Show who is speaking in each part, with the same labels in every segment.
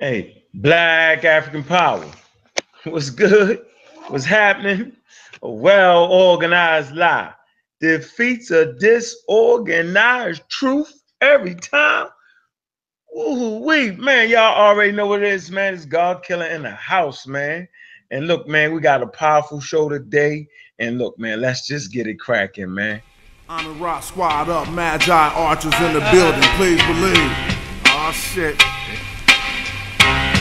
Speaker 1: Hey, Black African Power. What's good? What's happening? A well-organized lie defeats a disorganized truth every time. Ooh-wee, man, y'all already know what it is, man. It's God Killer in the house, man. And look, man, we got a powerful show today. And look, man, let's just get it cracking, man.
Speaker 2: I'm the rock squad up, Magi Archers in the building, please believe. Oh shit.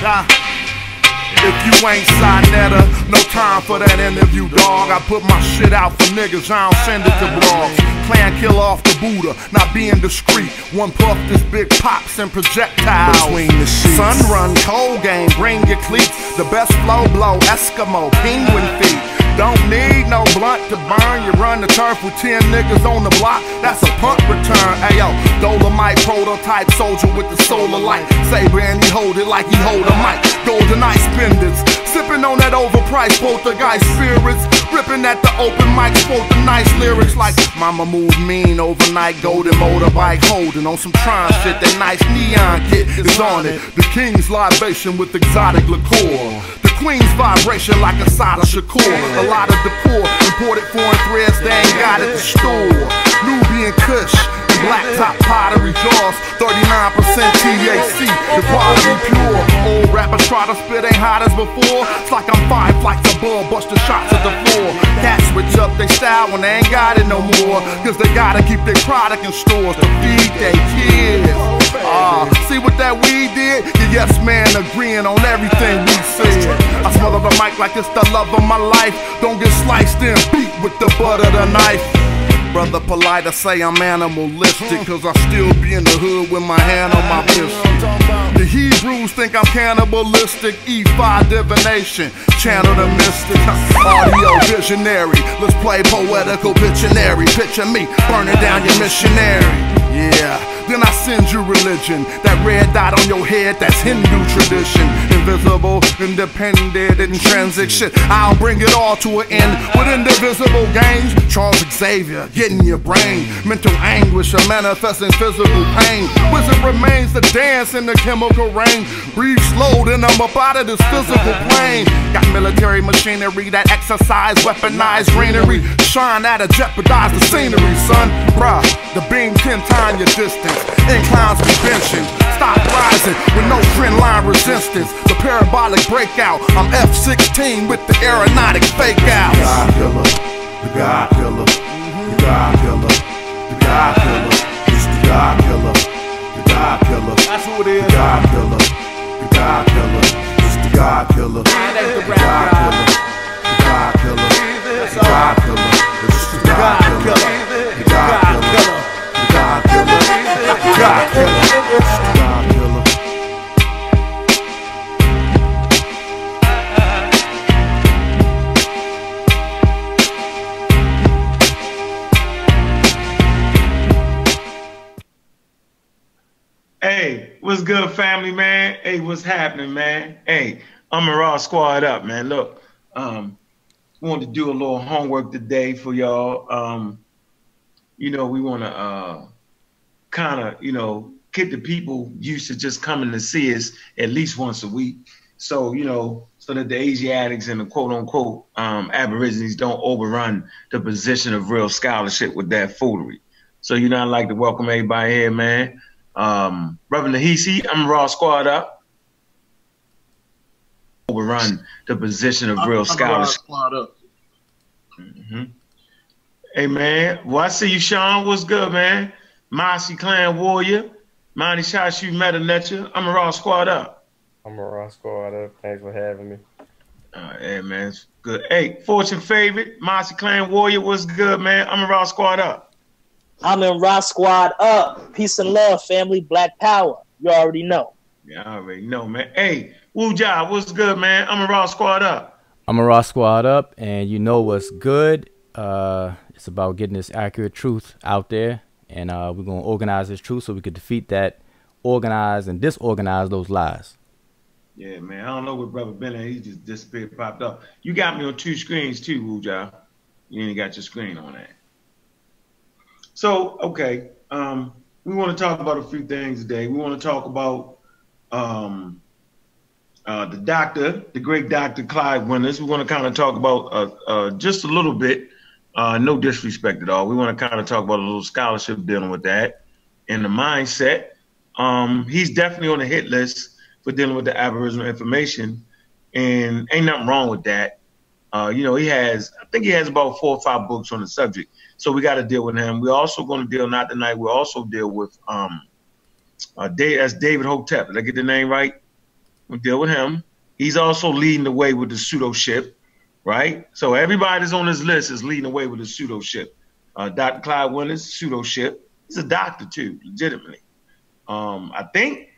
Speaker 2: If you ain't Sinetta, no time for that interview, dog. I put my shit out for niggas, I don't send it to blogs. Clan kill off the Buddha, not being discreet. One puff, this big pops and projectiles between the sheets. Sun run, cold game, bring your cleats. The best flow blow, Eskimo, penguin feet. Don't need no blunt to burn. You run the turf with 10 niggas on the block. That's a punt return. Ayo, Dolomite prototype soldier with the solar light. Saber and he hold it like he hold a mic. Golden ice pendants, sipping on that overpriced poltergeist spirits. Ripping at the open mic, spoke the nice lyrics like Mama moved mean overnight. Golden motorbike holding on some Tron shit. That nice neon kit is on it. The king's libation with exotic liqueur. The queen's vibration like a Sada Shakur. A lot of decor, imported foreign threads, they ain't got at the store. Nubian Kush, black top pottery jaws, 39% THC, the quality pure. Old rappers try to spit, ain't hot as before. It's like I'm 5 flights above, busting shots at the floor. Cats switch up their style when they ain't got it no more, cause they gotta keep their product in stores to feed their kids. See what that weed did? Yeah, yes man, agreeing on everything we said. I smother the mic like it's the love of my life. Don't get sliced and beat with the butt of the knife. Brother polite, I say I'm animalistic, cause I still be in the hood with my hand on my pistol. The Hebrews think I'm cannibalistic, E5 divination, channel the mystic, audio visionary. Let's play poetical Pictionary. Picture me burning down your missionary. Yeah, then I send you religion. That red dot on your head, that's Hindu tradition. Invisible, independent, intrinsic shit. I'll bring it all to an end with indivisible games. Charles Xavier, getting your brain. Mental anguish or manifesting physical pain. Wizard remains to dance in the chemical rain. Breathe slow, then I'm up out of this physical plane. Got military machinery that exercise, weaponized greenery. Shine at a jeopardize the scenery, son. Bruh, the beam 10 times your distance. Inclines be benching. Stop rising with no trend line resistance. The parabolic breakout. I'm F-16 with the aeronautic fake out. The God killer. The God killer. The God killer. It's the God killer. The God killer. That's who it is. The God killer. The God killer. It's the God killer. The God killer. The God killer. The God killer. It's the God killer. The God killer. The God killer. The God killer. It's the God killer.
Speaker 1: Hey, what's good, family, man? Hey, what's happening, man? Hey, I'm a raw squad up, man. Look, wanted to do a little homework today for y'all. You know, we want to kind of, you know, get the people used to just coming to see us at least once a week. So, you know, so that the Asiatics and the quote unquote Aborigines don't overrun the position of real scholarship with that foolery. So, you know, I'd like to welcome everybody here, man. Reverend Nahisi, I'm raw squad up. Overrun the position of real scholarship. Hey man, well I see you, Sean. What's good, man? Mossy Clan Warrior, Monty Shashu Metanetra. I'm a raw squad up.
Speaker 3: I'm a raw squad up. Thanks for having me.
Speaker 1: Hey man, it's good. Hey, Fortune favorite, Mossy Clan Warrior. What's good, man? I'm a raw squad up.
Speaker 4: I'm in Raw Squad up. Peace and love, family. Black power. You already know.
Speaker 1: Yeah, I already know, man. Hey, Wu Jai, what's good, man? I'm a Raw Squad up.
Speaker 5: I'm a Raw Squad up, and you know what's good. It's about getting this accurate truth out there, and we're going to organize this truth so we could defeat that, organize and disorganize those lies.
Speaker 1: Yeah, man. I don't know where Brother Ben at. He just disappeared, popped up. You got me on 2 screens, too, Wu Jai. You ain't got your screen on that. So, okay, we want to talk about a few things today. We want to talk about the doctor, the great Dr. Clyde Winters. We want to kind of talk about just a little bit, no disrespect at all. We want to kind of talk about a little scholarship dealing with that and the mindset. He's definitely on the hit list for dealing with the Aboriginal information, and ain't nothing wrong with that. You know, I think he has about 4 or 5 books on the subject. So we got to deal with him. We're also going to deal, not tonight, we'll also deal with that's David Hotep. Did I get the name right? We'll deal with him. He's also leading the way with the pseudo-ship, right? So everybody that's on this list is leading the way with the pseudo-ship. Dr. Clyde Winters, pseudo-ship. He's a doctor too, legitimately. I think,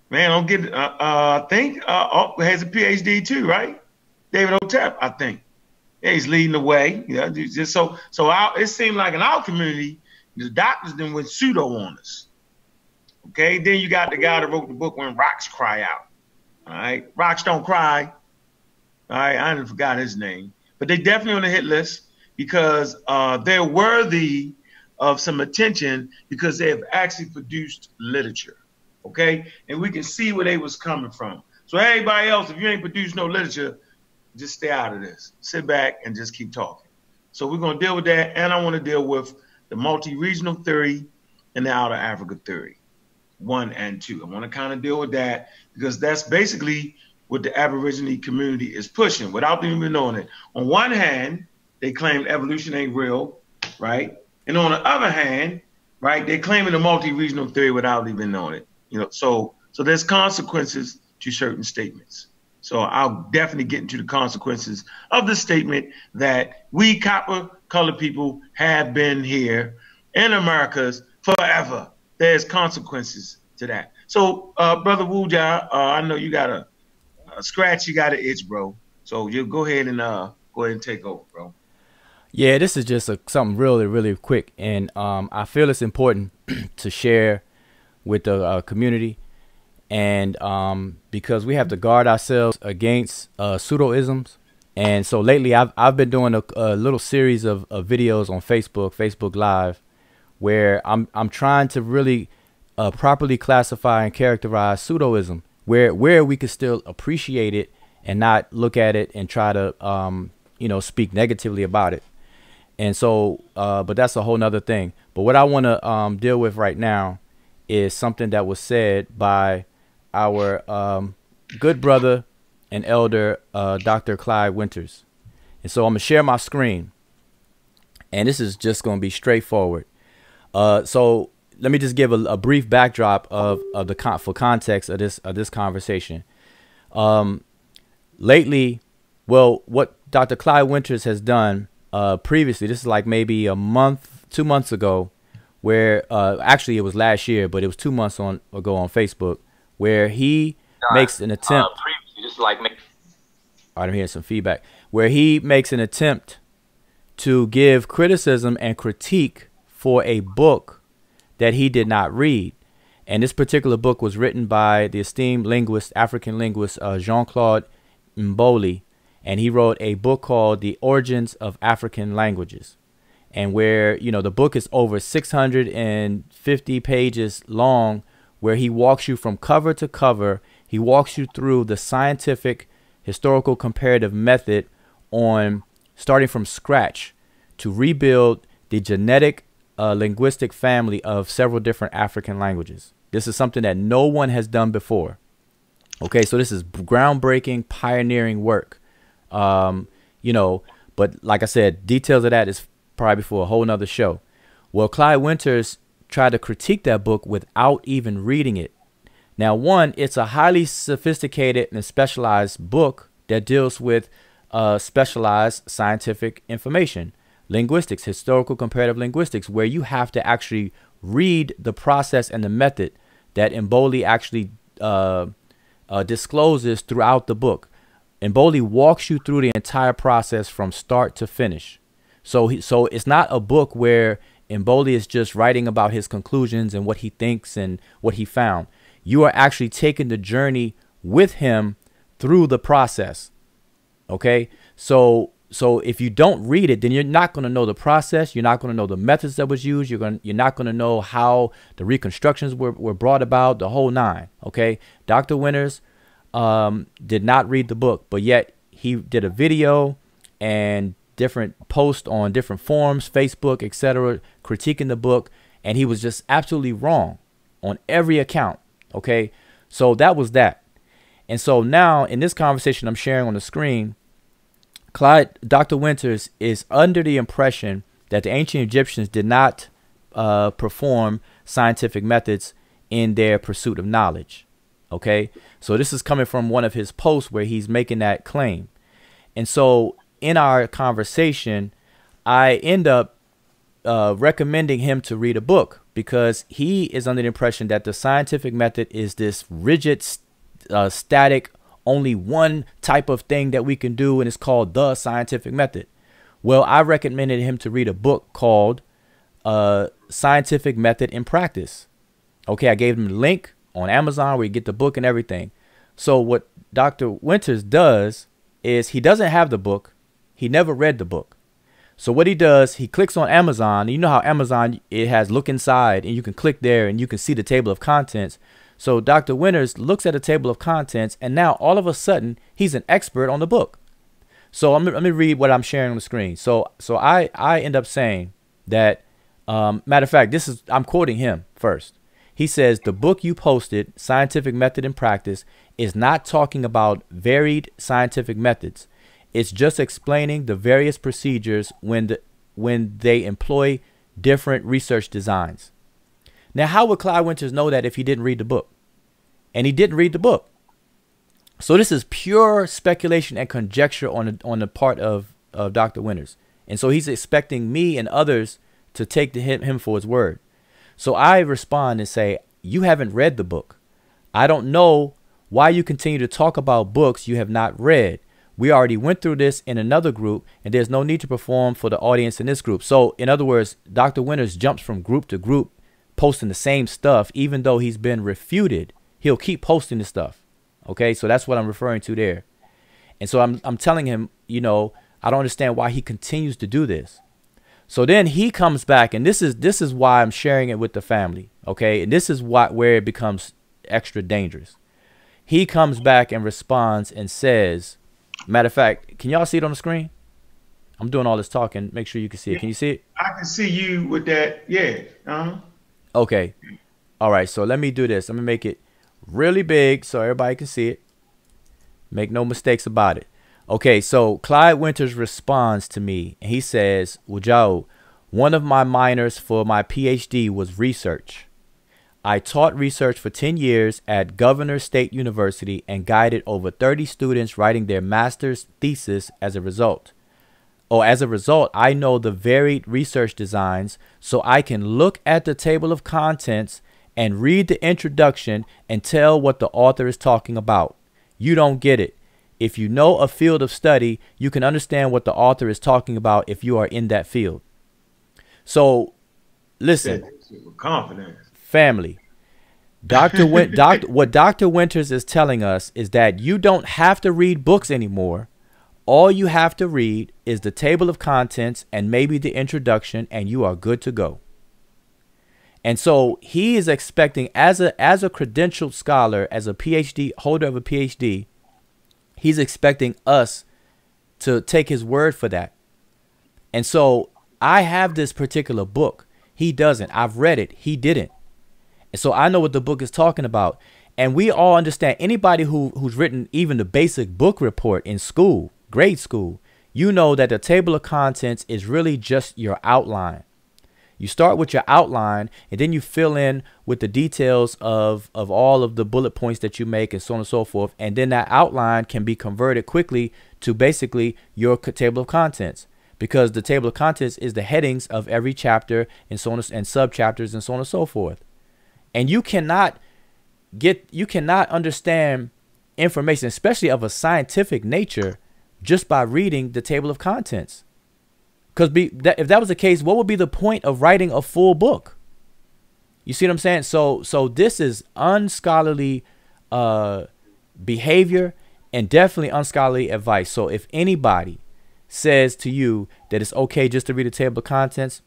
Speaker 1: man, don't get, I think has a PhD too, right? David Hotep, I think. Yeah, he's leading the way. You know, just so it seemed like in our community, the doctors then went pseudo on us. Okay, then you got the guy that wrote the book When Rocks Cry Out. All right, Rocks Don't Cry. All right, I didn't forgot his name, but they definitely on the hit list because they're worthy of some attention because they have actually produced literature. Okay, and we can see where they was coming from. So everybody else, if you ain't produced no literature, just stay out of this. Sit back and just keep talking. So we're going to deal with that, and I want to deal with the multi-regional theory and the outer Africa theory, 1 and 2. I want to kind of deal with that because that's basically what the Aboriginal community is pushing without them even knowing it. On one hand, they claim evolution ain't real, right? And on the other hand, right, they're claiming the multi-regional theory without even knowing it. You know, so there's consequences to certain statements. So I'll definitely get into the consequences of the statement that we copper-colored people have been here in Americas forever. There's consequences to that. So, Brother Wuja, I know you got a scratch, you got an itch, bro. So you go ahead and take over, bro.
Speaker 5: Yeah, this is just something really, really quick, and I feel it's important to share with the community. And because we have to guard ourselves against pseudo-isms. And so lately I've been doing a little series of videos on Facebook Live, where I'm trying to really properly classify and characterize pseudo-ism, where we could still appreciate it and not look at it and try to you know, speak negatively about it. And so but that's a whole nother thing. But what I want to deal with right now is something that was said by our good brother and elder, Dr. Clyde Winters. And so I'm going to share my screen. And this is just going to be straightforward. So let me just give a brief backdrop for context of this conversation. Lately, well, what Dr. Clyde Winters has done previously, this is like maybe a month, 2 months ago, where actually it was last year, but it was 2 months ago on Facebook, where he makes an attempt. I'm hearing some feedback. Where he makes an attempt to give criticism and critique for a book that he did not read. And this particular book was written by the esteemed linguist, African linguist, Jean-Claude Mboli. And he wrote a book called The Origins of African Languages. And where, you know, the book is over 650 pages long, where he walks you from cover to cover. He walks you through the scientific historical comparative method on starting from scratch to rebuild the genetic linguistic family of several different African languages. This is something that no one has done before. Okay, so this is groundbreaking, pioneering work. You know, but like I said, details of that is probably for a whole nother show. Well, Clyde Winters tried to critique that book without even reading it. Now, one, it's a highly sophisticated and specialized book that deals with specialized scientific information, linguistics, historical comparative linguistics, where you have to actually read the process and the method that Mboli actually discloses throughout the book. Mboli walks you through the entire process from start to finish. So it's not a book where Mboli is just writing about his conclusions and what he thinks and what he found. You are actually taking the journey with him through the process. Okay, so if you don't read it, then you're not going to know the process. You're not going to know the methods that was used. You're not going to know how the reconstructions were brought about, the whole nine. Okay, Dr. Winters, did not read the book, but yet he did a video and different posts on different forums, Facebook, etc., critiquing the book, and he was just absolutely wrong on every account. Okay, so that was that. And so now in this conversation I'm sharing on the screen, Dr. Winters is under the impression that the ancient Egyptians did not perform scientific methods in their pursuit of knowledge. Okay, so this is coming from one of his posts where he's making that claim. And so in our conversation, I end up recommending him to read a book, because he is under the impression that the scientific method is this rigid, static, only one type of thing that we can do, and it's called the scientific method. Well, I recommended him to read a book called Scientific Method in Practice. Okay, I gave him the link on Amazon where you get the book and everything. So what Dr. Winters does is he doesn't have the book. He never read the book. So what he does, he clicks on Amazon. You know how Amazon, it has look inside, and you can click there and you can see the table of contents. So Dr. Winters looks at a table of contents, and now all of a sudden he's an expert on the book. So let me read what I'm sharing on the screen. So I end up saying that, matter of fact, I'm quoting him first. He says, the book you posted, Scientific Method in Practice, is not talking about varied scientific methods. It's just explaining the various procedures when they employ different research designs. Now, how would Clyde Winters know that if he didn't read the book? And he didn't read the book. So this is pure speculation and conjecture on the part of Dr. Winters. And so he's expecting me and others to take him for his word. So I respond and say, you haven't read the book. I don't know why you continue to talk about books you have not read. We already went through this in another group, and there's no need to perform for the audience in this group. So in other words, Dr. Winters jumps from group to group, posting the same stuff. Even though he's been refuted, he'll keep posting the stuff. Okay, so that's what I'm referring to there. And so I'm telling him, you know, I don't understand why he continues to do this. So then he comes back, and this is why I'm sharing it with the family. Okay, and this is where it becomes extra dangerous. He comes back and responds and says, matter of fact, can y'all see it on the screen? I'm doing all this talking. Make sure you can see it. Can you see it?
Speaker 1: I can see you with that. Yeah.
Speaker 5: Okay. All right. So let me do this. I'm going to make it really big so everybody can see it. Make no mistakes about it. Okay. So Clyde Winters responds to me, and he says, well, Joe, one of my minors for my PhD was research. I taught research for 10 years at Governor State University and guided over 30 students writing their master's thesis as a result. As a result, I know the varied research designs, so I can look at the table of contents and read the introduction and tell what the author is talking about. You don't get it. If you know a field of study, you can understand what the author is talking about if you are in that field. So, listen.
Speaker 1: With confidence.
Speaker 5: Family, what Dr. Winters is telling us is that you don't have to read books anymore. All you have to read is the table of contents and maybe the introduction, and you are good to go. And so he is expecting, as a credentialed scholar, as a PhD holder of a PhD, he's expecting us to take his word for that. And so I have this particular book. He doesn't. I've read it. He didn't. And so I know what the book is talking about. And we all understand, anybody who's written even the basic book report in school, grade school, you know that the table of contents is really just your outline. You start with your outline, and then you fill in with the details of all of the bullet points that you make, and so on and so forth. And then that outline can be converted quickly to basically your table of contents, because the table of contents is the headings of every chapter and so on, and sub chapters and so on and so forth. And you cannot understand information, especially of a scientific nature, just by reading the table of contents. Because if that was the case, what would be the point of writing a full book? You see what I'm saying? So this is unscholarly behavior, and definitely unscholarly advice. So if anybody says to you that it's okay just to read a table of contents,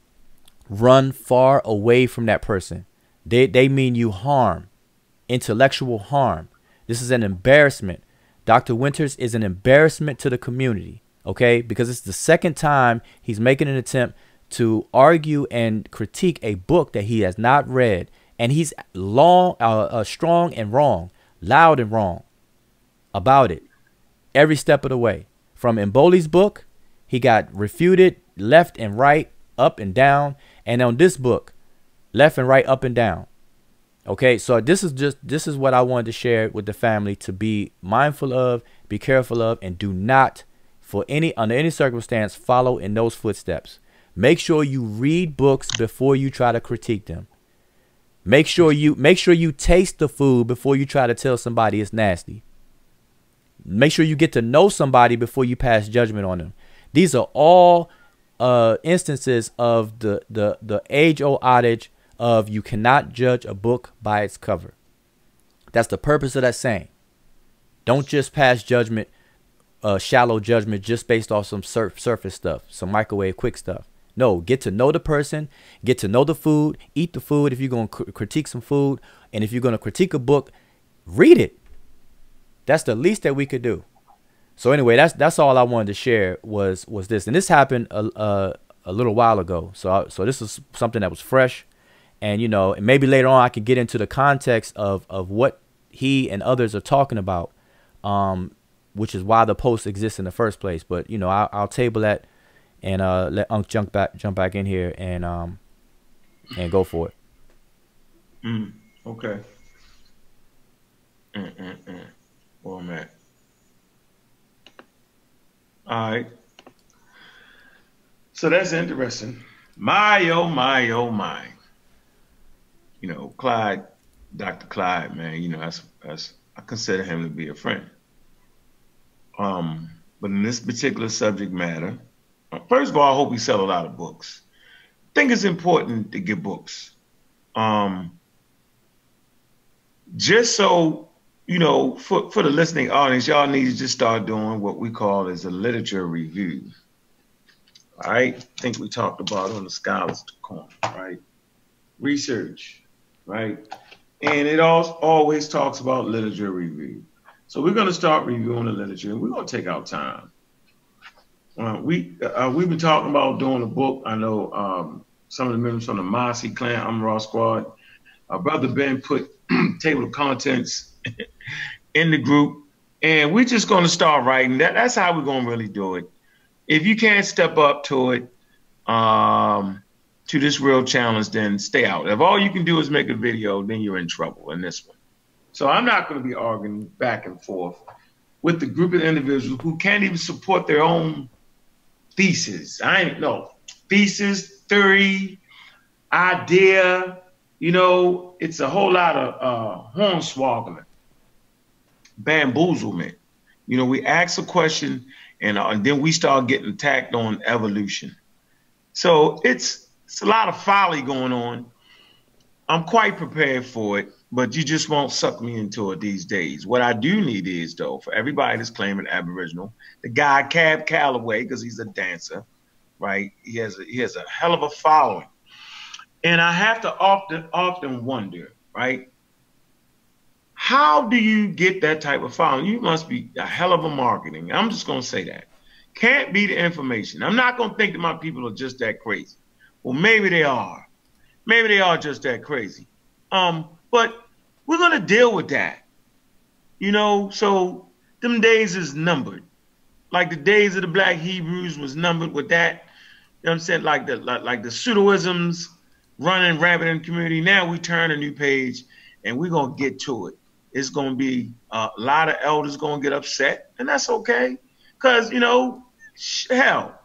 Speaker 5: run far away from that person. They mean you harm, intellectual harm. This is an embarrassment. Dr. Winters is an embarrassment to the community, okay? Because it's the second time he's making an attempt to argue and critique a book that he has not read. And he's strong and wrong, loud and wrong about it every step of the way. From Mboli's book, he got refuted left and right, up and down. And on this book, left and right, up and down. Okay, so this is what I wanted to share with the family to be mindful of, be careful of, and do not, under any circumstance, follow in those footsteps. Make sure you read books before you try to critique them. Make sure you taste the food before you try to tell somebody it's nasty. Make sure you get to know somebody before you pass judgment on them. These are all instances of the age-old adage of you cannot judge a book by its cover. That's the purpose of that saying. Don't just pass judgment, shallow judgment, just based off some surface stuff, some microwave quick stuff. No, get to know the person, get to know the food, eat the food if you're going to critique some food. And if you're going to critique a book, read it. That's the least that we could do. So anyway, that's all I wanted to share was this. And this happened a little while ago. So this is something that was fresh. And, you know, maybe later on I could get into the context of what he and others are talking about, which is why the post exists in the first place. But, you know, I'll table that and let Unc jump back in here and go for it.
Speaker 1: Okay. Well, man. All right. So that's interesting. My, oh, my, oh, my. You know, Clyde, Dr. Clyde, man, you know, that's I consider him to be a friend. But in this particular subject matter, first of all, I hope we sell a lot of books. I think it's important to get books. Just so, you know, for the listening audience, y'all need to just start doing what we call as a literature review. All right. I think we talked about it on the Scholars Corner, right? Research, right? And it always talks about literature review. So we're going to start reviewing the literature, and we're going to take our time. We've been talking about doing a book. I know some of the members from the Mossy Clan, I'm Raw Squad. Our brother Ben put table of contents in the group, and we're just going to start writing. That's how we're going to really do it. If you can't step up to it, to this real challenge, then stay out. If all you can do is make a video, then you're in trouble in this one. So I'm not going to be arguing back and forth with the group of individuals who can't even support their own thesis. Thesis, theory, idea. You know, it's a whole lot of hornswoggling, bamboozlement. You know, we ask a question and then we start getting attacked on evolution. So it's a lot of folly going on. I'm quite prepared for it, but you just won't suck me into it these days. What I do need is, though, for everybody that's claiming Aboriginal, the guy Cab Calloway, because he's a dancer, right? He has a hell of a following. And I have to often wonder, right? How do you get that type of following? You must be a hell of a marketing. I'm just going to say that. Can't be the information. I'm not going to think that my people are just that crazy. Well, maybe they are. Maybe they are just that crazy. But we're going to deal with that. You know, so them days is numbered. Like the days of the Black Hebrews was numbered with that. You know what I'm saying? Like the pseudoisms running rampant in the community. Now we turn a new page and we're going to get to it. It's going to be a lot of elders going to get upset, and that's okay. Because, you know, hell,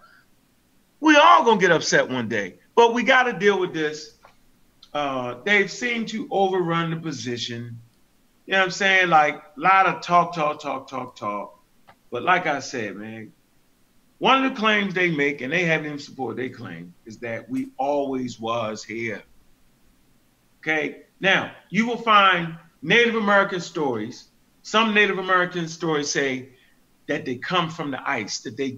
Speaker 1: we all going to get upset one day. But we got to deal with this. They've seemed to overrun the position. You know what I'm saying? Like a lot of talk. But like I said, man, one of the claims they make, and they haven't even supported their claim, is that we always was here. Okay? Now, you will find Native American stories. Some Native American stories say that they come from the ice, that they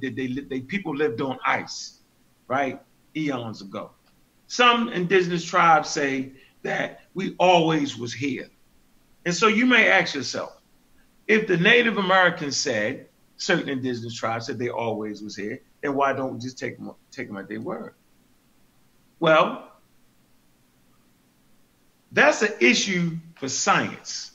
Speaker 1: people lived on ice, right? Eons ago. Some indigenous tribes say that we always was here. And so you may ask yourself, if the Native Americans said, certain indigenous tribes said they always was here, then why don't we just take them at their word? Well, that's an issue for science.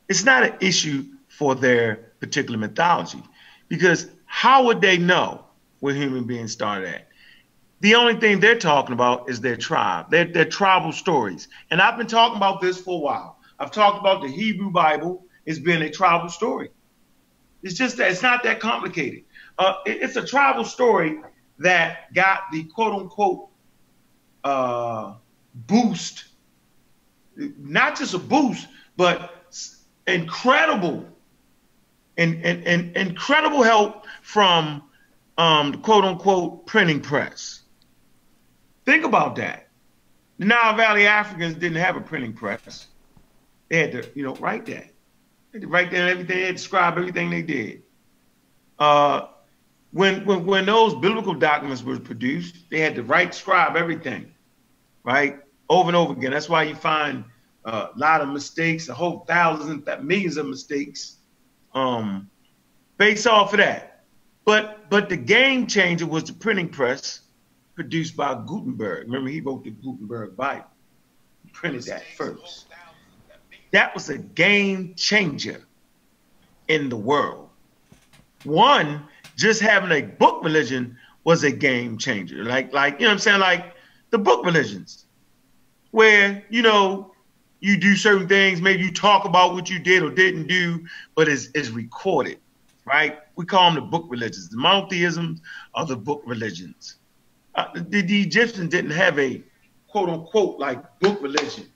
Speaker 1: It's not an issue for their particular mythology, because how would they know where human beings started at? The only thing they're talking about is their tribe, their tribal stories. And I've been talking about this for a while. I've talked about the Hebrew Bible as being a tribal story. It's just that it's not that complicated. It's a tribal story that got the quote unquote boost, not just a boost, but incredible help from the quote unquote printing press. Think about that. The Nile Valley Africans didn't have a printing press. They had to, write that. They had to write down everything. They had to describe everything they did. When those biblical documents were produced, they had to describe everything, right? Over and over again. That's why you find a lot of mistakes, a whole thousands, millions of mistakes, based off of that. But the game changer was the printing press produced by Gutenberg. Remember, he wrote the Gutenberg Bible. He printed that first. That was a game changer in the world. One, just having a book religion was a game changer. Like like the book religions, where, you do certain things, maybe you talk about what you did or didn't do, but it's recorded, right? We call them the book religions. The monotheisms are the book religions. The Egyptians didn't have a quote unquote book religion.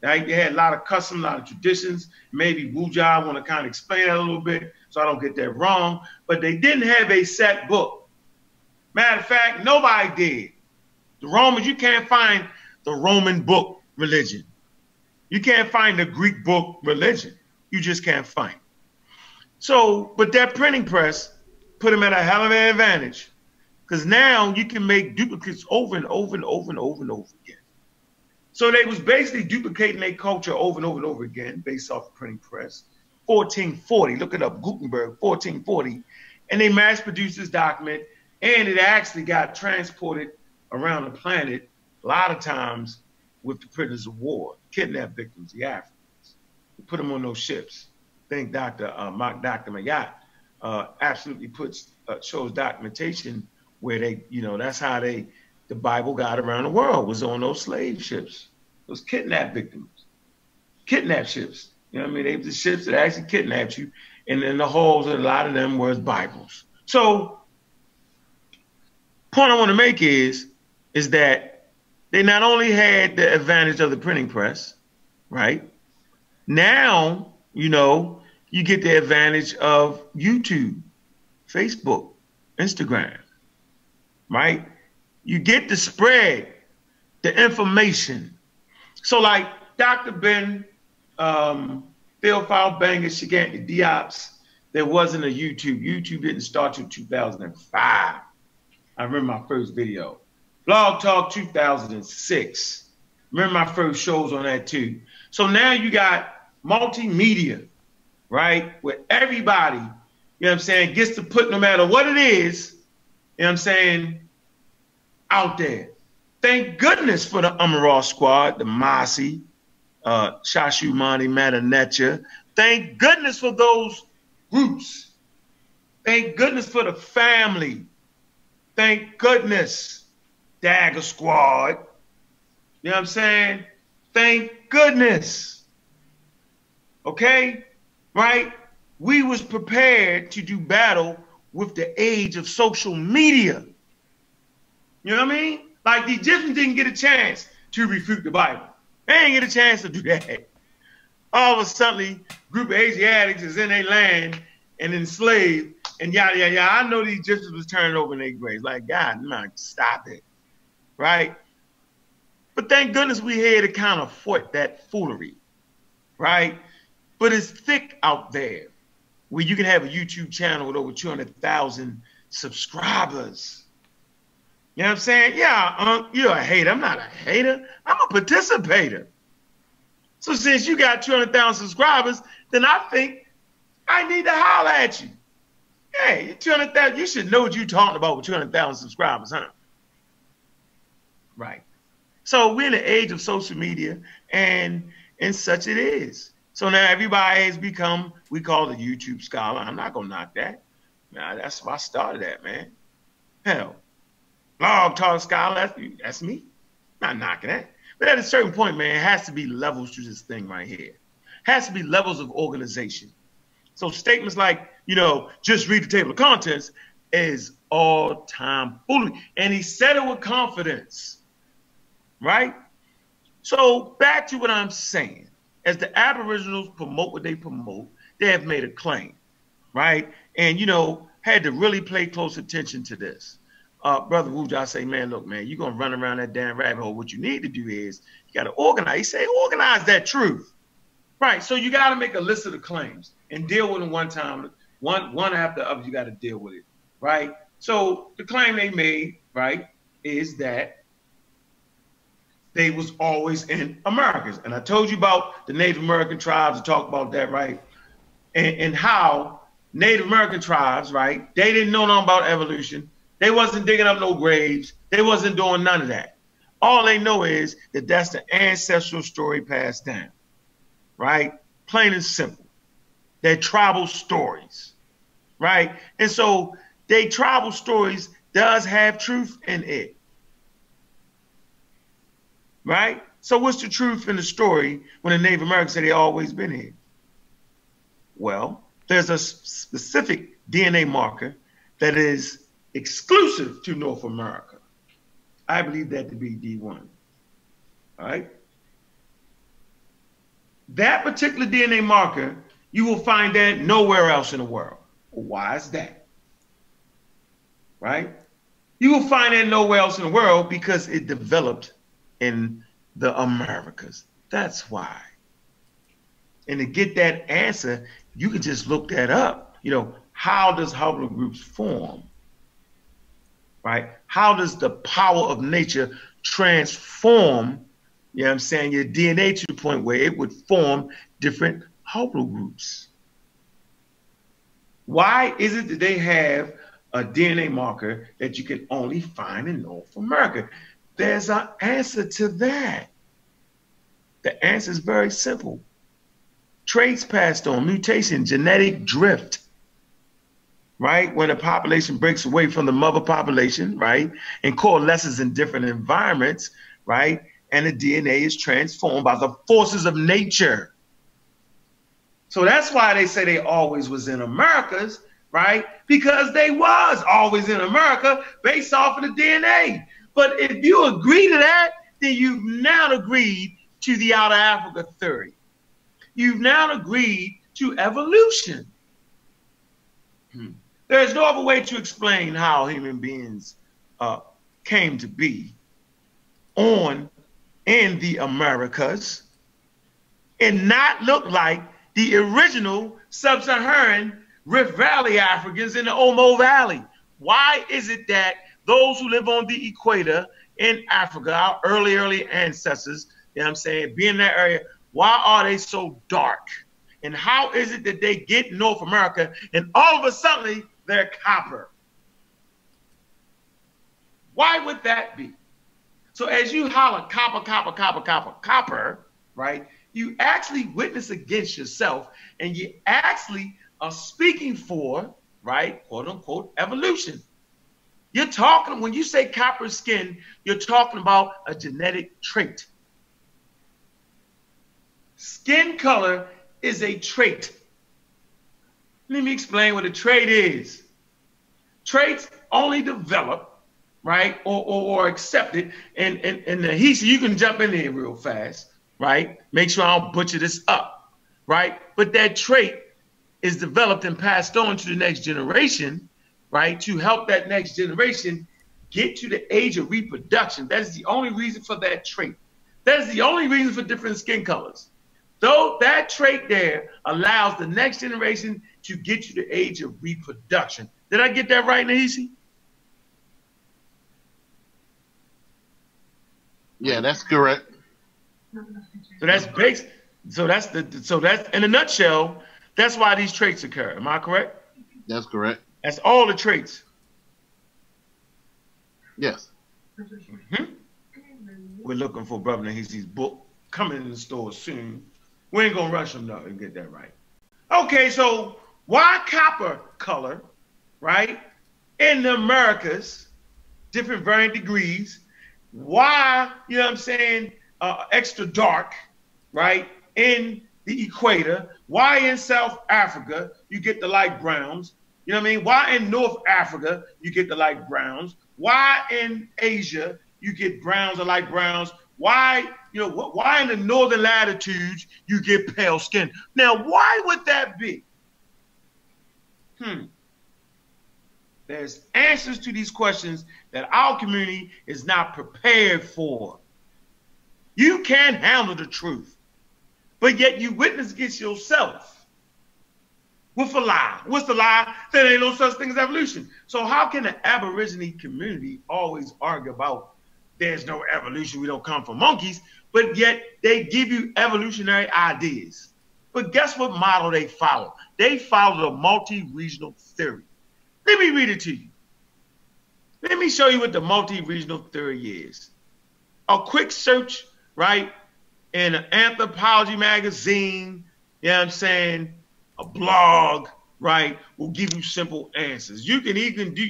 Speaker 1: Right? They had a lot of customs, a lot of traditions. Maybe Wuja want to kind of explain that a little bit so I don't get that wrong. But they didn't have a set book. Matter of fact, nobody did. The Romans, you can't find the Roman book religion. You can't find the Greek book religion. You just can't find it. So, but that printing press put them at a hell of an advantage, because now you can make duplicates over and over and over and over and over again. So they was basically duplicating their culture over and over and over again based off the printing press. 1440, look it up, Gutenberg, 1440. And they mass produced this document, and it actually got transported around the planet a lot of times with the prisoners of war, kidnapped victims, the Africans. They put them on those ships. I think Dr. Mayat absolutely shows documentation where they, that's how the Bible got around the world, was on those slave ships, those kidnapped victims, kidnapped ships. They were the ships that actually kidnapped you, and then the hulls of a lot of them were Bibles. So, point I want to make is that they not only had the advantage of the printing press, right? Now, you get the advantage of YouTube, Facebook, Instagram, right? You get to spread the information. So like Dr. Ben, Theophile Banger, Shiganti Diops, there wasn't a YouTube. YouTube didn't start till 2005. I remember my first video. Blog Talk 2006. Remember my first shows on that too. So now you got multimedia, right? Where everybody, gets to put, no matter what it is, out there. Thank goodness for the Umara Squad, the Masi, Shashu Mani, Matanecha. Thank goodness for those groups. Thank goodness for the family. Thank goodness, Dagger Squad. You know what I'm saying? Thank goodness. Okay? Right? We was prepared to do battle with the age of social media. You know what I mean? Like the Egyptians didn't get a chance to refute the Bible. They didn't get a chance to do that. All of a sudden, a group of Asiatics is in their land and enslaved and yada, yada, yada. I know the Egyptians was turning over in their graves. Like, God, man, stop it. Right? But thank goodness we had to kind of fight that foolery. Right? But it's thick out there where you can have a YouTube channel with over 200,000 subscribers. You know what I'm saying? Yeah, you're a hater. I'm not a hater. I'm a participator. So since you got 200,000 subscribers, then I think I need to holler at you. Hey, 200,000, you should know what you're talking about with 200,000 subscribers, huh? Right. So we're in the age of social media, and such it is. So now everybody has become, we call it a YouTube scholar. I'm not gonna knock that. Nah, that's why I started that, man. Hell, blog talk scholar, that's me. Not knocking that. But at a certain point, man, it has to be levels to this thing right here. Has to be levels of organization. So statements like, you know, just read the table of contents is all-time foolery. And he said it with confidence, right? So back to what I'm saying. As the Aboriginals promote what they promote, they have made a claim, right? And, you know, had to really pay close attention to this. Brother Wuja, I say, man, look, man, you're going to run around that damn rabbit hole. What you need to do is you got to organize. He say, organize that truth. Right. So you got to make a list of the claims and deal with them one time, one after the other. You got to deal with it. Right. So the claim they made, right, is that they was always in Americas. And I told you about the Native American tribes. I talked about that, right? And how Native American tribes, right, they didn't know nothing about evolution. They wasn't digging up no graves. They wasn't doing none of that. All they know is that that's the ancestral story passed down. Right? Plain and simple. They're tribal stories, right? And so they tribal stories does have truth in it, right? So what's the truth in the story when the Native Americans say they always been here? Well, there's a specific DNA marker that is exclusive to North America. I believe that to be D1, all right? That particular DNA marker, you will find that nowhere else in the world. Well, why is that? Right? You will find that nowhere else in the world because it developed in the Americas. That's why. And to get that answer, you can just look that up. You know, how does haplogroups form? Right? How does the power of nature transform, you know what I'm saying, your DNA to the point where it would form different haplogroups? Why is it that they have a DNA marker that you can only find in North America? There's an answer to that. The answer is very simple. Traits passed on, mutation, genetic drift, right? When a population breaks away from the mother population, right, and coalesces in different environments, right, and the DNA is transformed by the forces of nature. So that's why they say they always was in Americas, right? Because they was always in America based off of the DNA. But if you agree to that, then you've now agreed to the Outer Africa theory. You've now agreed to evolution. There's no other way to explain how human beings came to be in the Americas and not look like the original sub-Saharan Rift Valley Africans in the Omo Valley. Why is it that those who live on the equator in Africa, our early ancestors, you know what I'm saying, being in that area, why are they so dark? And how is it that they get North America and all of a sudden they're copper? Why would that be? So as you holler copper, copper, copper, copper, copper, right, you actually witness against yourself and you actually are speaking for, right, quote unquote, evolution. You're talking, when you say copper skin, you're talking about a genetic trait. Skin color is a trait. Let me explain what a trait is. Traits only develop, right, or accepted, and Nahisi, you can jump in there real fast, right? Make sure I don't butcher this up, right? But that trait is developed and passed on to the next generation, right, to help that next generation get to the age of reproduction. That is the only reason for that trait. That is the only reason for different skin colors. Though that trait there allows the next generation to get to the age of reproduction. Did I get that right, Nahisi?
Speaker 6: Yeah, that's correct.
Speaker 1: So that's based. So that's in a nutshell. That's why these traits occur. Am I correct?
Speaker 6: That's correct.
Speaker 1: That's all the traits.
Speaker 6: Yes.
Speaker 1: Mm-hmm. We're looking for Brother Nahisi's book coming in the store soon. We ain't gonna rush him though and get that right. Okay, so why copper color, right? In the Americas, different varying degrees. Why, you know what I'm saying, extra dark, right? In the equator. Why in South Africa you get the light browns? You know what I mean? Why in North Africa you get the light browns? Why in Asia you get browns or light browns? Why, you know, why in the northern latitudes you get pale skin? Now, why would that be? There's answers to these questions that our community is not prepared for. You can't handle the truth, but yet you witness against yourself with a lie. What's the lie? There ain't no such thing as evolution. So how can the Aborigine community always argue about there's no evolution, we don't come from monkeys, but yet they give you evolutionary ideas? But guess what model they follow? They follow the multi-regional theory. Let me read it to you. Let me show you what the multi-regional theory is. A quick search, right, in an anthropology magazine, you know what I'm saying, a blog, right, will give you simple answers. You can even do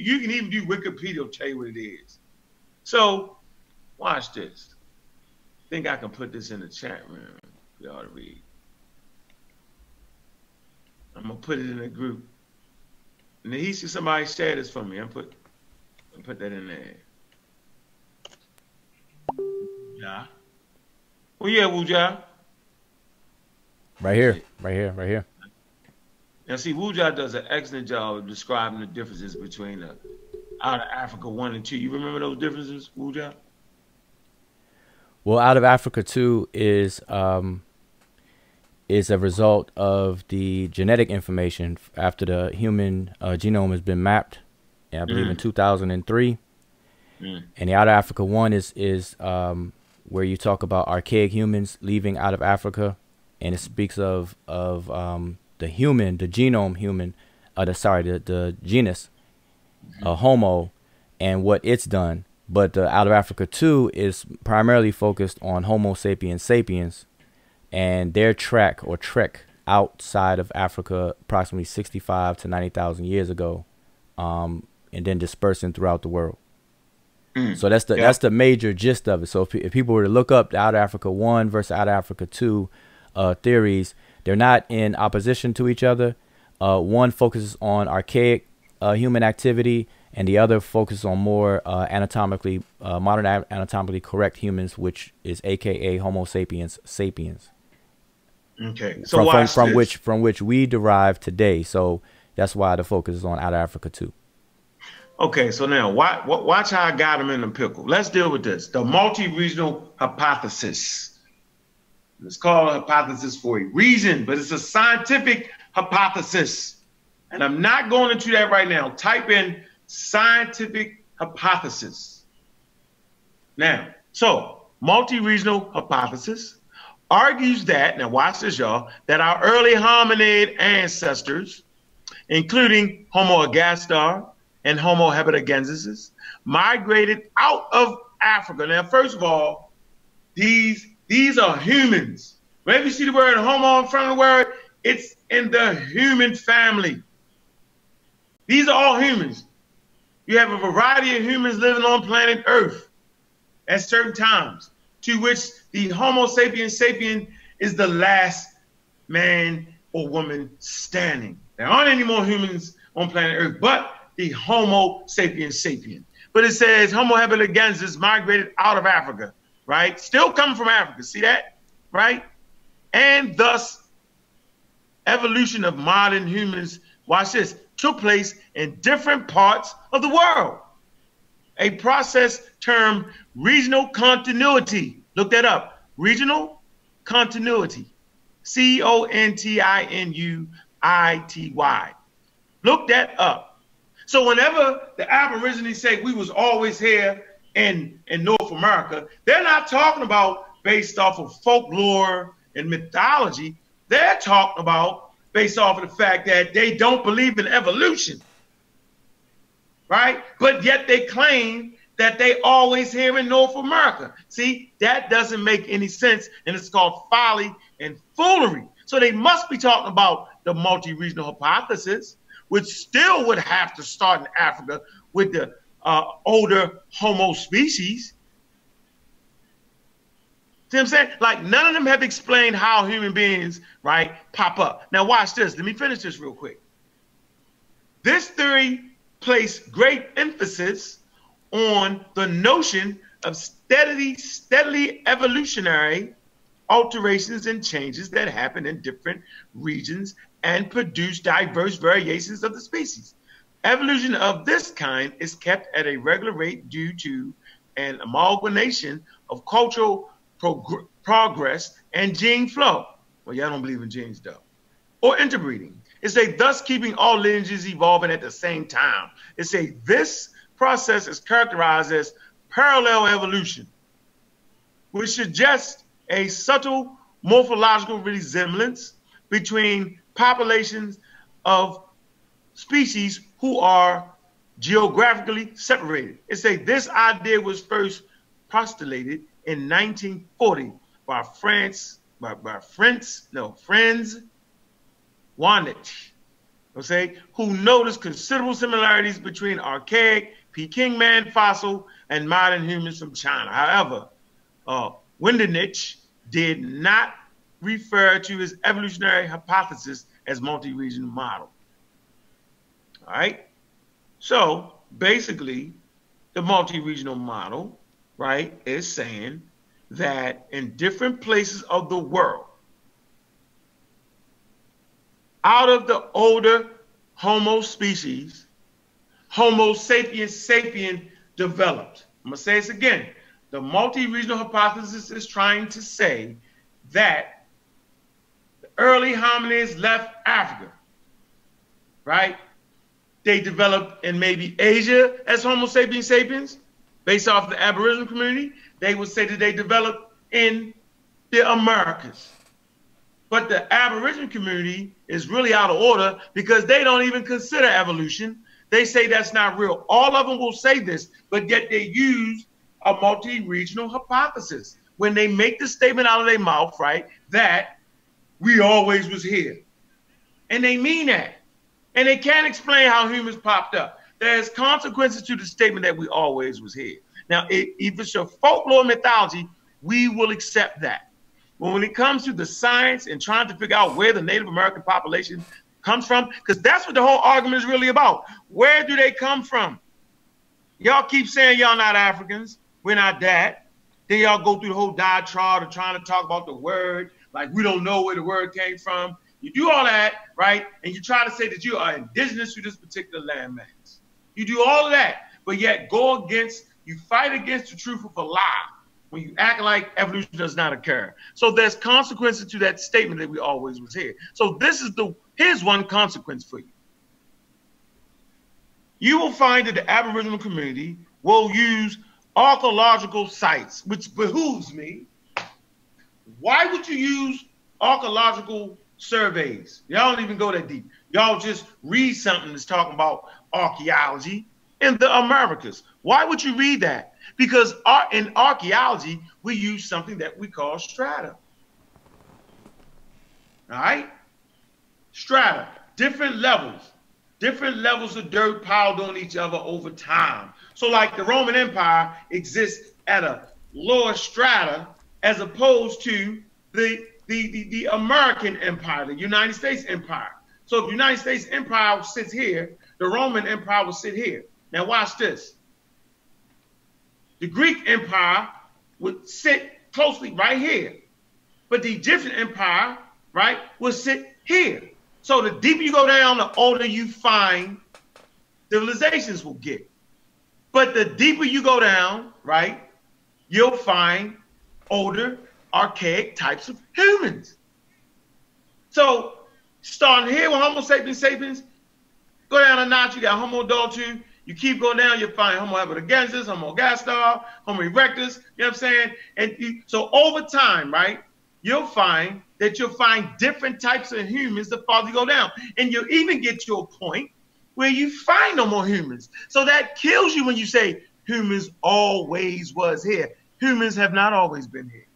Speaker 1: Wikipedia will tell you what it is. So watch this. I think I can put this in the chat room for y'all to read. I'm gonna put it in a group. And then he see somebody share this for me. I'm put that in there. Yeah. Well, yeah, Wuja.
Speaker 5: Right here.
Speaker 1: Now, see, Wuja does an excellent job of describing the differences between the Out of Africa 1 and 2. You remember those differences, Wuja?
Speaker 5: Well, Out of Africa 2 is a result of the genetic information after the human genome has been mapped, I believe in 2003. And the Out of Africa 1 is where you talk about archaic humans leaving out of Africa, and it speaks of the human, the genome human, the genus Homo, and what it's done. But the Out of Africa 2 is primarily focused on Homo sapiens sapiens and their trek outside of Africa approximately 65 to 90,000 years ago, and then dispersing throughout the world. So that's the major gist of it. So if people were to look up the Out of Africa 1 versus Out of Africa 2 theories, they're not in opposition to each other. One focuses on archaic human activity, and the other focuses on more modern anatomically correct humans, which is AKA Homo sapiens sapiens.
Speaker 1: Okay, so
Speaker 5: from which we derive today. So that's why the focus is on Out of Africa 2.
Speaker 1: Okay, so now watch how I got him in the pickle. Let's deal with this. The multi-regional hypothesis. It's called a hypothesis for a reason, but it's a scientific hypothesis. And I'm not going into that right now. Type in scientific hypothesis. Now, so multi-regional hypothesis argues that, now watch this, y'all, that our early hominid ancestors, including Homo ergaster and Homo heidelbergensis, migrated out of Africa. Now, first of all, these are humans. Whenever you see the word homo in front of the word, it's in the human family. These are all humans. You have a variety of humans living on planet Earth at certain times, to which the Homo sapiens sapien is the last man or woman standing. There aren't any more humans on planet Earth, but the Homo sapiens sapien. But it says Homo heidelbergensis migrated out of Africa, right? Still coming from Africa, see that, right? And thus, evolution of modern humans, watch this, took place in different parts of the world. A process termed regional continuity. Look that up. Regional continuity. C-O-N-T-I-N-U-I-T-Y. Look that up. So whenever the Aborigines say we was always here in North America, they're not talking about based off of folklore and mythology. They're talking about based off of the fact that they don't believe in evolution, right? But yet they claim that they always here in North America. See, that doesn't make any sense, and it's called folly and foolery. So they must be talking about the multi-regional hypothesis, which still would have to start in Africa with the older Homo species. See what I'm saying? Like, none of them have explained how human beings, right, pop up. Now watch this. Let me finish this real quick. This theory placed great emphasis on the notion of steadily evolutionary alterations and changes that happen in different regions and produce diverse variations of the species. Evolution of this kind is kept at a regular rate due to an amalgamation of cultural progress and gene flow. Well, y'all don't believe in genes, though. Or interbreeding. It's thus keeping all lineages evolving at the same time. It's this process is characterized as parallel evolution, which suggests a subtle morphological resemblance between populations of species who are geographically separated. It's this idea was first postulated in 1940 by Franz Wanich, who noticed considerable similarities between archaic Peking man fossil and modern humans from China. However, Wanich did not refer to his evolutionary hypothesis as multi-regional model. All right? So basically, the multi-regional model, right, is saying that in different places of the world, out of the older Homo species, Homo sapiens sapien developed. I'm going to say this again. The multi-regional hypothesis is trying to say that the early hominids left Africa, right? They developed in maybe Asia as Homo sapiens sapiens, based off the Aboriginal community. They would say that they developed in the Americas. But the Aboriginal community is really out of order because they don't even consider evolution. They say that's not real. All of them will say this, but yet they use a multi-regional hypothesis when they make the statement out of their mouth, right, that we always was here. And they mean that. And they can't explain how humans popped up. There's consequences to the statement that we always was here. Now, if it's your folklore mythology, we will accept that. But when it comes to the science and trying to figure out where the Native American population comes from, because that's what the whole argument is really about. Where do they come from? Y'all keep saying y'all not Africans. We're not that. Then y'all go through the whole diatribe of trying to talk about the word, like we don't know where the word came from. You do all that, right? And you try to say that you are indigenous to this particular landmass. You do all of that, but yet you fight against the truth of a lie when you act like evolution does not occur. So there's consequences to that statement that we always was here. So here's one consequence for you. You will find that the Aboriginal community will use archaeological sites, which behooves me. Why would you use archaeological surveys? Y'all don't even go that deep. Y'all just read something that's talking about archaeology in the Americas. Why would you read that? Because in archaeology, we use something that we call strata. All right? Strata, different levels of dirt piled on each other over time. So like the Roman Empire exists at a lower strata as opposed to the American Empire, the United States Empire. So if the United States Empire sits here, the Roman Empire will sit here. Now watch this. The Greek Empire would sit closely right here, but the Egyptian Empire, right, would sit here. So the deeper you go down, the older you find civilizations will get. But the deeper you go down, right, you'll find older, archaic types of humans. So starting here with Homo sapiens sapiens, go down a notch, you got Homo adultus. You keep going down, you'll find Homo habilis, Homo gastar, Homo erectus, you know what I'm saying? And so over time, right, you'll find that you'll find different types of humans the farther you go down. And you'll even get to a point where you find no more humans. So that kills you when you say humans always was here. Humans have not always been here.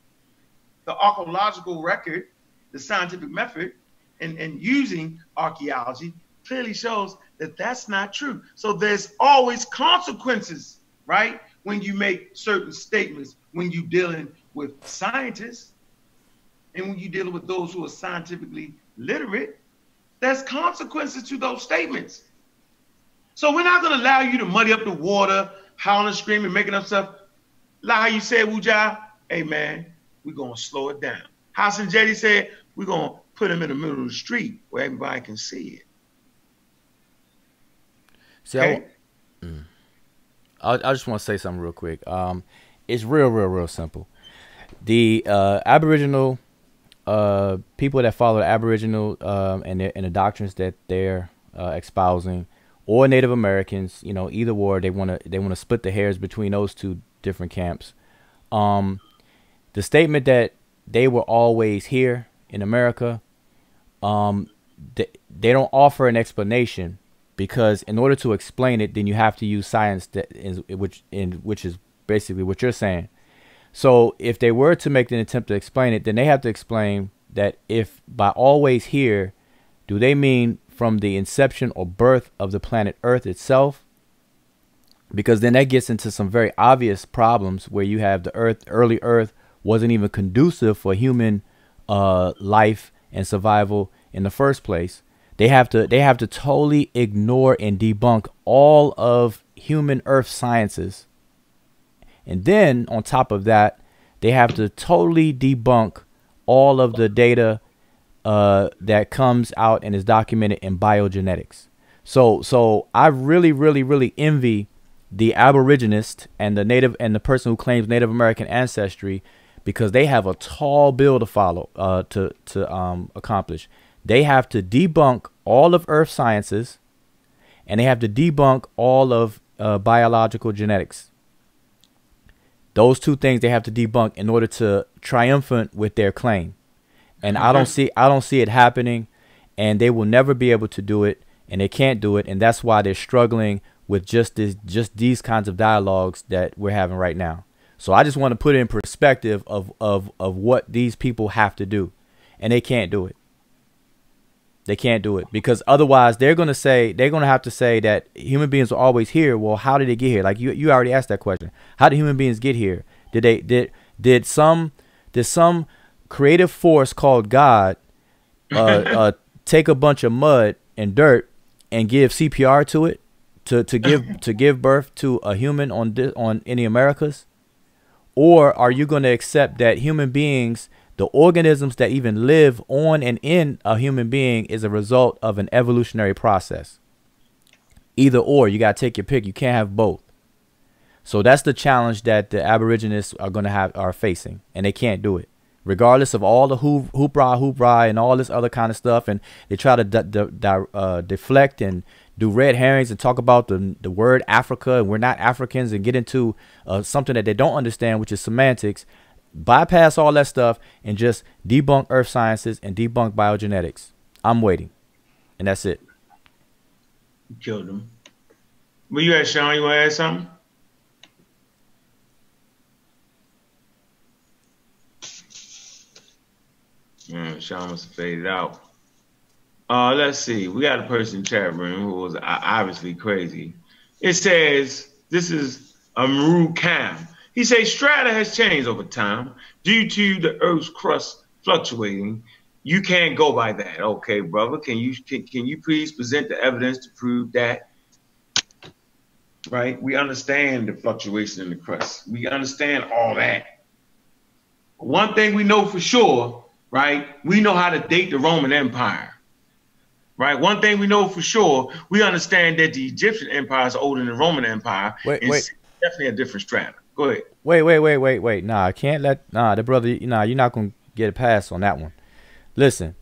Speaker 1: The archaeological record, the scientific method, and using archaeology clearly shows that that's not true. So there's always consequences, right? When you make certain statements, when you're dealing with scientists and when you're dealing with those who are scientifically literate, there's consequences to those statements. So we're not going to allow you to muddy up the water, howling, screaming, making up stuff. Like how you said, Wuja, hey man, we're going to slow it down. Hassan Jetty said, we're going to put them in the middle of the street where everybody can see it.
Speaker 5: See, okay? I just want to say something real quick. It's real simple. The Aboriginal people that follow the Aboriginal and the doctrines that they're espousing, or Native Americans, you know, either or, they want to split the hairs between those two different camps. The statement that they were always here in America, they don't offer an explanation, because in order to explain it, then you have to use science, which is basically what you're saying. So if they were to make an attempt to explain it, then they have to explain that if by always here, do they mean from the inception or birth of the planet Earth itself? Because then that gets into some very obvious problems where you have the early Earth wasn't even conducive for human life and survival in the first place. They have to totally ignore and debunk all of human Earth sciences. And then on top of that, they have to totally debunk all of the data that comes out and is documented in biogenetics. So I really envy the Aboriginist and the person who claims Native American ancestry, because they have a tall bill to follow, to accomplish. They have to debunk all of Earth sciences, and they have to debunk all of biological genetics. Those two things they have to debunk in order to triumphant with their claim. And I don't see it happening, and they will never be able to do it, and they can't do it, and that's why they're struggling with just these kinds of dialogues that we're having right now. So I just want to put it in perspective of what these people have to do, and they can't do it. They can't do it, because otherwise they're going to have to say that human beings are always here. Well, how did they get here? Like you already asked that question. How did human beings get here? Did some creative force called God take a bunch of mud and dirt and give CPR to it to give birth to a human on in the Americas? Or are you going to accept that human beings, the organisms that even live on and in a human being, is a result of an evolutionary process? Either or, you got to take your pick. You can't have both. So that's the challenge that the Aboriginists are facing, and they can't do it, regardless of all the hoopra and all this other kind of stuff. And they try to deflect and do red herrings and talk about the word Africa, and we're not Africans, and get into something that they don't understand, which is semantics. Bypass all that stuff and just debunk Earth sciences and debunk biogenetics. I'm waiting, and that's it.
Speaker 1: You killed him. Where you at, Sean? You want to add something? Sean must have faded out. Let's see. We got a person in the chat room who was obviously crazy. It says, this is Amru Cam. He says strata has changed over time due to the Earth's crust fluctuating. You can't go by that. Okay, brother. Can you please present the evidence to prove that? Right? We understand the fluctuation in the crust. We understand all that. One thing we know for sure, right? We know how to date the Roman Empire. Right. One thing we know for sure, we understand that the Egyptian Empire is older than the Roman Empire. Wait. Definitely a different strata. Go ahead.
Speaker 5: Wait. Nah, I can't let the brother. You're not gonna get a pass on that one. Listen,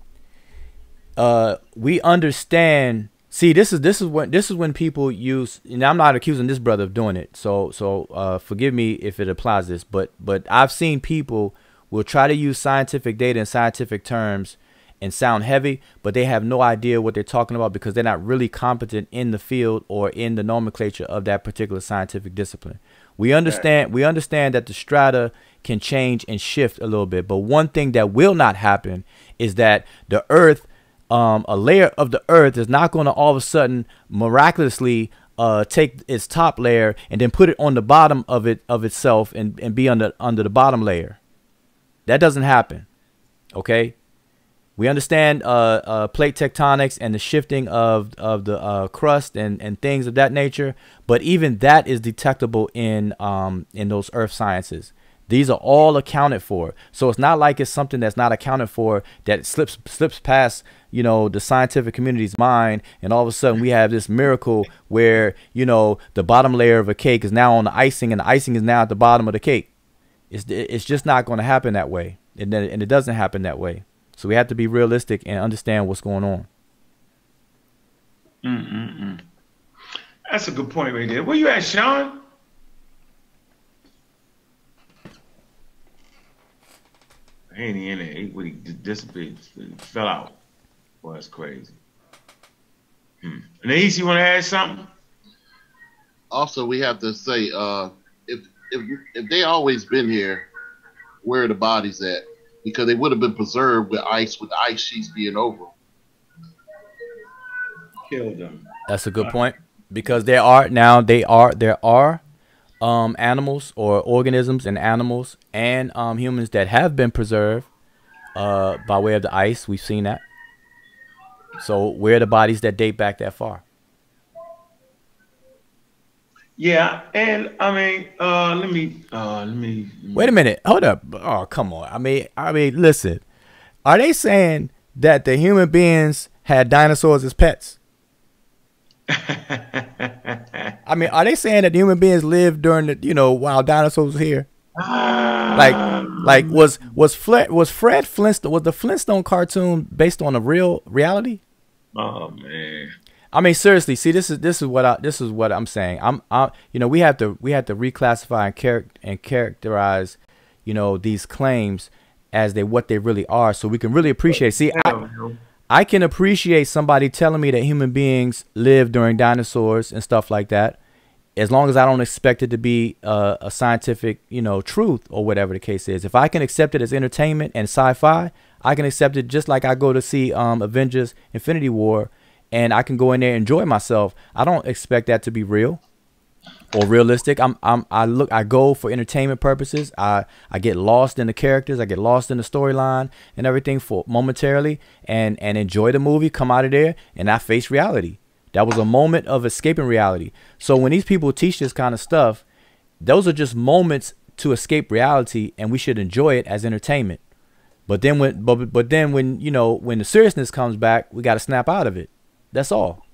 Speaker 5: we understand. See, this is when people use. And I'm not accusing this brother of doing it. So forgive me if it applies this, but I've seen people will try to use scientific data and scientific terms and sound heavy, but they have no idea what they're talking about because they're not really competent in the field or in the nomenclature of that particular scientific discipline. We understand that the strata can change and shift a little bit, but one thing that will not happen is that the earth, a layer of the earth is not going to all of a sudden miraculously take its top layer and then put it on the bottom of itself and be under the bottom layer. That doesn't happen. Okay. We understand plate tectonics and the shifting of the crust and things of that nature, but even that is detectable in those earth sciences. These are all accounted for. So it's not like it's something that's not accounted for that slips past, you know, the scientific community's mind, and all of a sudden we have this miracle where, you know, the bottom layer of a cake is now on the icing and the icing is now at the bottom of the cake. It's just not going to happen that way, and it doesn't happen that way. So we have to be realistic and understand what's going on.
Speaker 1: That's a good point right there. Where you at, Sean? He ain't in there. He disappeared. He fell out. Boy, that's crazy. Denise, you want to add something?
Speaker 6: Also, we have to say, if they always been here, where are the bodies at? Because they would have been preserved with the ice sheets being over.
Speaker 1: Killed them.
Speaker 5: That's a good point, because there are animals or organisms and animals and humans that have been preserved by way of the ice. We've seen that. So where are the bodies that date back that far?
Speaker 1: Yeah, and I mean, let me
Speaker 5: wait a minute. Hold up. Oh, come on. I mean, listen. Are they saying that the human beings had dinosaurs as pets? I mean, are they saying that the human beings lived during the, you know, while dinosaurs were here? Like was Fred Flintstone, was the Flintstone cartoon based on a real reality?
Speaker 1: Oh man.
Speaker 5: I mean, seriously. See, this is what I'm saying. You know, we have to reclassify and characterize, you know, these claims as what they really are, so we can really appreciate. See, I can appreciate somebody telling me that human beings lived during dinosaurs and stuff like that, as long as I don't expect it to be a scientific, you know, truth or whatever the case is. If I can accept it as entertainment and sci-fi, I can accept it just like I go to see Avengers: Infinity War. And I can go in there and enjoy myself. I don't expect that to be real or realistic. I go for entertainment purposes. I get lost in the characters. I get lost in the storyline and everything for momentarily, and enjoy the movie. Come out of there and I face reality. That was a moment of escaping reality. So when these people teach this kind of stuff, those are just moments to escape reality, and we should enjoy it as entertainment. But then when you know, when the seriousness comes back, we got to snap out of it. That's all.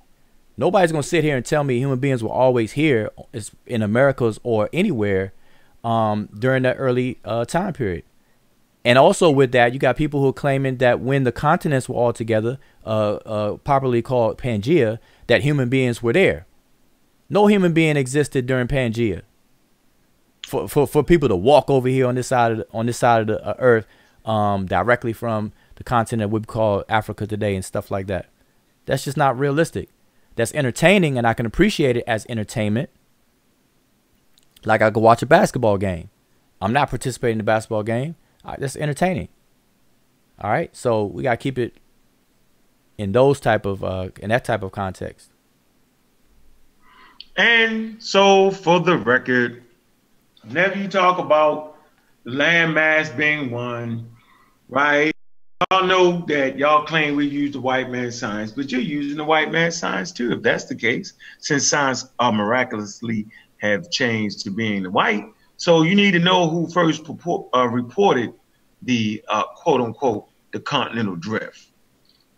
Speaker 5: Nobody's going to sit here and tell me human beings were always here in Americas or anywhere during that early time period. And also with that, you got people who are claiming that when the continents were all together, properly called Pangea, that human beings were there. No human being existed during Pangea. For people to walk over here on this side of the earth, directly from the continent we call Africa today and stuff like that. That's just not realistic. That's entertaining, and I can appreciate it as entertainment. Like I could watch a basketball game. I'm not participating in the basketball game. That's entertaining. All right, so we gotta keep it in that type of context.
Speaker 1: And so, for the record, whenever you talk about the land mass being one, right? Y'all know that y'all claim we use the white man's science, but you're using the white man's science too, if that's the case, since science miraculously have changed to being the white. So you need to know who first reported the quote unquote the continental drift.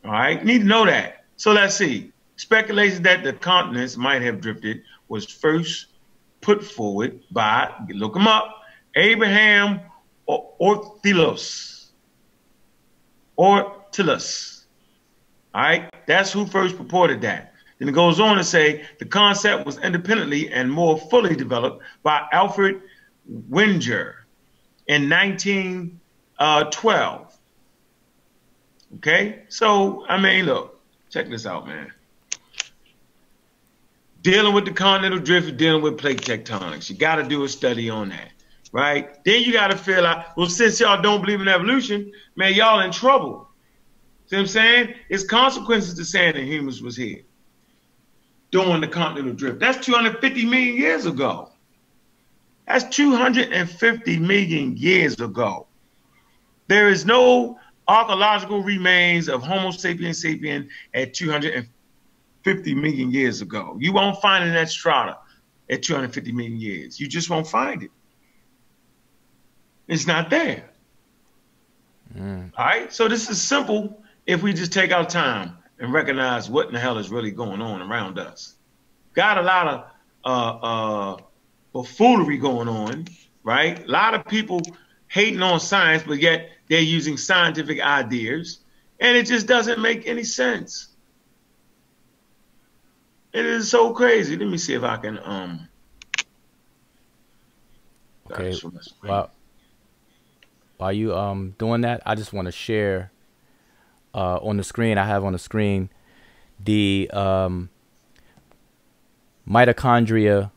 Speaker 1: All right, you need to know that. So let's see. Speculation that the continents might have drifted was first put forward by, look him up, Abraham Orthilos. Ortillus. All right, that's who first purported that. Then it goes on to say the concept was independently and more fully developed by Alfred Wenger in 19 12. Okay? So, I mean, look, check this out, man. Dealing with the continental drift, you're dealing with plate tectonics. You got to do a study on that, right? Then you got to feel like, well, since y'all don't believe in evolution, man, y'all in trouble. See what I'm saying? It's consequences to saying that humans was here during the continental drift. That's 250 million years ago. That's 250 million years ago. There is no archaeological remains of Homo sapiens sapien at 250 million years ago. You won't find it in that strata at 250 million years. You just won't find it. It's not there. All right? So this is simple if we just take our time and recognize what in the hell is really going on around us. Got a lot of buffoonery going on, right? A lot of people hating on science, but yet they're using scientific ideas, and it just doesn't make any sense. It is so crazy. Let me see if I can
Speaker 5: Okay. While you doing that, I just want to share on the screen. I have on the screen the mitochondria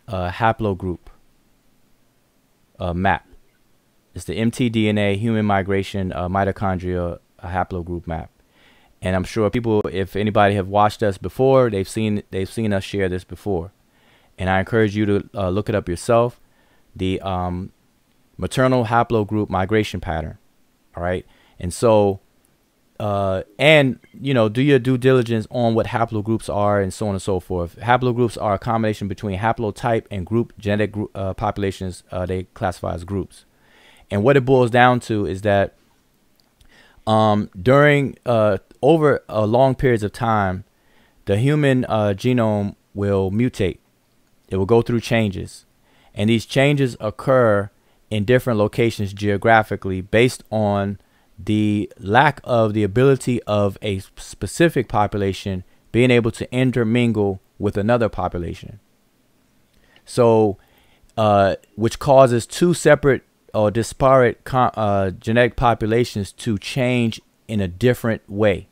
Speaker 5: haplogroup map. It's the mtDNA human migration mitochondria haplogroup map. And I'm sure people, if anybody have watched us before, they've seen us share this before. And I encourage you to look it up yourself. The maternal haplogroup migration pattern. All right. And so, and, you know, do your due diligence on what haplogroups are and so on and so forth. Haplogroups are a combination between haplotype and group genetic populations. They classify as groups. And what it boils down to is that during over a long periods of time, the human genome will mutate. It will go through changes. And these changes occur in different locations geographically based on the lack of the ability of a specific population being able to intermingle with another population. So, which causes two separate or disparate genetic populations to change in a different way.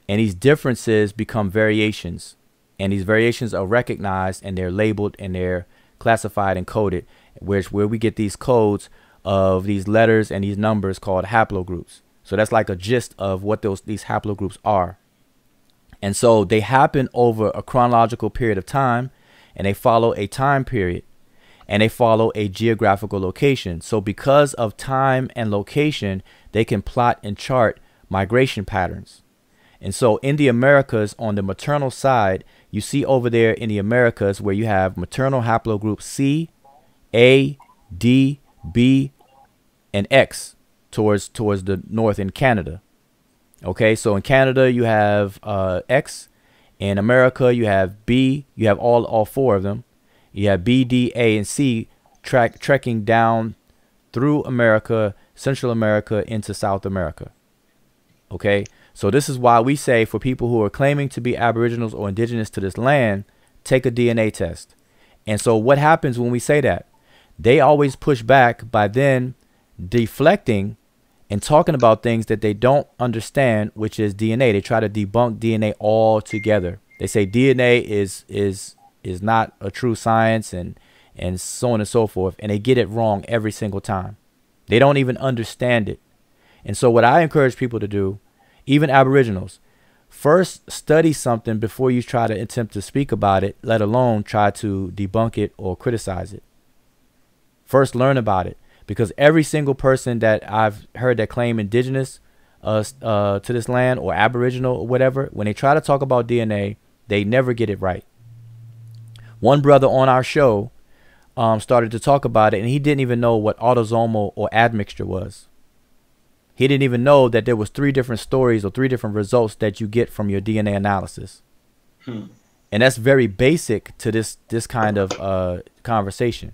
Speaker 5: And these differences become variations. And these variations are recognized and they're labeled and they're classified and coded, where we get these codes of these letters and these numbers called haplogroups. So that's like a gist of what these haplogroups are. And so they happen over a chronological period of time, and they follow a time period, and they follow a geographical location. So because of time and location, they can plot and chart migration patterns. And so in the Americas, on the maternal side, you see over there in the Americas where you have maternal haplogroup C, A, D, B, and X towards the north in Canada. Okay, so in Canada you have X. In America you have B. You have all four of them. You have B, D, A, and C trekking down through America, Central America, into South America. Okay, so this is why we say for people who are claiming to be Aboriginals or indigenous to this land, take a DNA test. And so what happens when we say that? They always push back by then deflecting and talking about things that they don't understand, which is DNA. They try to debunk DNA altogether. They say DNA is not a true science and so on and so forth. And they get it wrong every single time. They don't even understand it. And so what I encourage people to do, even Aboriginals, first study something before you try to attempt to speak about it, let alone try to debunk it or criticize it. First learn about it, because every single person that I've heard that claim indigenous to this land or Aboriginal or whatever, when they try to talk about DNA, they never get it right. One brother on our show started to talk about it, and he didn't even know what autosomal or admixture was. He didn't even know that there was 3 different stories or 3 different results that you get from your DNA analysis. And that's very basic to this kind of conversation.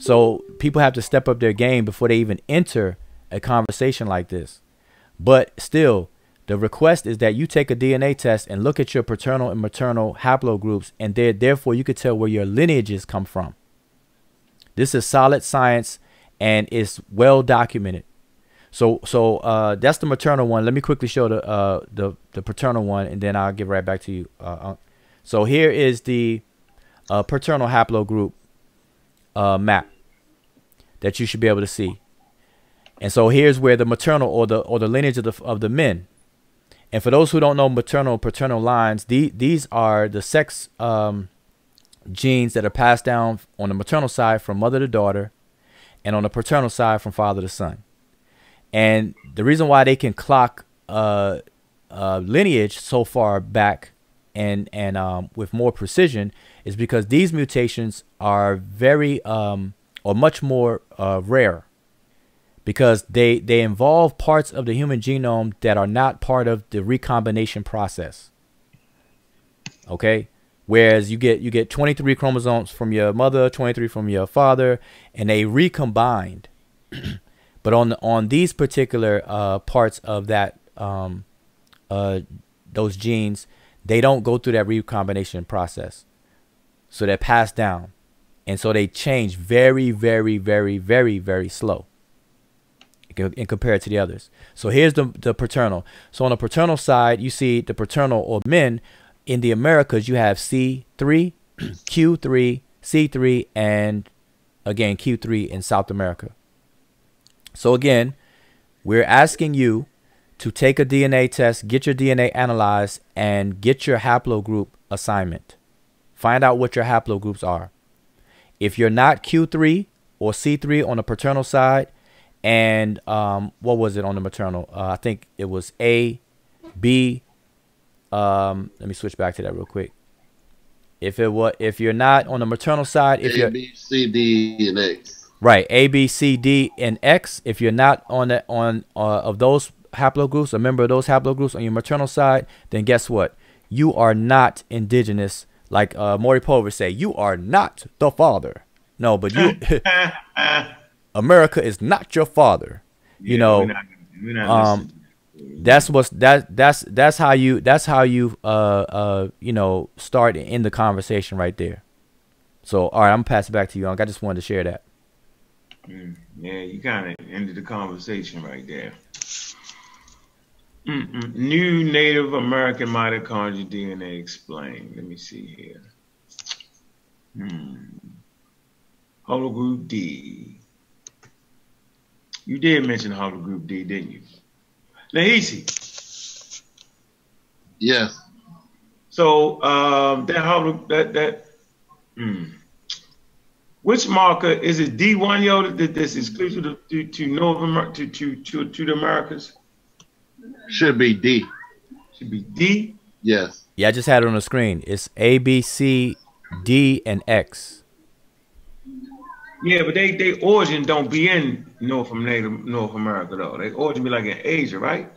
Speaker 5: So people have to step up their game before they even enter a conversation like this. But still, the request is that you take a DNA test and look at your paternal and maternal haplogroups, and therefore you could tell where your lineages come from. This is solid science, and it's well documented. So that's the maternal one. Let me quickly show the paternal one, and then I'll give right back to you. So here is the paternal haplogroup map that you should be able to see. And so here's where the maternal or the lineage of the men. And for those who don't know maternal paternal lines, these are the sex genes that are passed down on the maternal side from mother to daughter, and on the paternal side from father to son. And the reason why they can clock lineage so far back and with more precision is because these mutations are very or much more rare, because they involve parts of the human genome that are not part of the recombination process. Okay, whereas you get 23 chromosomes from your mother, 23 from your father, and they recombined. But on these particular parts of that those genes, they don't go through that recombination process, so they're passed down, and so they change very, very, very, very, very slow in compared to the others. So here's the paternal. So on the paternal side, you see the paternal or men in the Americas. You have C3, Q3, C3, and again Q3 in South America. So again, we're asking you to take a DNA test, get your DNA analyzed, and get your haplogroup assignment. Find out what your haplogroups are. If you're not Q3 or C3 on the paternal side, and what was it on the maternal? I think it was A, B. Let me switch back to that real quick. If you're not on the maternal side, if you're
Speaker 6: A, B, C, D, and X.
Speaker 5: Right, A, B, C, D, and X. If you're not on of those haplogroups, a member of those haplogroups on your maternal side, then guess what? You are not indigenous. Like Maury Povich say, you are not the father. No, but you, America is not your father. Yeah, you know, we're not that's how you you know, start in the conversation right there. So all right, I'm gonna pass it back to you, Unc. I just wanted to share that.
Speaker 1: Yeah, you kind of ended the conversation right there. New Native American mitochondrial DNA explained. Let me see here. Haplogroup D. You did mention haplogroup D, didn't you? Nahisi.
Speaker 6: Yes.
Speaker 1: So which marker is it? D1, yo, that's exclusive to North America, to the Americas?
Speaker 6: Should be D.
Speaker 1: Should be D?
Speaker 6: Yes.
Speaker 5: Yeah, I just had it on the screen. It's A, B, C, D, and X.
Speaker 1: Yeah, but they origin don't be in North America though. They origin be like in Asia, right?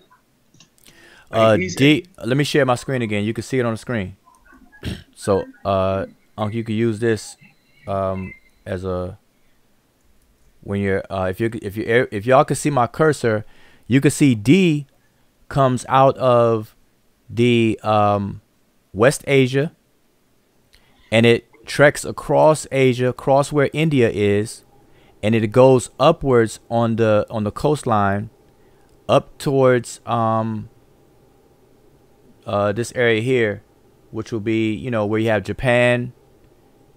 Speaker 1: Like
Speaker 5: D. Let me share my screen again. You can see it on the screen. So, Unc, you could use this as a when you're if y'all can see my cursor, you can see D comes out of the West Asia, and it treks across Asia, across where India is, and it goes upwards on the coastline up towards this area here, which will be, you know, where you have Japan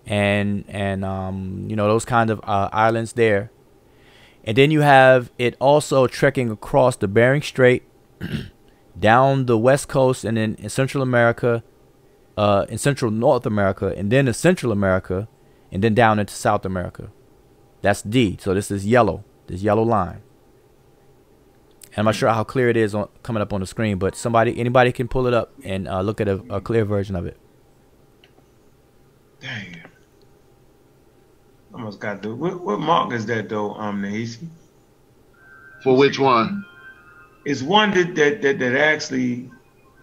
Speaker 5: and you know, those kind of islands there. And then you have it also trekking across the Bering Strait down the west coast, and then in Central America, in Central North America, and then to Central America, and then down into South America. That's D. So this is yellow, this yellow line. And I'm not sure how clear it is coming up on the screen, but anybody can pull it up and look at a clear version of it.
Speaker 1: Dang. Almost got the what mark is that though, Nahisi?
Speaker 6: For which one?
Speaker 1: It's one that actually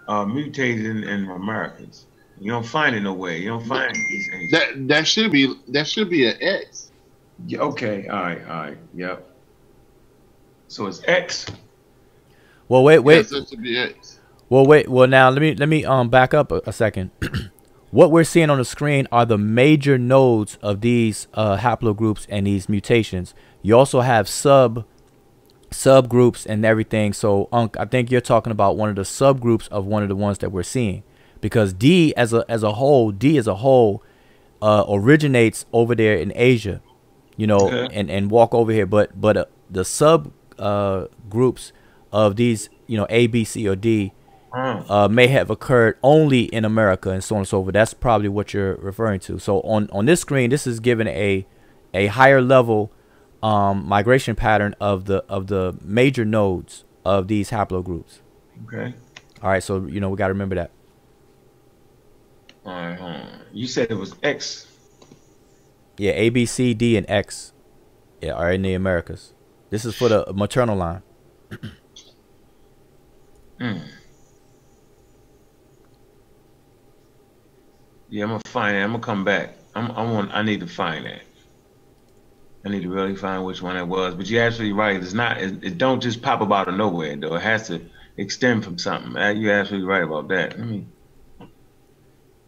Speaker 1: mutated in Americans. You don't find it nowhere. You don't find these.
Speaker 6: That should be an X.
Speaker 1: Yeah, okay. All right. Yep. So it's X.
Speaker 5: Well, wait.
Speaker 6: Yes, that should be X.
Speaker 5: Well, wait. Well, now let me back up a second. What we're seeing on the screen are the major nodes of these haplogroups and these mutations. You also have subgroups and everything. So I think you're talking about one of the subgroups of one of the ones that we're seeing, because D as a whole originates over there in Asia, you know, and walk over here. But the sub groups of these, you know, A, B, C, or D may have occurred only in America, and so on and so forth. That's probably what you're referring to. So on this screen, this is given a higher level migration pattern of the major nodes of these haplogroups.
Speaker 1: Okay.
Speaker 5: All right. So, you know, we got to remember that.
Speaker 1: All right. Hold on. You said it was X.
Speaker 5: Yeah. A, B, C, D, and X, yeah, are in the Americas. This is for the maternal line.
Speaker 1: Yeah, I'm gonna find it. I'm gonna come back. I need to find that. I need to really find which one it was. But you're absolutely right. It's not. It don't just pop up out of nowhere though. It has to extend from something. You're absolutely right about that. I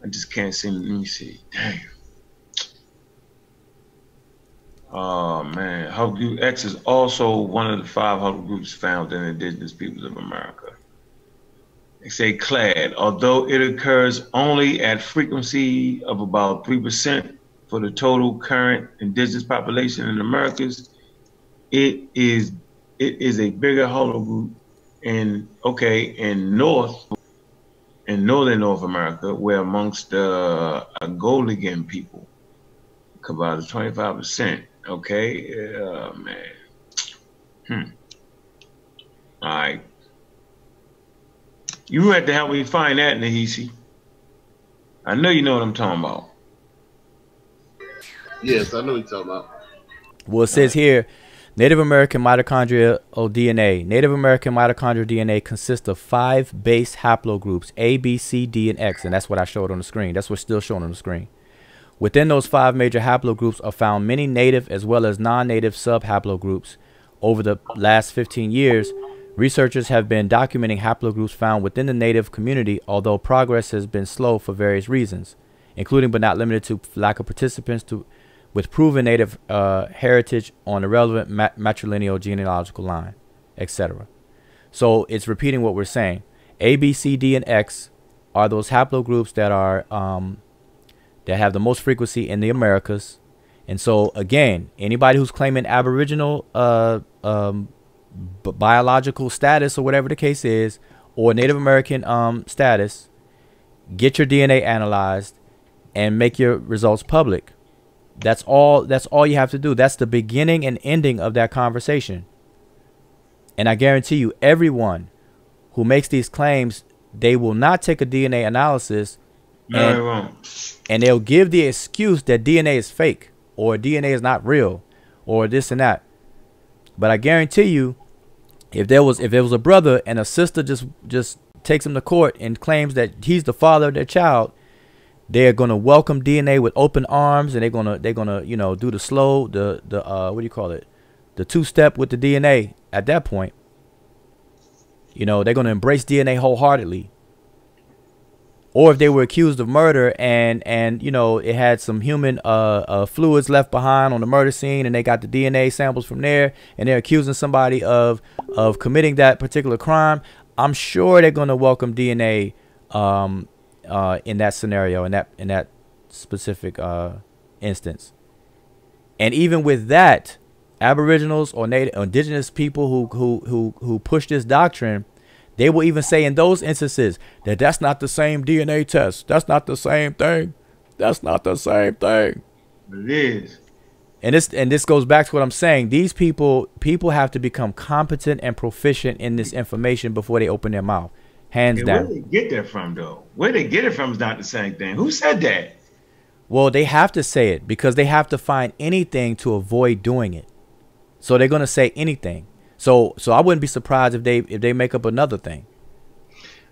Speaker 1: just can't seem. Let me see. Damn. Oh man, haplogroup X is also one of the 5 haplogroups found in indigenous peoples of America. They say clad, although it occurs only at frequency of about 3% for the total current indigenous population in the Americas, it is a bigger haplogroup in northern North America, where amongst the Agoligan people, about 25%. Okay, man. All right. You had to help me find that, Nahisi. I know you know what I'm talking about.
Speaker 6: Yes, I know what you're talking about.
Speaker 5: Well, it says here, Native American mitochondrial DNA. Native American mitochondrial DNA consists of 5 base haplogroups, A, B, C, D, and X. And that's what I showed on the screen. That's what's still shown on the screen. Within those 5 major haplogroups are found many native as well as non-native sub-haplogroups. Over the last 15 years, researchers have been documenting haplogroups found within the native community, although progress has been slow for various reasons, including but not limited to lack of participants with proven native heritage on the relevant matrilineal genealogical line, etc. So it's repeating what we're saying. A, B, C, D, and X are those haplogroups that are that have the most frequency in the Americas. And so again, anybody who's claiming Aboriginal biological status, or whatever the case is, or Native American status, get your DNA analyzed and make your results public. That's all you have to do. That's the beginning and ending of that conversation. And I guarantee you, everyone who makes these claims, they will not take a DNA analysis.
Speaker 1: No, they won't.
Speaker 5: And they'll give the excuse that DNA is fake, or DNA is not real, or this and that. But I guarantee you, if there was a brother and a sister just takes him to court and claims that he's the father of their child, they're gonna welcome DNA with open arms, and they're gonna do the what do you call it, the 2-step with the DNA. At that point, they're gonna embrace DNA wholeheartedly. Or if they were accused of murder and it had some human fluids left behind on the murder scene, and they got the DNA samples from there, and they're accusing somebody of committing that particular crime, I'm sure they're going to welcome DNA in that scenario, in that specific instance. And even with that, Aboriginals or native indigenous people who push this doctrine, they will even say in those instances that that's not the same DNA test. That's not the same thing. That's not the same thing.
Speaker 1: It is.
Speaker 5: And this goes back to what I'm saying. These people have to become competent and proficient in this information before they open their mouth. Hands down.
Speaker 1: Where they get that from, though? Where they get it from is not the same thing. Who said that?
Speaker 5: Well, they have to say it because they have to find anything to avoid doing it. So they're going to say anything. So I wouldn't be surprised if they make up another thing.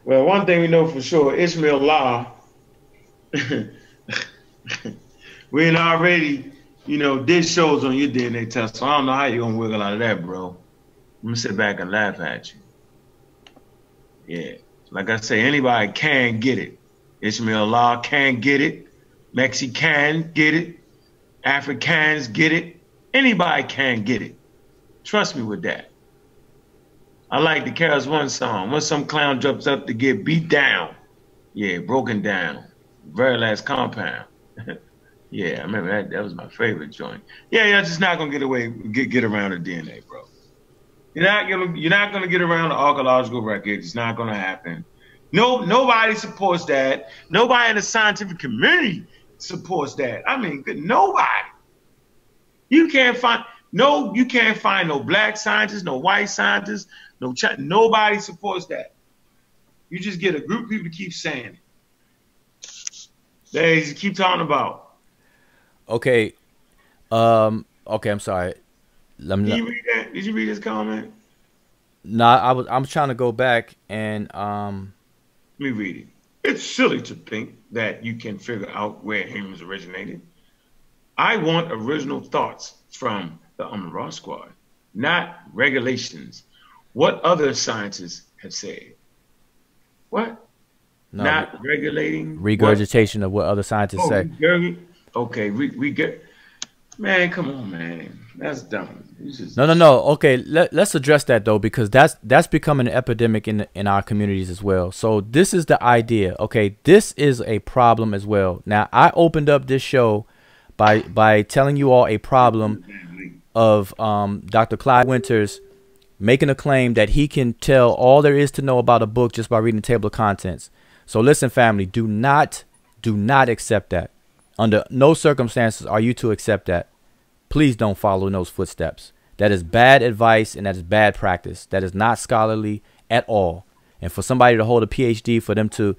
Speaker 1: Well, one thing we know for sure, Ishmael Law, we ain't already, did shows on your DNA test, so I don't know how you're going to wiggle out of that, bro. I'm going to sit back and laugh at you. Yeah. Like I say, anybody can get it. Ishmael Allah can get it. Mexicans get it. Africans get it. Anybody can get it. Trust me with that. I like the Carol's One song. When some clown jumps up to get beat down. Yeah, broken down. Very last compound. Yeah, I remember that. That was my favorite joint. Yeah, you're just not gonna get around the DNA, bro. You're not gonna get around the archaeological record. It's not gonna happen. No, nobody supports that. Nobody in the scientific community supports that. I mean, nobody. You can't find no black scientists, no white scientists, nobody supports that. You just get a group of people to keep saying it. They just keep talking about.
Speaker 5: Okay. Okay, I'm sorry.
Speaker 1: Did you read that? Did you read this comment?
Speaker 5: No, I'm trying to go back and
Speaker 1: Let me read it. It's silly to think that you can figure out where humans originated. I want original thoughts from the Raw Squad, not regulations. What other scientists have said? What?
Speaker 5: no,
Speaker 1: Not regulating
Speaker 5: regurgitation of what other scientists say.
Speaker 1: Okay, we get. Man, come on, man. That's dumb.
Speaker 5: No. Okay, let's address that though, because that's becoming an epidemic in our communities as well. So this is the idea. Okay, this is a problem as well. Now I opened up this show by telling you all a problem of Dr. Clyde Winters making a claim that he can tell all there is to know about a book just by reading the table of contents. So listen, family, do not accept that. Under no circumstances are you to accept that. Please don't follow in those footsteps. That is bad advice and that is bad practice. That is not scholarly at all. And for somebody to hold a PhD, for them to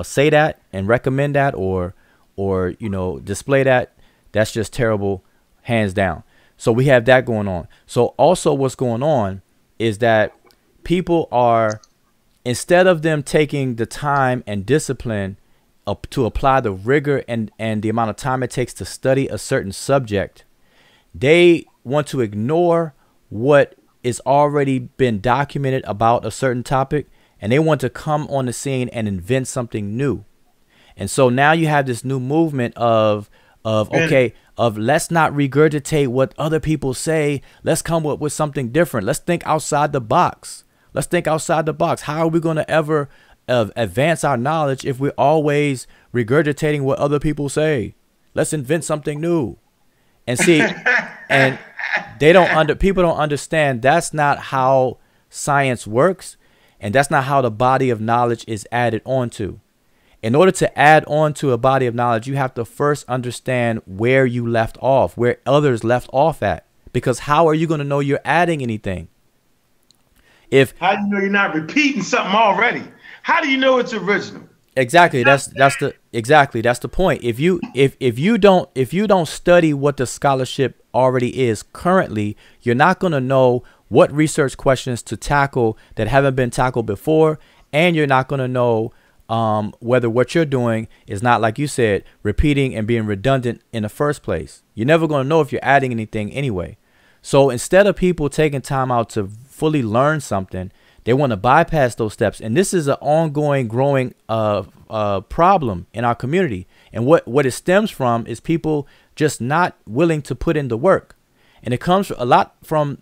Speaker 5: say that and recommend that or display that, that's just terrible, hands down. So we have that going on. So also what's going on is that people are, instead of them taking the time and discipline to apply the rigor and the amount of time it takes to study a certain subject, they want to ignore what is already been documented about a certain topic, and they want to come on the scene and invent something new. And so now you have this new movement of let's not regurgitate what other people say. Let's come up with something different. Let's think outside the box. Let's think outside the box. How are we going to ever advance our knowledge if we're always regurgitating what other people say? Let's invent something new. And see, and people don't understand that's not how science works, and that's not how the body of knowledge is added onto. In order to add on to a body of knowledge, you have to first understand where you left off, where others left off at. Because how are you going to know you're adding anything?
Speaker 1: How do you know you're not repeating something already? How do you know it's original?
Speaker 5: Exactly. That's the point. If you don't study what the scholarship already is currently, you're not going to know what research questions to tackle that haven't been tackled before, and you're not going to know whether what you're doing is not, like you said, repeating and being redundant in the first place. You're never going to know if you're adding anything anyway. So instead of people taking time out to fully learn something, they want to bypass those steps. And this is an ongoing, growing problem in our community. And what it stems from is people just not willing to put in the work. And it comes a lot from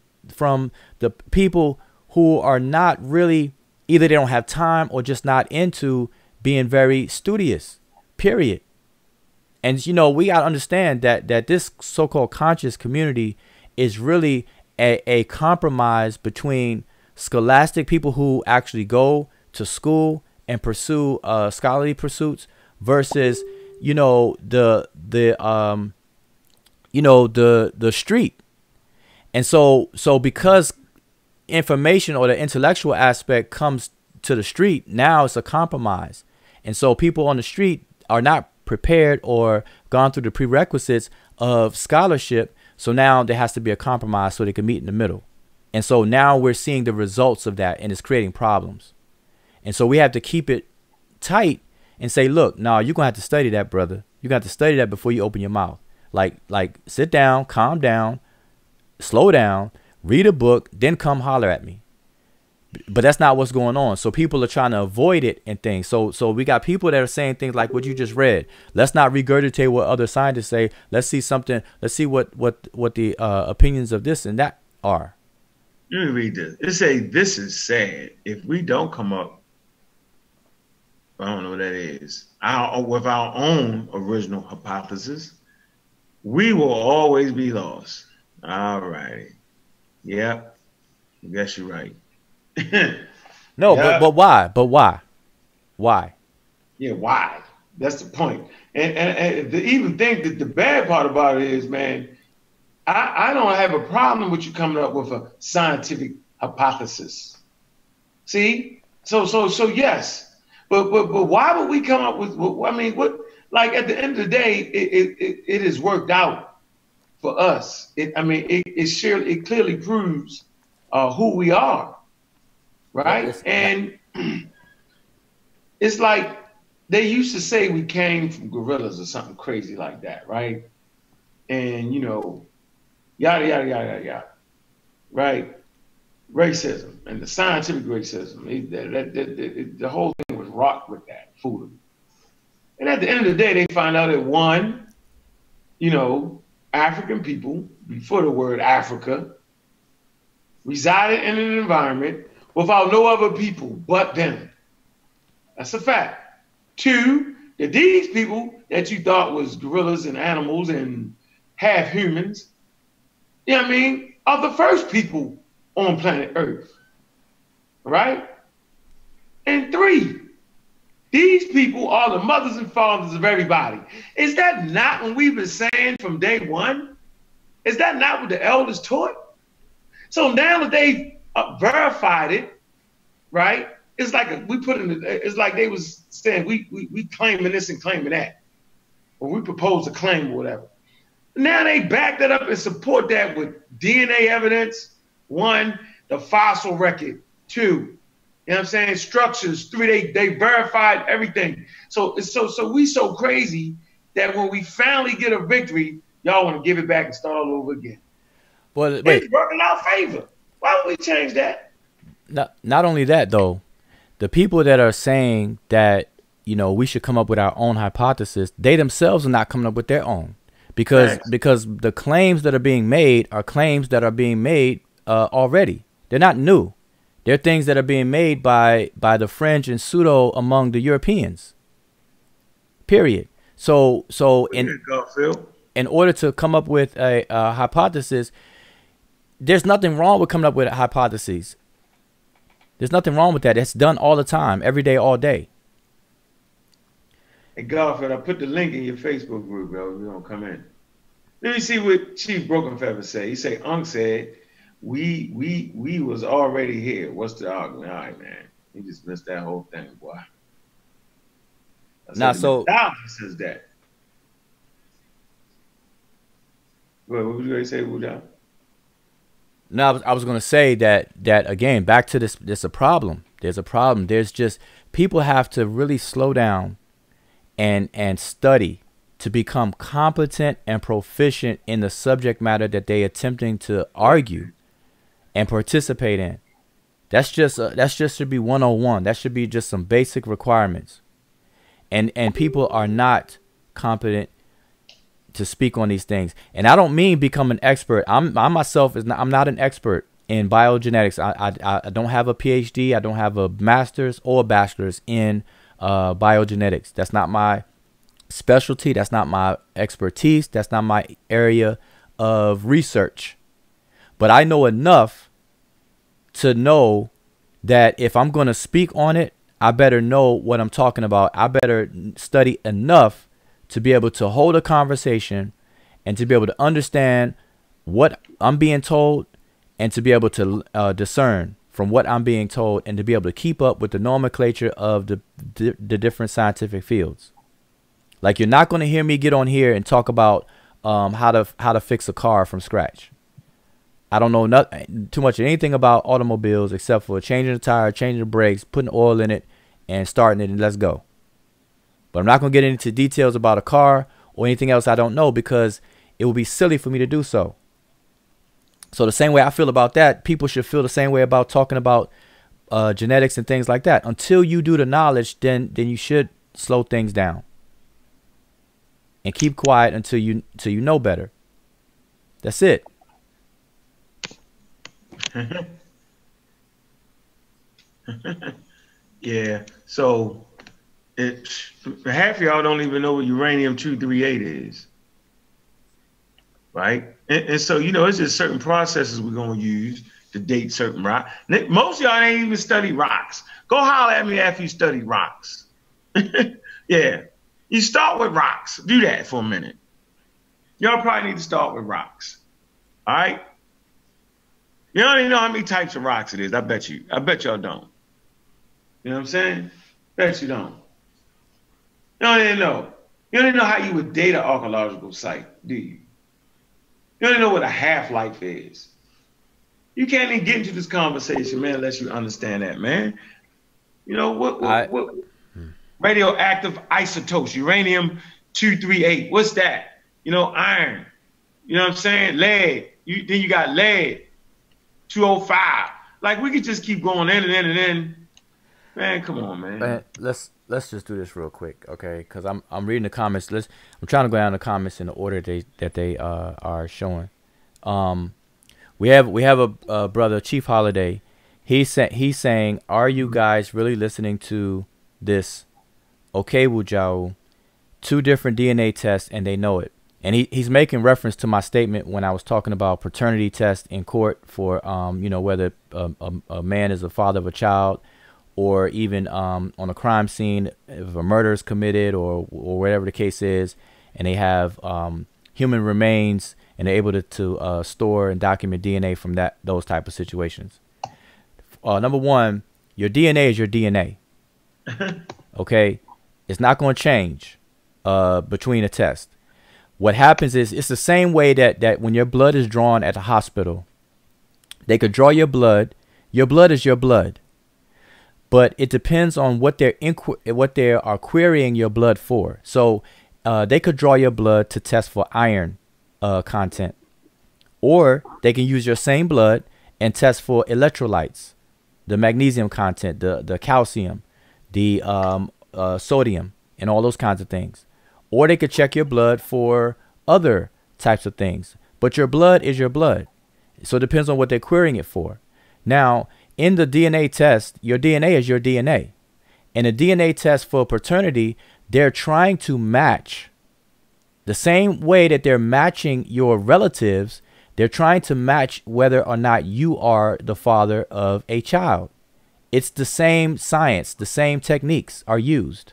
Speaker 5: the people who are not really, either they don't have time or just not into being very studious, period. And, we got to understand that this so-called conscious community is really a compromise between scholastic people who actually go to school and pursue scholarly pursuits versus, the street. And so because information or the intellectual aspect comes to the street, now it's a compromise. And so people on the street are not prepared or gone through the prerequisites of scholarship. So now there has to be a compromise so they can meet in the middle. And so now we're seeing the results of that, and it's creating problems. And so we have to keep it tight and say, look, no, you're going to have to study that, brother. You're going to have to study that before you open your mouth. Like sit down, calm down, slow down, read a book, then come holler at me. But that's not what's going on. So people are trying to avoid it and things. So we got people that are saying things like what you just read. Let's not regurgitate what other scientists say. Let's see something. Let's see what the opinions of this and that are.
Speaker 1: Let me read this. It say, this is sad. If we don't come up, I don't know what that is, with our own original hypothesis, we will always be lost. All righty. Yep. I guess you're right.
Speaker 5: No,
Speaker 1: yeah.
Speaker 5: but why? But why? Why?
Speaker 1: Yeah, why? That's the point. And to even think that the bad part about it is, man, I don't have a problem with you coming up with a scientific hypothesis. See? So yes. But why would we come up with, I mean, what, like at the end of the day, it has worked out for us. It clearly proves who we are. Right? And it's like they used to say we came from gorillas or something crazy like that, right? And, you know, yada, yada, yada, yada, yada, right? Racism and the scientific racism, the whole thing was rocked with that foolery. And at the end of the day, they find out that one, you know, African people, before the word Africa, resided in an environment without no other people but them. That's a fact. Two, that these people that you thought was gorillas and animals and half humans, you know what I mean, are the first people on planet Earth. Right? And three, these people are the mothers and fathers of everybody. Is that not what we've been saying from day one? Is that not what the elders taught? So now that they verified it, right? It's like it's like they was saying we claiming this and claiming that, or we propose a claim or whatever. Now they back that up and support that with DNA evidence. One, the fossil record. Two, you know what I'm saying? Structures. Three, they verified everything. So we so crazy that when we finally get a victory, y'all want to give it back and start all over again.
Speaker 5: Well, wait.
Speaker 1: It's working in our favor. Why would we change that?
Speaker 5: Not only that, though, the people that are saying that, you know, we should come up with our own hypothesis, they themselves are not coming up with their own, because the claims that are being made are claims that are being made already. They're not new. They're things that are being made by the French and pseudo among the Europeans. Period. So in order to come up with a hypothesis, there's nothing wrong with coming up with hypotheses. There's nothing wrong with that. It's done all the time, every day, all day.
Speaker 1: Hey, Garfield, I put the link in your Facebook group, bro. You don't come in. Let me see what Chief Broken Feather say. He say, Unc said, we was already here. What's the argument? All right, man. You just missed that whole thing, boy.
Speaker 5: Now, so
Speaker 1: says that. What was you going to say, Wuda?
Speaker 5: No, I was going to say that again, back to this, there's a problem. There's a problem. There's just, people have to really slow down and study to become competent and proficient in the subject matter that they attempting to argue and participate in. That's just should be 101. That should be just some basic requirements. And people are not competent to speak on these things. And I don't mean become an expert. I myself I'm not an expert in biogenetics. I don't have a PhD. I don't have a master's or a bachelor's in biogenetics. That's not my specialty. That's not my expertise. That's not my area of research. But I know enough to know that if I'm going to speak on it, I better know what I'm talking about. I better study enough to be able to hold a conversation and to be able to understand what I'm being told and to be able to discern from what I'm being told and to be able to keep up with the nomenclature of the different scientific fields. Like, you're not going to hear me get on here and talk about how to fix a car from scratch. I don't know too much of anything about automobiles except for changing the tire, changing the brakes, putting oil in it, and starting it, and let's go. But I'm not going to get into details about a car or anything else I don't know, because it would be silly for me to do so. So the same way I feel about that, people should feel the same way about talking about genetics and things like that. Until you do the knowledge, then you should slow things down and keep quiet until you know better. That's it.
Speaker 1: Yeah. So half of y'all don't even know what uranium-238 is, right? And so, you know, it's just certain processes we're going to use to date certain rocks. Most of y'all ain't even study rocks. Go holler at me after you study rocks. Yeah. You start with rocks. Do that for a minute. Y'all probably need to start with rocks. All right? You don't even know how many types of rocks it is. I bet you. I bet y'all don't. You know what I'm saying? Bet you don't. You don't even know. You don't even know how you would date an archaeological site, do you? You don't even know what a half-life is. You can't even get into this conversation, man, unless you understand that, man. You know, what radioactive isotopes, uranium-238, what's that? You know, iron. You know what I'm saying? Lead. Then you got lead, 205. Like, we could just keep going in and in and in. Man, come on, man.
Speaker 5: Let's just do this real quick, okay? Because I'm reading the comments. I'm trying to go down the comments in the order that they are showing. We have a brother, Chief Holiday. He's saying, are you guys really listening to this? Okay, Wujau, 2 different DNA tests, and they know it. And he's making reference to my statement when I was talking about paternity test in court for you know, whether a man is the father of a child, or even on a crime scene if a murder is committed, or whatever the case is, and they have human remains and they're able to store and document DNA from those type of situations. Number one, your DNA is your DNA. Okay, it's not going to change between a test. What happens is it's the same way that when your blood is drawn at the hospital, they could draw your blood. Your blood is your blood, but it depends on what they are querying your blood for. So they could draw your blood to test for iron content, or they can use your same blood and test for electrolytes, the magnesium content, the calcium, the sodium, and all those kinds of things. Or they could check your blood for other types of things. But your blood is your blood. So it depends on what they're querying it for. Now, in the DNA test, your DNA is your DNA. In a DNA test for paternity, they're trying to match the same way that they're matching your relatives. They're trying to match whether or not you are the father of a child. It's the same science. The same techniques are used.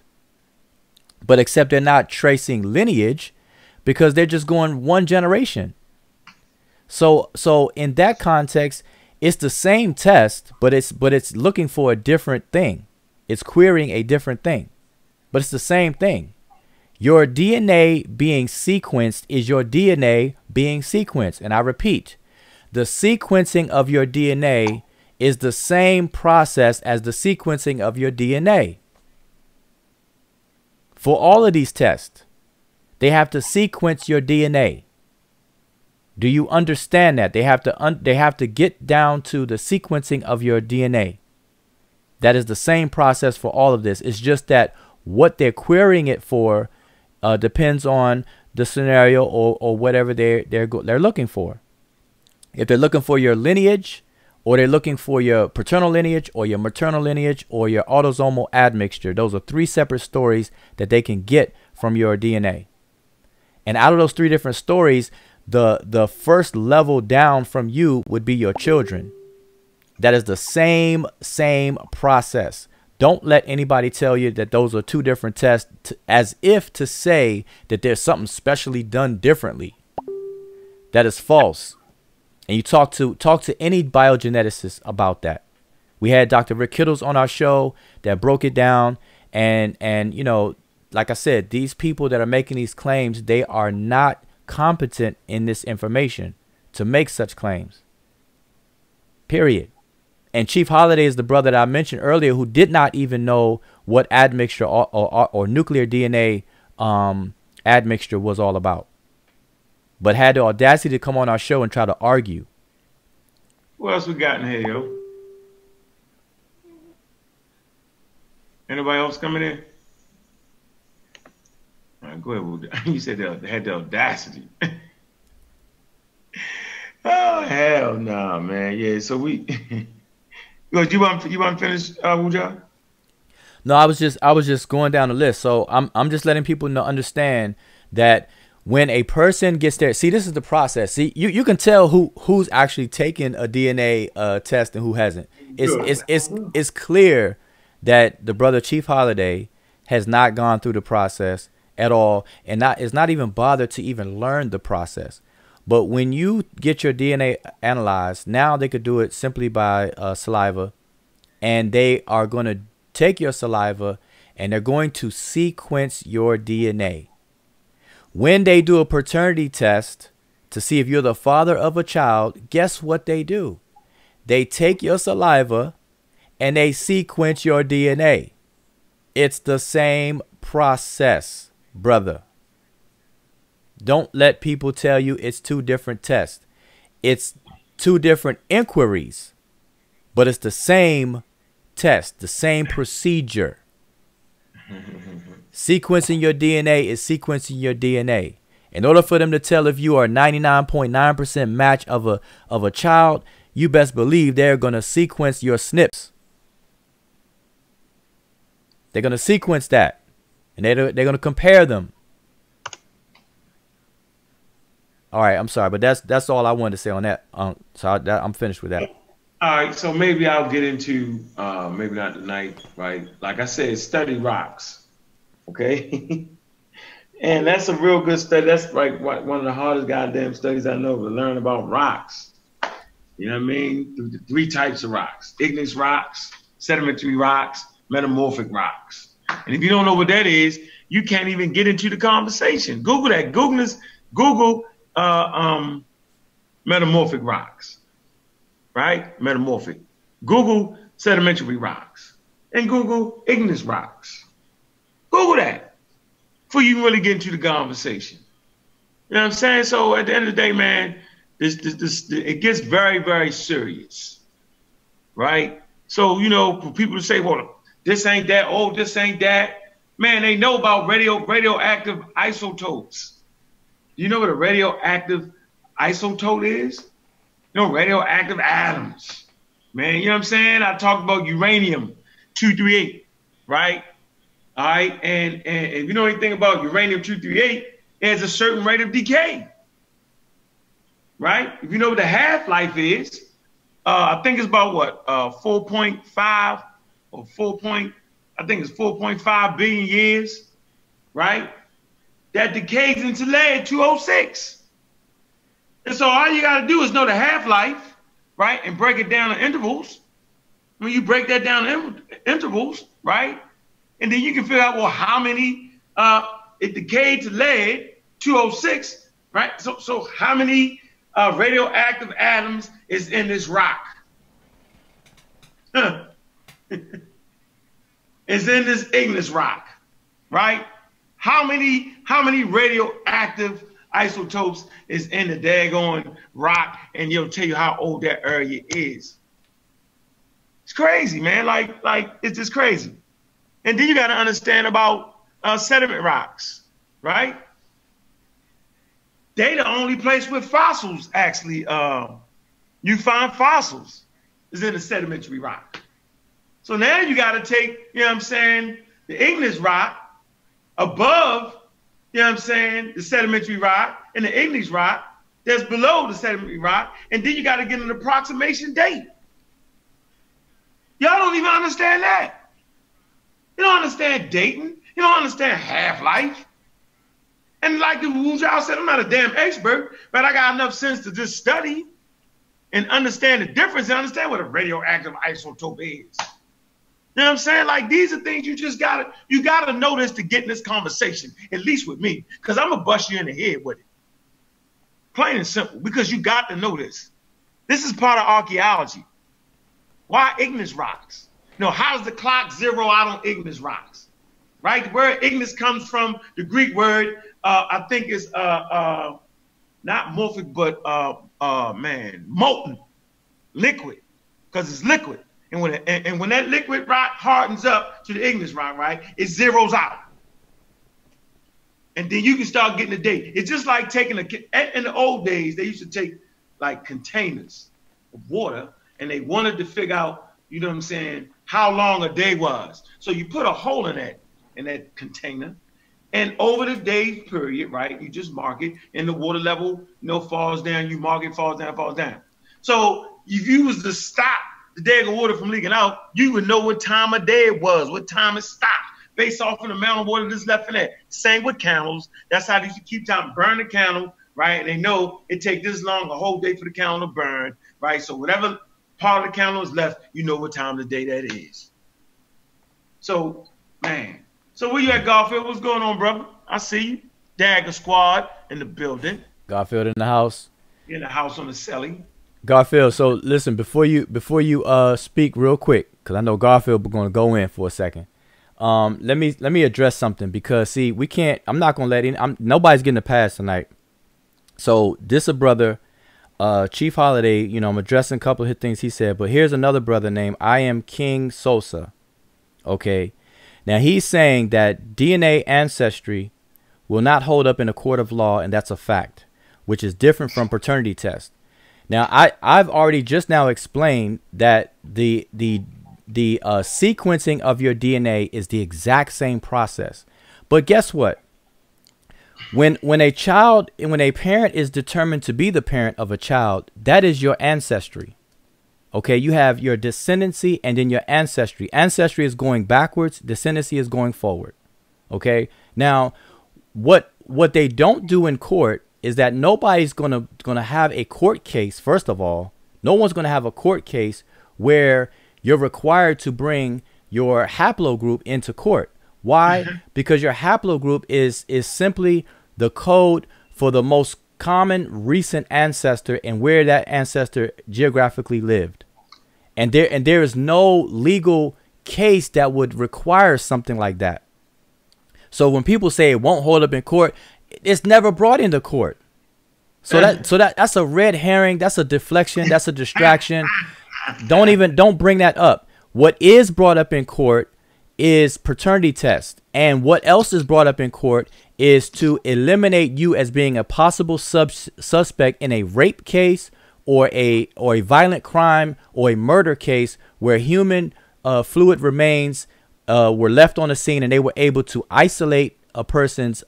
Speaker 5: But except they're not tracing lineage, because they're just going one generation. So in that context, it's the same test, but it's looking for a different thing. It's querying a different thing, but it's the same thing. Your DNA being sequenced is your DNA being sequenced. And I repeat, the sequencing of your DNA is the same process as the sequencing of your DNA. For all of these tests, they have to sequence your DNA. Do you understand that? They have to get down to the sequencing of your DNA. That is the same process for all of this. It's just that what they're querying it for depends on the scenario or whatever they're looking for. If they're looking for your lineage, or they're looking for your paternal lineage or your maternal lineage or your autosomal admixture. Those are 3 separate stories that they can get from your DNA. And out of those 3 different stories, the first level down from you would be your children. That is the same process. Don't let anybody tell you that those are 2 different tests, as if to say that there's something specially done differently. That is false. And you talk to any biogeneticist about that. We had Dr. Rick Kittles on our show that broke it down. And you know, like I said, these people that are making these claims, they are not competent in this information to make such claims. Period. And Chief Holiday is the brother that I mentioned earlier, who did not even know what admixture or nuclear DNA admixture was all about, but had the audacity to come on our show and try to argue.
Speaker 1: What else we got in here, yo? Anybody else coming in? All right, go ahead. You said they had the audacity. Oh hell no, nah, man. Yeah, so we. You want to finish, Wuja?
Speaker 5: No, I was just going down the list. So I'm just letting people understand that when a person gets there, see, this is the process. See, you can tell who's actually taken a DNA test and who hasn't. It's clear that the brother Chief Holiday has not gone through the process at all, and is not even bothered to even learn the process. But when you get your DNA analyzed, now they could do it simply by saliva, and they are going to take your saliva and they're going to sequence your DNA. When they do a paternity test to see if you're the father of a child, guess what they do? They take your saliva and they sequence your DNA. It's the same process, brother. Don't let people tell you it's two different tests. It's two different inquiries, but it's the same test, the same procedure. Sequencing your DNA is sequencing your DNA. In order for them to tell if you are 99.9% match of a child, you best believe they're going to sequence your SNPs. They're going to sequence that, and they're going to compare them. All right, I'm sorry, but that's all I wanted to say on that. So I'm finished with that.
Speaker 1: All right, so maybe I'll get into maybe not tonight, right? Like I said, study rocks, okay? And that's a real good study. That's like one of the hardest goddamn studies I know, to learn about rocks. You know what I mean? The three types of rocks: igneous rocks, sedimentary rocks, metamorphic rocks. And if you don't know what that is, you can't even get into the conversation. Google that. Google metamorphic rocks, right? Metamorphic. Google sedimentary rocks and Google igneous rocks. Google that before you really get into the conversation. You know what I'm saying? So at the end of the day, man, this it gets very, very serious, right? So, you know, for people to say, well, this ain't that, oh, this ain't that, man, they know about radioactive isotopes. Do you know what a radioactive isotope is? You know, radioactive atoms. Man, you know what I'm saying? I talked about uranium-238, right? All right, and if you know anything about uranium-238, it has a certain rate of decay, right? If you know what the half-life is, I think it's about what, 4.5 or I think it's 4.5 billion years, right? That decays into lead-206. And so all you got to do is know the half-life, right, and break it down in intervals. When you break that down in intervals, right, and then you can figure out, well, how many it decayed to lead-206, right? So how many radioactive atoms is in this rock? It's in this igneous rock, right? How many radioactive isotopes is in the daggone rock, and it'll tell you how old that area is. It's crazy, man. Like it's just crazy. And then you got to understand about sediment rocks, right? They the only place where fossils actually, you find fossils is in the sedimentary rock. So now you got to take, you know what I'm saying, the igneous rock above, you know what I'm saying, the sedimentary rock and the igneous rock that's below the sedimentary rock, and then you got to get an approximation date. Y'all don't even understand that. You don't understand dating. You don't understand half-life. And like the Wujiao said, I'm not a damn expert, but I got enough sense to just study and understand the difference and understand what a radioactive isotope is. You know what I'm saying? Like, these are things you gotta know this to get in this conversation, at least with me, because I'm gonna bust you in the head with it. Plain and simple, because you got to know this. This is part of archaeology. Why igneous rocks? You know, how does the clock zero out on igneous rocks? Right? The word igneous comes from the Greek word, I think it's not morphic, but molten, liquid, because it's liquid. And when that liquid rock hardens up to the igneous rock, right, it zeroes out. And then you can start getting the date. It's just like taking in the old days, they used to take like containers of water and they wanted to figure out, you know what I'm saying, how long a day was. So you put a hole in that container, and over the day period, right, you just mark it, and the water level, falls down, you mark it, falls down, falls down. So if you was to stop the daggone water from leaking out, you would know what time of day it was, what time it stopped, based off of the amount of water that's left in there. Same with candles. That's how they used to keep time. Burn the candle, right? And they know it take this long, a whole day for the candle to burn, right? So whatever part of the candle is left, you know what time of the day that is. So, man. So where you at, Garfield? What's going on, brother? I see you. Dagger Squad in the building.
Speaker 5: Garfield in the house.
Speaker 1: In the house on the celly.
Speaker 5: Garfield, so listen, before you speak real quick, because I know Garfield we're gonna go in for a second. Let me address something, because see, we can't, I'm not gonna let nobody's getting a pass tonight. So this a brother, Chief Holiday, you know, I'm addressing a couple of things he said, but here's another brother named I Am King Sosa. Okay. Now he's saying that DNA ancestry will not hold up in a court of law, and that's a fact, which is different from paternity test. Now I've already just now explained that the sequencing of your DNA is the exact same process. But guess what? When a parent is determined to be the parent of a child, that is your ancestry. Okay, you have your descendancy and then your ancestry. Ancestry is going backwards, descendancy is going forward. Okay? Now, what they don't do in court is that nobody's gonna have a court case. First of all, no one's gonna have a court case where you're required to bring your haplogroup into court. Why? Because your haplogroup is simply the code for the most common recent ancestor and where that ancestor geographically lived. And there is no legal case that would require something like that. So when people say it won't hold up in court, it's never brought into court. So that's a red herring. That's a deflection. That's a distraction. Don't bring that up. What is brought up in court is paternity test. And what else is brought up in court is to eliminate you as being a possible suspect in a rape case or a violent crime or a murder case where human fluid remains were left on the scene, and they were able to isolate a person's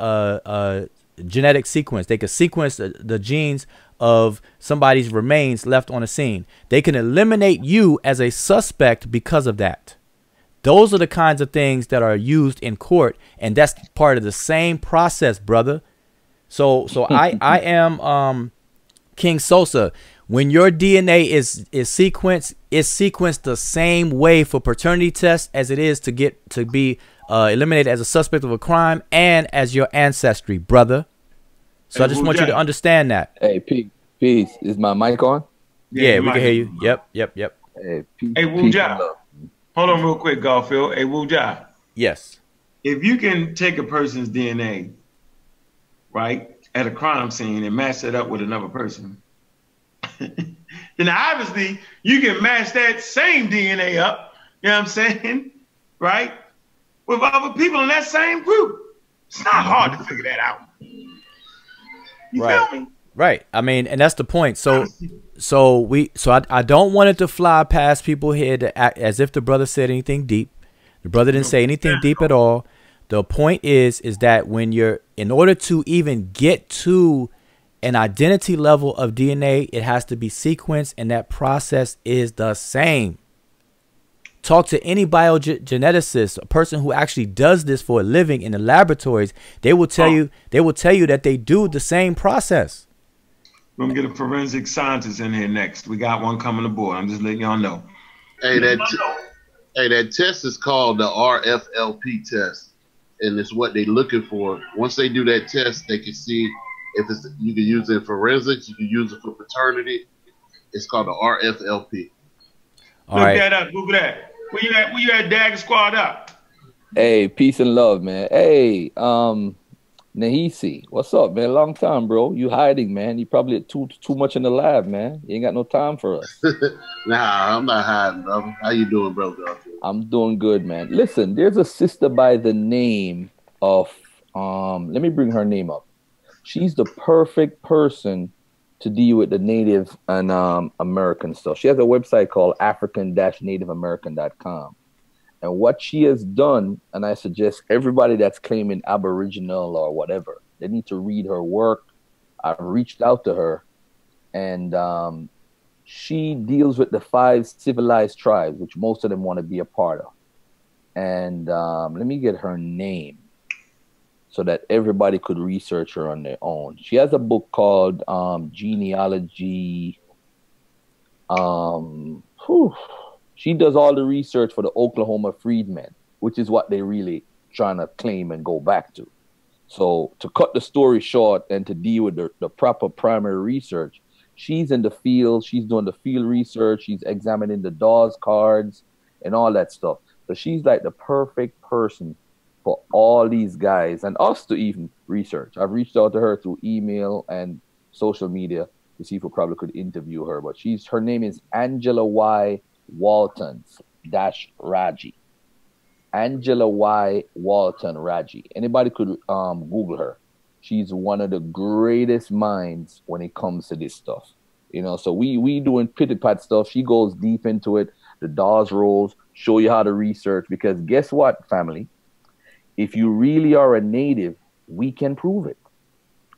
Speaker 5: genetic sequence. They could sequence the genes of somebody's remains left on the scene. They can eliminate you as a suspect because of that. Those are the kinds of things that are used in court, and that's part of the same process, brother. So I am King Sosa. When your DNA is sequenced, it's sequenced the same way for paternity tests as it is to be eliminated as a suspect of a crime and as your ancestry, brother. So I just want you to understand that.
Speaker 7: Hey, peace. Is my mic on?
Speaker 5: Yeah, we can hear you. Yep.
Speaker 7: Hey,
Speaker 1: Wuja. Hold on real quick, Garfield. Hey, Wuja. Yes. If you can take a person's DNA, right, at a crime scene and match it up with another person, then obviously you can match that same DNA up, you know what I'm saying, right, with other people in that same group. It's not hard to figure that out. You feel me? Right. I mean, and that's the point. So I don't want it to fly past people's head to act as if the brother said anything deep. The brother didn't say anything deep at all. The point is that when in order to even get to an identity level of DNA, it has to be sequenced, and that process is the same. Talk to any biogeneticist, a person who actually does this for a living in the laboratories. They will tell you that they do the same process. We're gonna get a forensic scientist in here next. We got one coming aboard. I'm just letting y'all know.
Speaker 6: Hey, that test is called the RFLP test, and it's what they're looking for. Once they do that test, they can see if you can use it in forensics, you can use it for paternity. It's called the RFLP.
Speaker 1: Look that up. Google that. Where you at, Dagger Squad up?
Speaker 7: Hey, peace and love, man. Hey, Nahisi, what's up, man? Long time, bro. You hiding, man. You probably too much in the lab, man. You ain't got no time for us.
Speaker 6: Nah, I'm not hiding, brother. How you doing, bro?
Speaker 7: I'm doing good, man. Listen, there's a sister by the name of let me bring her name up. She's the perfect person to deal with the Native and American stuff. She has a website called african-nativeamerican.com. And what she has done, and I suggest everybody that's claiming Aboriginal or whatever, they need to read her work. I've reached out to her, and she deals with the 5 civilized tribes, which most of them want to be a part of. And let me get her name so that everybody could research her on their own. She has a book called Genealogy. She does all the research for the Oklahoma freedmen, which is what they really trying to claim and go back to. So to cut the story short and to deal with the proper primary research, she's in the field. She's doing the field research. She's examining the Dawes cards and all that stuff. So she's like the perfect person for all these guys and us to even research. I've reached out to her through email and social media to see if we probably could interview her. But her name is Angela Y. Walton-Raji. Angela Y. Walton-Raji. Anybody could Google her. She's one of the greatest minds when it comes to this stuff. You know, so we doing pitty-pat stuff. She goes deep into it. The Dawes rolls, show you how to research. Because guess what, family? If you really are a native, we can prove it.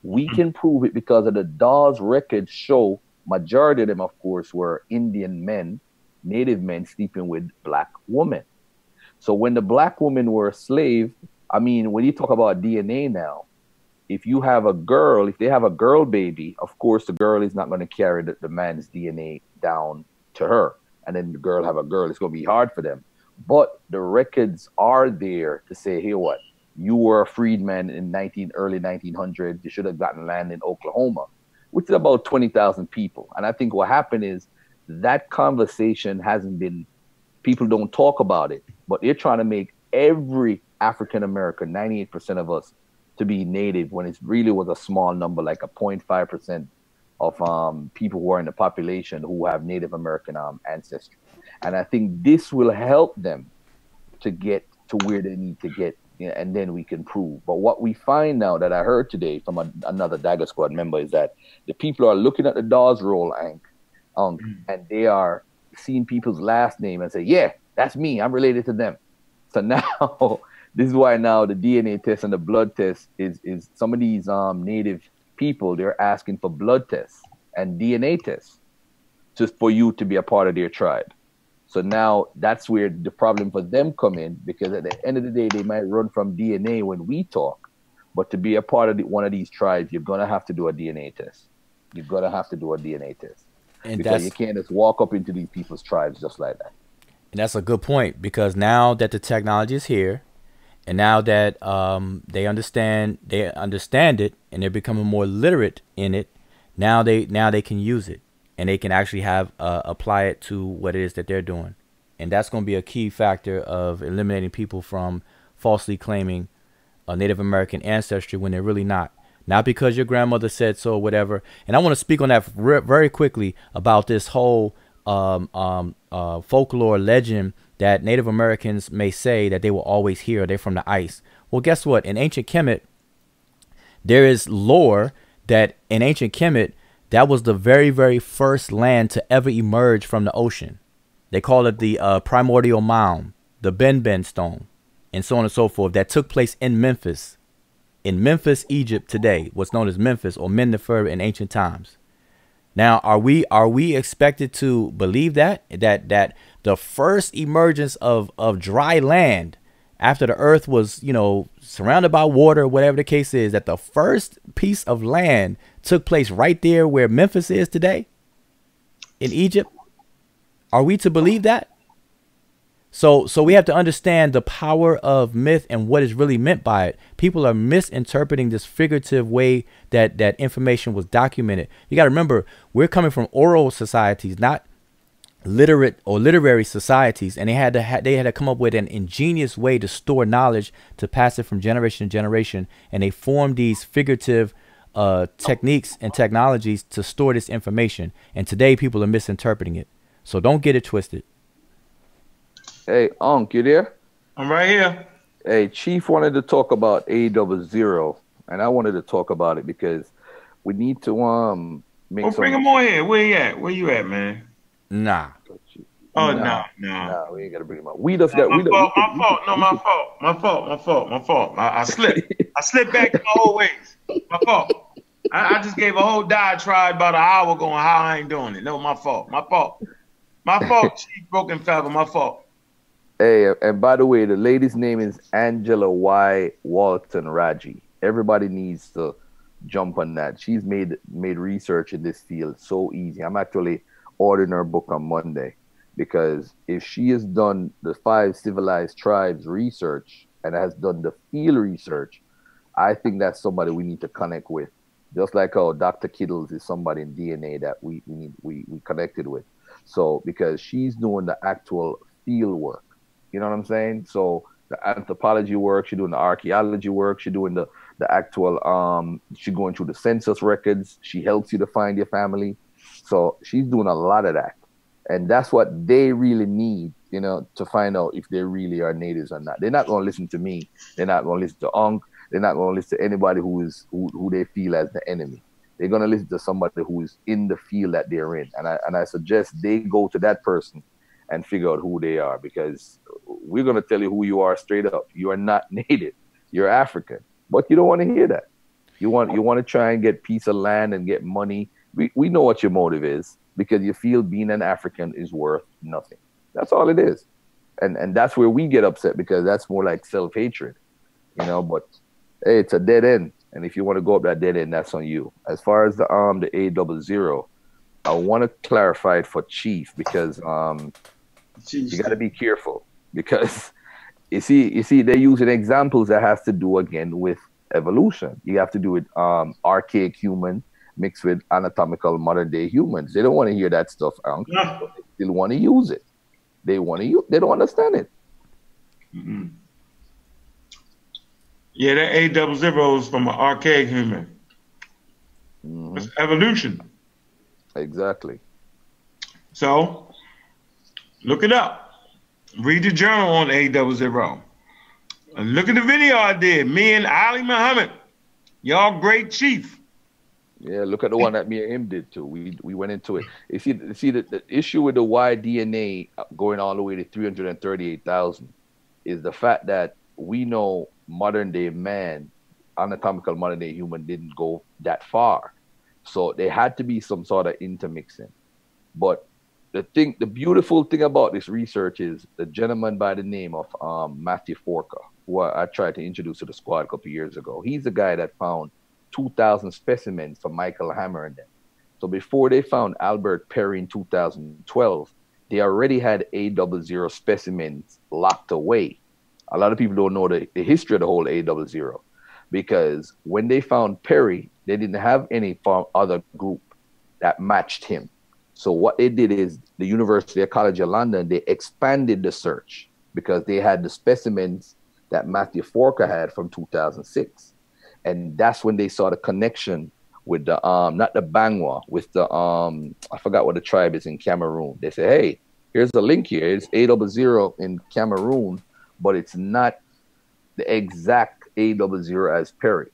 Speaker 7: We can prove it because of the Dawes records show, majority of them, of course, were Indian men, native men sleeping with black women. So when the black women were a slave, I mean, when you talk about DNA now, if you have a girl, if they have a girl baby, of course, the girl is not going to carry the man's DNA down to her. And then the girl have a girl, it's going to be hard for them. But the records are there to say, hey, what? You were a freedman in early 1900s. You should have gotten land in Oklahoma, which is about 20,000 people. And I think what happened is that conversation hasn't been, people don't talk about it, but they're trying to make every African-American, 98% of us, to be native when it really was a small number, like a 0.5% of people who are in the population who have Native American ancestry. And I think this will help them to get to where they need to get, and then we can prove. But what we find now that I heard today from another Dagger Squad member is that the people are looking at the Dawes roll, and they are seeing people's last name and say, yeah, that's me. I'm related to them. So now, this is why now the DNA test and the blood test is some of these native people, they're asking for blood tests and DNA tests just for you to be a part of their tribe. So now that's where the problem for them come in, because at the end of the day, they might run from DNA when we talk, but to be a part of one of these tribes, you're going to have to do a DNA test. You're going to have to do a DNA test. And because you can't just walk up into these people's tribes just like that.
Speaker 5: And that's a good point, because now that the technology is here, and now that they understand it, and they're becoming more literate in it, now they can use it, and they can actually have apply it to what it is that they're doing. And that's going to be a key factor of eliminating people from falsely claiming a Native American ancestry when they're really not. Not because your grandmother said so or whatever. And I want to speak on that very quickly about this whole folklore legend that Native Americans may say that they were always here, they're from the ice. Well, guess what? In ancient Kemet, there is lore that in ancient Kemet, that was the very, very first land to ever emerge from the ocean. They call it the primordial mound, the Ben stone, and so on and so forth. That took place in Memphis. In Memphis, Egypt today, what's known as Memphis or Men-Nefer in ancient times. Now, are we expected to believe that the first emergence of dry land after the earth was, surrounded by water, whatever the case is, that the first piece of land took place right there where Memphis is today in Egypt? Are we to believe that? So we have to understand the power of myth and what is really meant by it. People are misinterpreting this figurative way that information was documented. You got to remember, we're coming from oral societies, not literate or literary societies, and they had to come up with an ingenious way to store knowledge, to pass it from generation to generation, and they formed these figurative techniques and technologies to store this information. And today people are misinterpreting it, so don't get it twisted.
Speaker 7: Hey, Unc, you there?
Speaker 1: I'm right here.
Speaker 7: Hey, Chief wanted to talk about A00, and I wanted to talk about it because we need to make some.
Speaker 1: Bring him on here. Where you at? Where you at, man?
Speaker 5: Nah.
Speaker 1: Oh, no. Nah,
Speaker 7: we ain't gotta bring him up. We just got
Speaker 1: my fault. I slipped. I slipped back to my old ways. My fault. I just gave a whole diatribe about an hour ago on how I ain't doing it. No, my fault. Chief Broken Feather. My fault.
Speaker 7: Hey, and by the way, the lady's name is Angela Y. Walton Raji. Everybody needs to jump on that. She's made research in this field so easy. I'm actually ordering her book on Monday, because if she has done the 5 civilized tribes research and has done the field research, I think that's somebody we need to connect with. Just like how Dr. Kittles is somebody in DNA that we connected with. So because she's doing the actual field work, you know what I'm saying? So the anthropology work, she's doing the archaeology work, she's doing the actual she's going through the census records, she helps you to find your family. So she's doing a lot of that. And that's what they really need, you know, to find out if they really are natives or not. They're not going to listen to me. They're not going to listen to Unc. They're not going to listen to anybody who they feel as the enemy. They're going to listen to somebody who is in the field that they're in. And I suggest they go to that person and figure out who they are, because we're going to tell you who you are straight up. You are not native. You're African. But you don't want to hear that. You want to try and get piece of land and get money. We know what your motive is, because you feel being an African is worth nothing. That's all it is. And that's where we get upset, because that's more like self-hatred, you know. But hey, it's a dead end. And if you want to go up that dead end, that's on you. As far as the A00, I want to clarify it for Chief, because you got to be careful, because you see they're using examples that has to do again with evolution. You have to do it archaic human mixed with anatomical modern day humans. They don't want to hear that stuff, but they still want to use it. They don't understand it.
Speaker 1: Mm-hmm. Yeah, that A00 is from an archaic human. Mm-hmm. It's evolution.
Speaker 7: Exactly.
Speaker 1: So look it up. Read the journal on A00. And look at the video I did. Me and Ali Muhammad. Y'all great chief.
Speaker 7: Yeah, look at the one that me and him did too. We went into it. You see the issue with the Y DNA going all the way to 338,000 is the fact that we know modern day man, anatomical modern day human, didn't go that far. So there had to be some sort of intermixing. But the beautiful thing about this research is the gentleman by the name of Matthew Forker, who I tried to introduce to the squad a couple of years ago. He's the guy that found 2,000 specimens for Michael Hammer and them. So before they found Albert Perry in 2012, they already had A00 specimens locked away. A lot of people don't know the history of the whole A00, because when they found Perry, they didn't have any other group that matched him. So what they did is the University of College of London, they expanded the search, because they had the specimens that Matthew Forker had from 2006. And that's when they saw the connection with the not the Bangwa, with the I forgot what the tribe is in Cameroon. They say, hey, here's the link here. It's A00 in Cameroon, but it's not the exact A00 as Perry.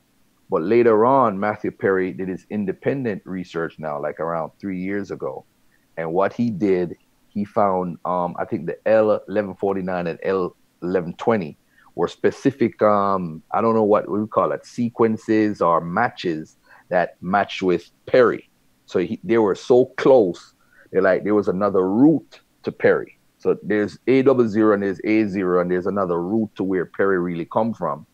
Speaker 7: But later on, Matthew Perry did his independent research now, like around 3 years ago. And what he did, he found I think the L1149 and L1120 were specific, I don't know what we call it, sequences or matches that matched with Perry. So they were so close, they're like, there was another route to Perry. So there's A00 and there's A0, and there's another route to where Perry really come from.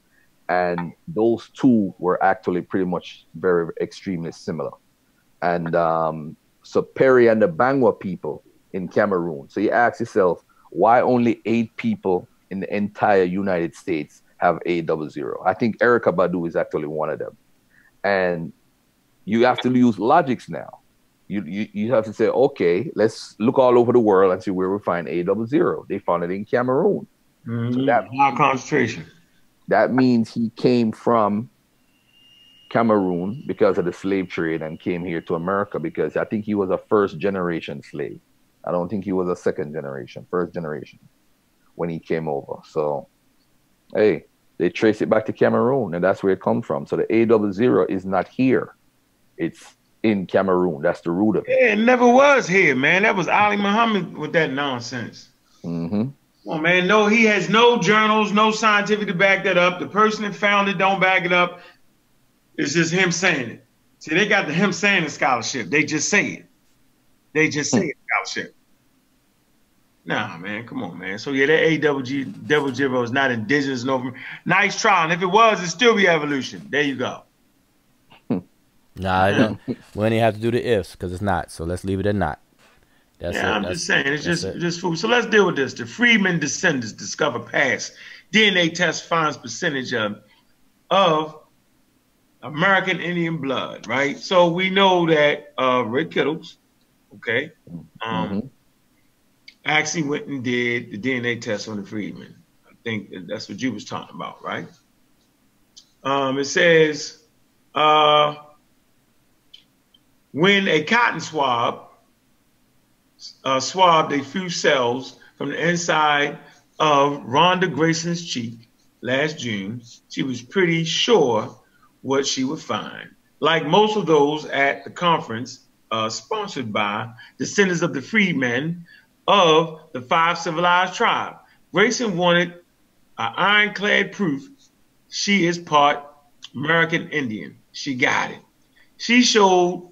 Speaker 7: And those two were actually pretty much very extremely similar. And so Perry and the Bangwa people in Cameroon. So you ask yourself, why only 8 people in the entire United States have A00? I think Erykah Badu is actually one of them. And you have to use logics now. You have to say, okay, let's look all over the world and see where we find A00. They found it in Cameroon. So
Speaker 1: high concentration.
Speaker 7: That means he came from Cameroon because of the slave trade and came here to America, because I think he was a first generation slave. I don't think he was a second generation, first generation when he came over. So, hey, they trace it back to Cameroon, and that's where it comes from. So the A00 is not here. It's in Cameroon. That's the root of it.
Speaker 1: Yeah, it never was here, man. That was Ali Muhammad with that nonsense.
Speaker 7: Mm-hmm.
Speaker 1: Come on, man. No, he has no journals, no scientific to back that up. The person that found it don't back it up. It's just him saying it. See, they got the him saying it scholarship. They just say it. They just say it scholarship. Nah, man, come on, man. So yeah, that A00 is not indigenous. No, nice try. And if it was, it'd still be evolution. There you go.
Speaker 5: Nah, I don't. We don't even have to do the ifs because it's not. So let's leave it at not. That's
Speaker 1: yeah,
Speaker 5: it.
Speaker 1: I'm just saying. It's just food. So let's deal with this. The Freedmen descendants discover past DNA test finds percentage of American Indian blood, right? So we know that Rick Kittles, okay, actually went and did the DNA test on the Freedmen. I think that's what you was talking about, right? It says when a cotton swab swabbed a few cells from the inside of Rhonda Grayson's cheek last June, she was pretty sure what she would find. Like most of those at the conference sponsored by descendants of the freedmen of the 5 civilized tribes, Grayson wanted ironclad proof she is part American Indian. She got it. She showed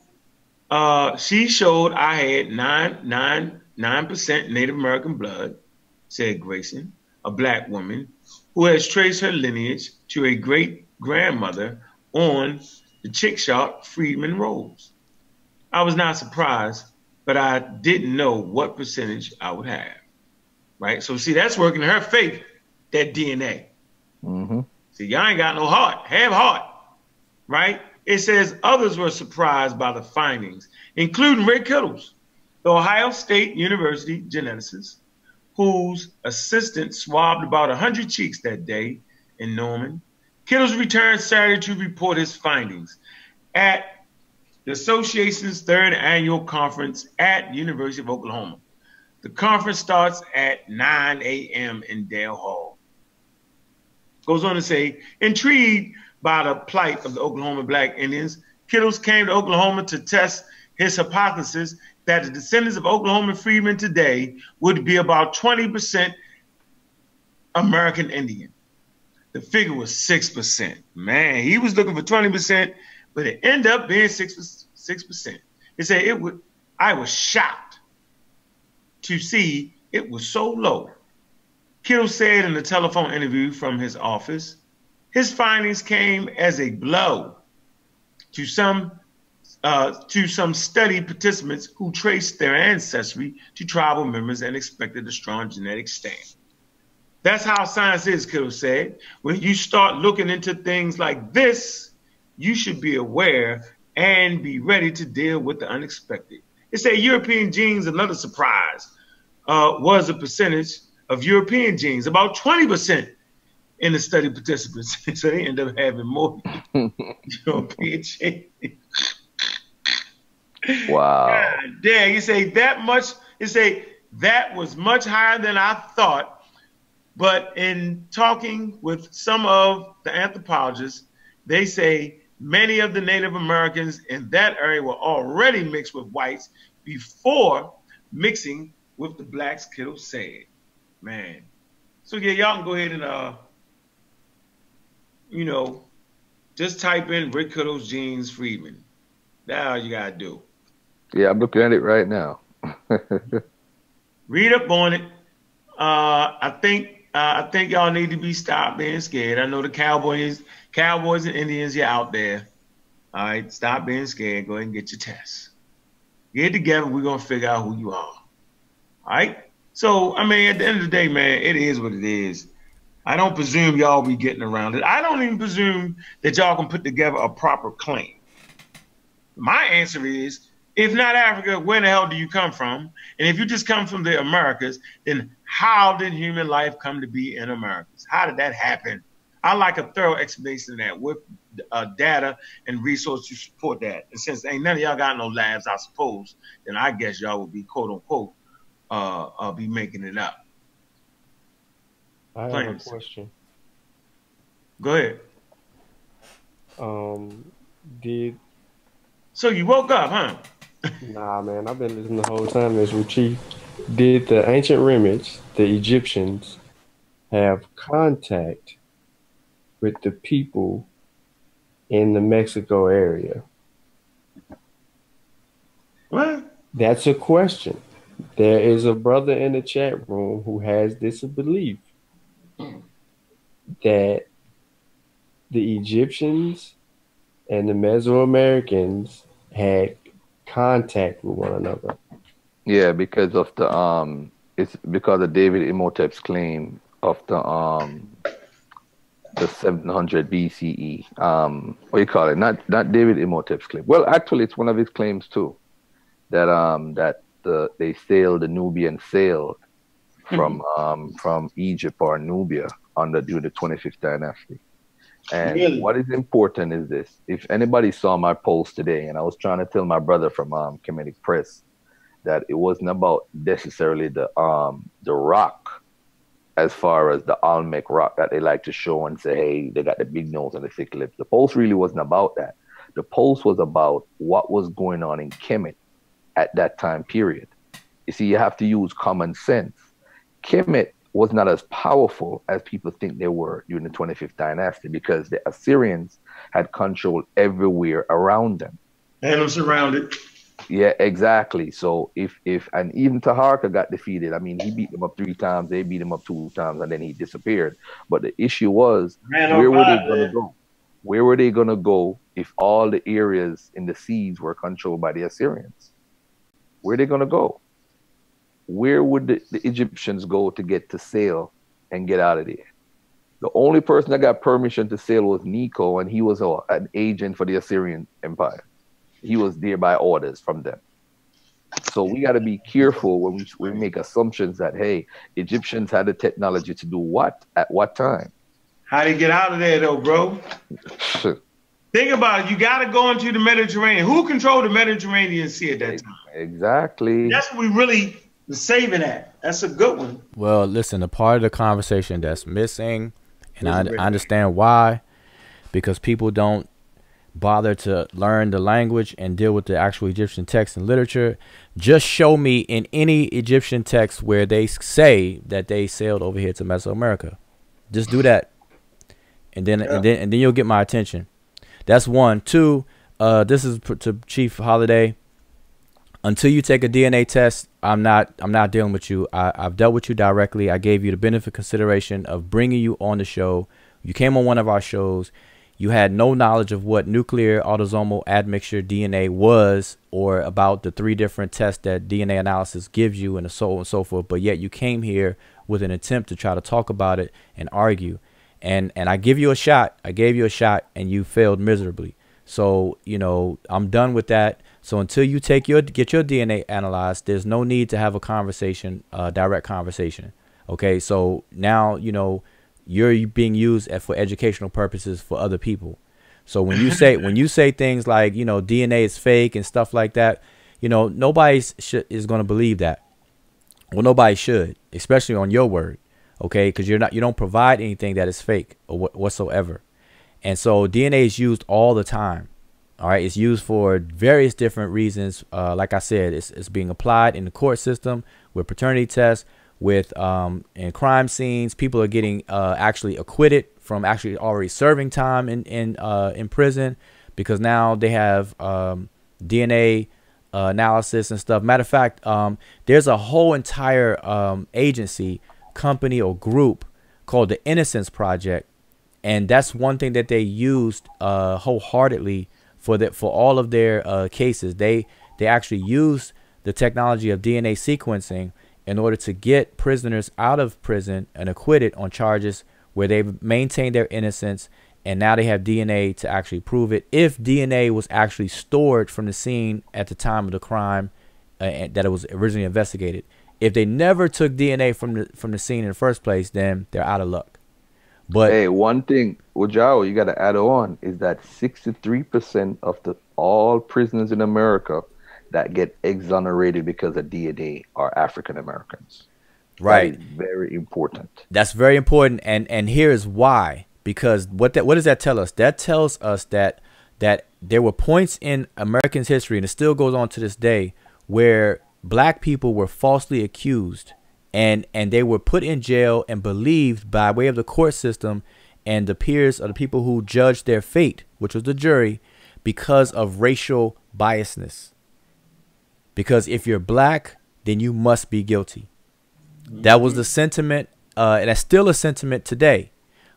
Speaker 1: I had 9% Native American blood, said Grayson, a black woman who has traced her lineage to a great grandmother on the Chickasha Freedmen rolls. I was not surprised, but I didn't know what percentage I would have. Right? So see, that's working in her favor, that DNA.
Speaker 7: Mm-hmm.
Speaker 1: See, y'all ain't got no heart. Have heart. Right? It says others were surprised by the findings, including Rick Kittles, the Ohio State University geneticist, whose assistant swabbed about 100 cheeks that day in Norman. Kittles returned Saturday to report his findings at the association's 3rd annual conference at the University of Oklahoma. The conference starts at 9 a.m. in Dale Hall. Goes on to say, intrigued by the plight of the Oklahoma Black Indians, Kittles came to Oklahoma to test his hypothesis that the descendants of Oklahoma freedmen today would be about 20% American Indian. The figure was 6%. Man, he was looking for 20%, but it ended up being 6%. He said I was shocked to see it was so low. Kittle said in a telephone interview from his office, his findings came as a blow to some study participants who traced their ancestry to tribal members and expected a strong genetic stamp. That's how science is, Kittle said. When you start looking into things like this, you should be aware and be ready to deal with the unexpected. It said European genes, another surprise, was a percentage of European genes, about 20% in the study participants. So they end up having more European genes.
Speaker 7: Wow.
Speaker 1: God damn, you say that much, you say that was much higher than I thought. But in talking with some of the anthropologists, they say many of the Native Americans in that area were already mixed with whites before mixing with the blacks, Kittle said. Man. So yeah, y'all can go ahead and just type in Rick Kittle's genes Freedman. That's all you gotta do.
Speaker 7: Yeah, I'm looking at it right now.
Speaker 1: Read up on it. I think y'all need to stop being scared. I know the Cowboys and Indians, you're out there. All right, stop being scared. Go ahead and get your tests. Get together. We're gonna figure out who you are. All right. So I mean, at the end of the day, man, it is what it is. I don't presume y'all be getting around it. I don't even presume that y'all can put together a proper claim. My answer is If not Africa, where the hell do you come from? And if you just come from the Americas, then how did human life come to be in Americas? How did that happen? I like a thorough explanation of that with data and resources to support that. And since ain't none of y'all got no labs, I suppose, then I guess y'all would be quote unquote be making it up.
Speaker 3: I have a question.
Speaker 1: Go ahead. So you woke up, huh?
Speaker 3: Nah, man, I've been listening the whole time. This with Chief. Did the ancient remnants, the Egyptians, have contact with the people in the Mexico area?
Speaker 1: What?
Speaker 3: That's a question. There is a brother in the chat room who has this belief that the Egyptians and the Mesoamericans had contact with one another.
Speaker 7: Yeah, because of the it's because of David Imhotep's claim of the 700 BCE. What do you call it? Not David Imhotep's claim. Well, actually, it's one of his claims too. That they sailed the Nubian sailed from Egypt or Nubia during the 25th dynasty. And really? What is important is this. If anybody saw my post today, and I was trying to tell my brother from Kemetic Press that it wasn't about necessarily the rock, as far as the Olmec rock that they like to show and say, hey, they got the big nose and the thick lips. The post really wasn't about that. The post was about what was going on in Kemet at that time period. You see, you have to use common sense. Kemet was not as powerful as people think they were during the 25th dynasty because the Assyrians had control everywhere around them.
Speaker 1: And them surrounded.
Speaker 7: Yeah, exactly. So if and even Taharka got defeated. I mean, he beat them up 3 times, they beat him up 2 times, and then he disappeared. But the issue was, where were they going to go? Where were they going to go if all the areas in the seas were controlled by the Assyrians? Where are they going to go? Where would the Egyptians go to get to sail and get out of there? The only person that got permission to sail was Necho, and he was an agent for the Assyrian Empire. He was there by orders from them. So we got to be careful when we make assumptions that, hey, Egyptians had the technology to do what at what time.
Speaker 1: How they get out of there, though, bro? Think about it. You got to go into the Mediterranean. Who controlled the Mediterranean Sea at that time?
Speaker 7: Exactly.
Speaker 1: That's what we really were saving at. That's a good one.
Speaker 5: Well, listen, a part of the conversation that's missing, and I understand why, because people don't bother to learn the language and deal with the actual Egyptian text and literature. Just show me in any Egyptian text where they say that they sailed over here to Mesoamerica. Just do that, and then you'll get my attention. That's one. 2, this is to Chief Holiday. Until you take a DNA test, I'm not dealing with you. I've dealt with you directly. I gave you the benefit consideration of bringing you on the show. You came on one of our shows. You had no knowledge of what nuclear autosomal admixture DNA was, or about the 3 different tests that DNA analysis gives you, and so on and so forth. But yet you came here with an attempt to try to talk about it and argue. And I give you a shot. I gave you a shot, and you failed miserably. So, you know, I'm done with that. So until you get your DNA analyzed, there's no need to have a conversation, direct conversation. Okay, so now, you know, you're being used for educational purposes for other people. So when you say things like, you know, DNA is fake and stuff like that, you know, nobody is going to believe that. Well, nobody should, especially on your word. Okay, because you don't provide anything that is fake or whatsoever. And so DNA is used all the time. All right, it's used for various different reasons. Like I said, it's being applied in the court system with paternity tests, with in crime scenes. People are getting actually acquitted from actually already serving time in prison, because now they have DNA analysis and stuff. Matter of fact, there's a whole entire agency, company, or group called the Innocence Project, and that's one thing that they used wholeheartedly for all of their cases. They actually used the technology of DNA sequencing in order to get prisoners out of prison and acquitted on charges where they've maintained their innocence and now they have DNA to actually prove it. If DNA was actually stored from the scene at the time of the crime that it was originally investigated, if they never took DNA from the scene in the first place, then they're out of luck. But
Speaker 7: hey, one thing, Ojao, you got to add on is that 63% of all prisoners in America that get exonerated because of DNA are African Americans.
Speaker 5: right,
Speaker 7: That is very important.
Speaker 5: that's very important, and here is why. Because what does that tell us? That tells us that there were points in Americans' history, and it still goes on to this day, where black people were falsely accused, and they were put in jail and believed by way of the court system and the peers of the people who judged their fate, which was the jury, because of racial biasness. Because if you're black, then you must be guilty. That was the sentiment, and that's still a sentiment today.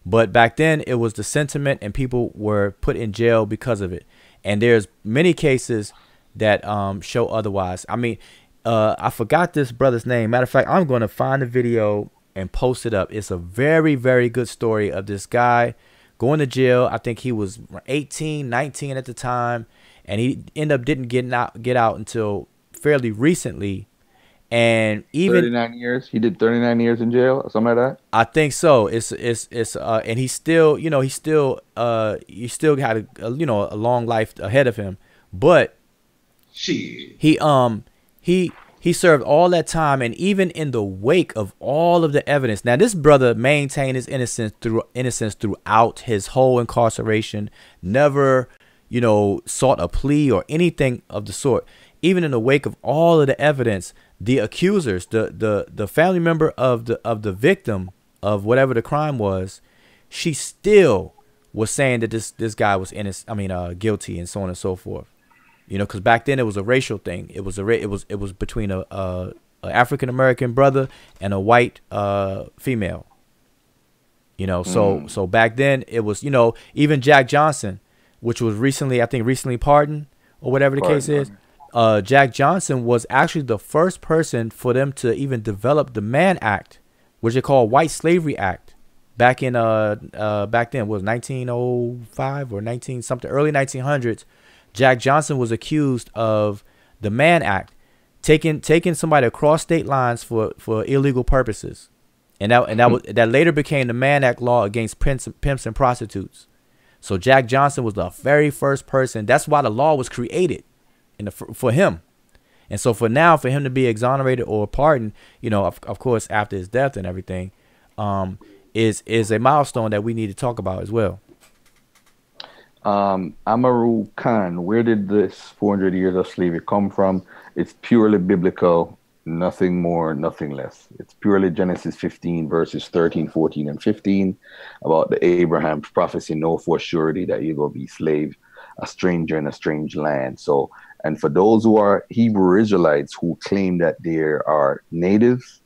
Speaker 5: But back then, it was the sentiment, and people were put in jail because of it. And there's many cases that show otherwise. I mean, I forgot this brother's name. Matter of fact, I'm going to find the video and post it up. It's a very, very good story of this guy going to jail. I think he was 18, 19 at the time, and he ended up didn't get out until fairly recently. And even
Speaker 7: 39 years. He did 39 years in jail or something like that.
Speaker 5: I think so. It's and he's still, he still got a long life ahead of him. But
Speaker 1: Shit.
Speaker 5: he served all that time, and even in the wake of all of the evidence. Now, this brother maintained his innocence throughout his whole incarceration. Never, sought a plea or anything of the sort. Even in the wake of all of the evidence, the accusers, the family member of the victim of whatever the crime was, she still was saying that this guy was guilty, and so on and so forth. Because back then it was a racial thing. It was between a African American brother and a white female. So back then it was, even Jack Johnson, which was recently pardoned or whatever the case is. Jack Johnson was actually the first person for them to even develop the Mann Act, which they call White Slavery Act, back then was 1905 or 19 something, early 1900s. Jack Johnson was accused of the Mann Act, taking somebody across state lines for illegal purposes, and that later became the Mann Act law against pimps and prostitutes. So Jack Johnson was the very first person. That's why the law was created. For him, and so for him to be exonerated or pardoned, of course after his death and everything, is a milestone that we need to talk about as well.
Speaker 7: Amaru Khan, where did this 400 years of slavery come from? It's purely biblical, nothing more, nothing less. It's purely Genesis 15 verses 13, 14, and 15 about the Abraham's prophecy, know for surety that you're going to be slave, a stranger in a strange land. So, and for those who are Hebrew Israelites who claim that they are natives,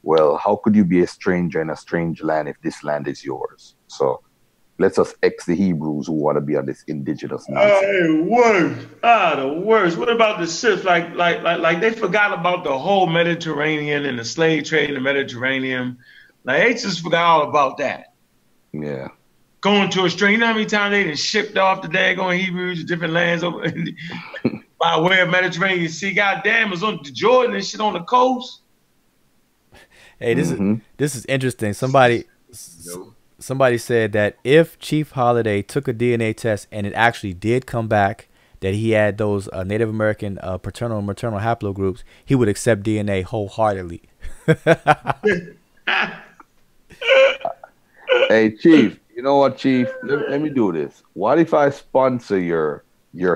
Speaker 7: well, how could you be a stranger in a strange land if this land is yours? So let's us X the Hebrews who want to be on this indigenous nonsense.
Speaker 1: The worst. What about the ships? Like they forgot about the whole Mediterranean and the slave trade in the Mediterranean. Like they just forgot all about that.
Speaker 7: Yeah.
Speaker 1: Going to a strange, you know how many times they done shipped off the daggone Hebrews to different lands over by way of Mediterranean Sea? Goddamn, it was on the Jordan and shit on the coast.
Speaker 5: Hey, this is interesting. Somebody said that if Chief Holiday took a DNA test and it actually did come back that he had those Native American paternal and maternal haplogroups, he would accept DNA wholeheartedly.
Speaker 7: Hey, Chief. You know what, Chief? Let me do this. What if I sponsor your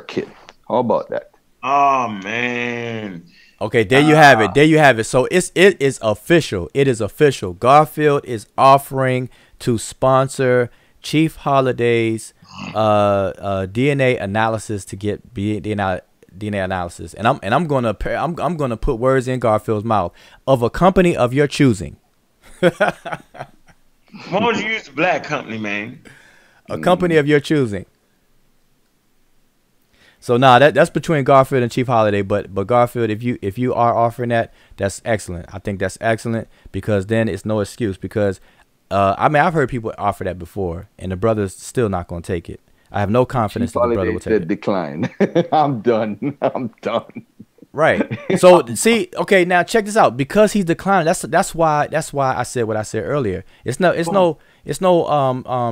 Speaker 7: kit? How about that?
Speaker 1: Oh man.
Speaker 5: Okay, there you have it. There you have it. So it is official. It is official. Garfield is offering to sponsor Chief Holiday's DNA analysis to get DNA analysis. And I'm gonna put words in Garfield's mouth of a company of your choosing.
Speaker 1: Why don't you use the black company, man?
Speaker 5: A company of your choosing. So that's between Garfield and Chief Holiday, but Garfield, if you are offering that, that's excellent. I think that's excellent because then it's no excuse because I mean, I've heard people offer that before, and the brother's still not going to take it. I have no confidence that the brother will take it.
Speaker 7: Decline. I'm done. I'm done.
Speaker 5: Right. So see, okay, now check this out. Because he's declining, that's why I said what I said earlier. It's no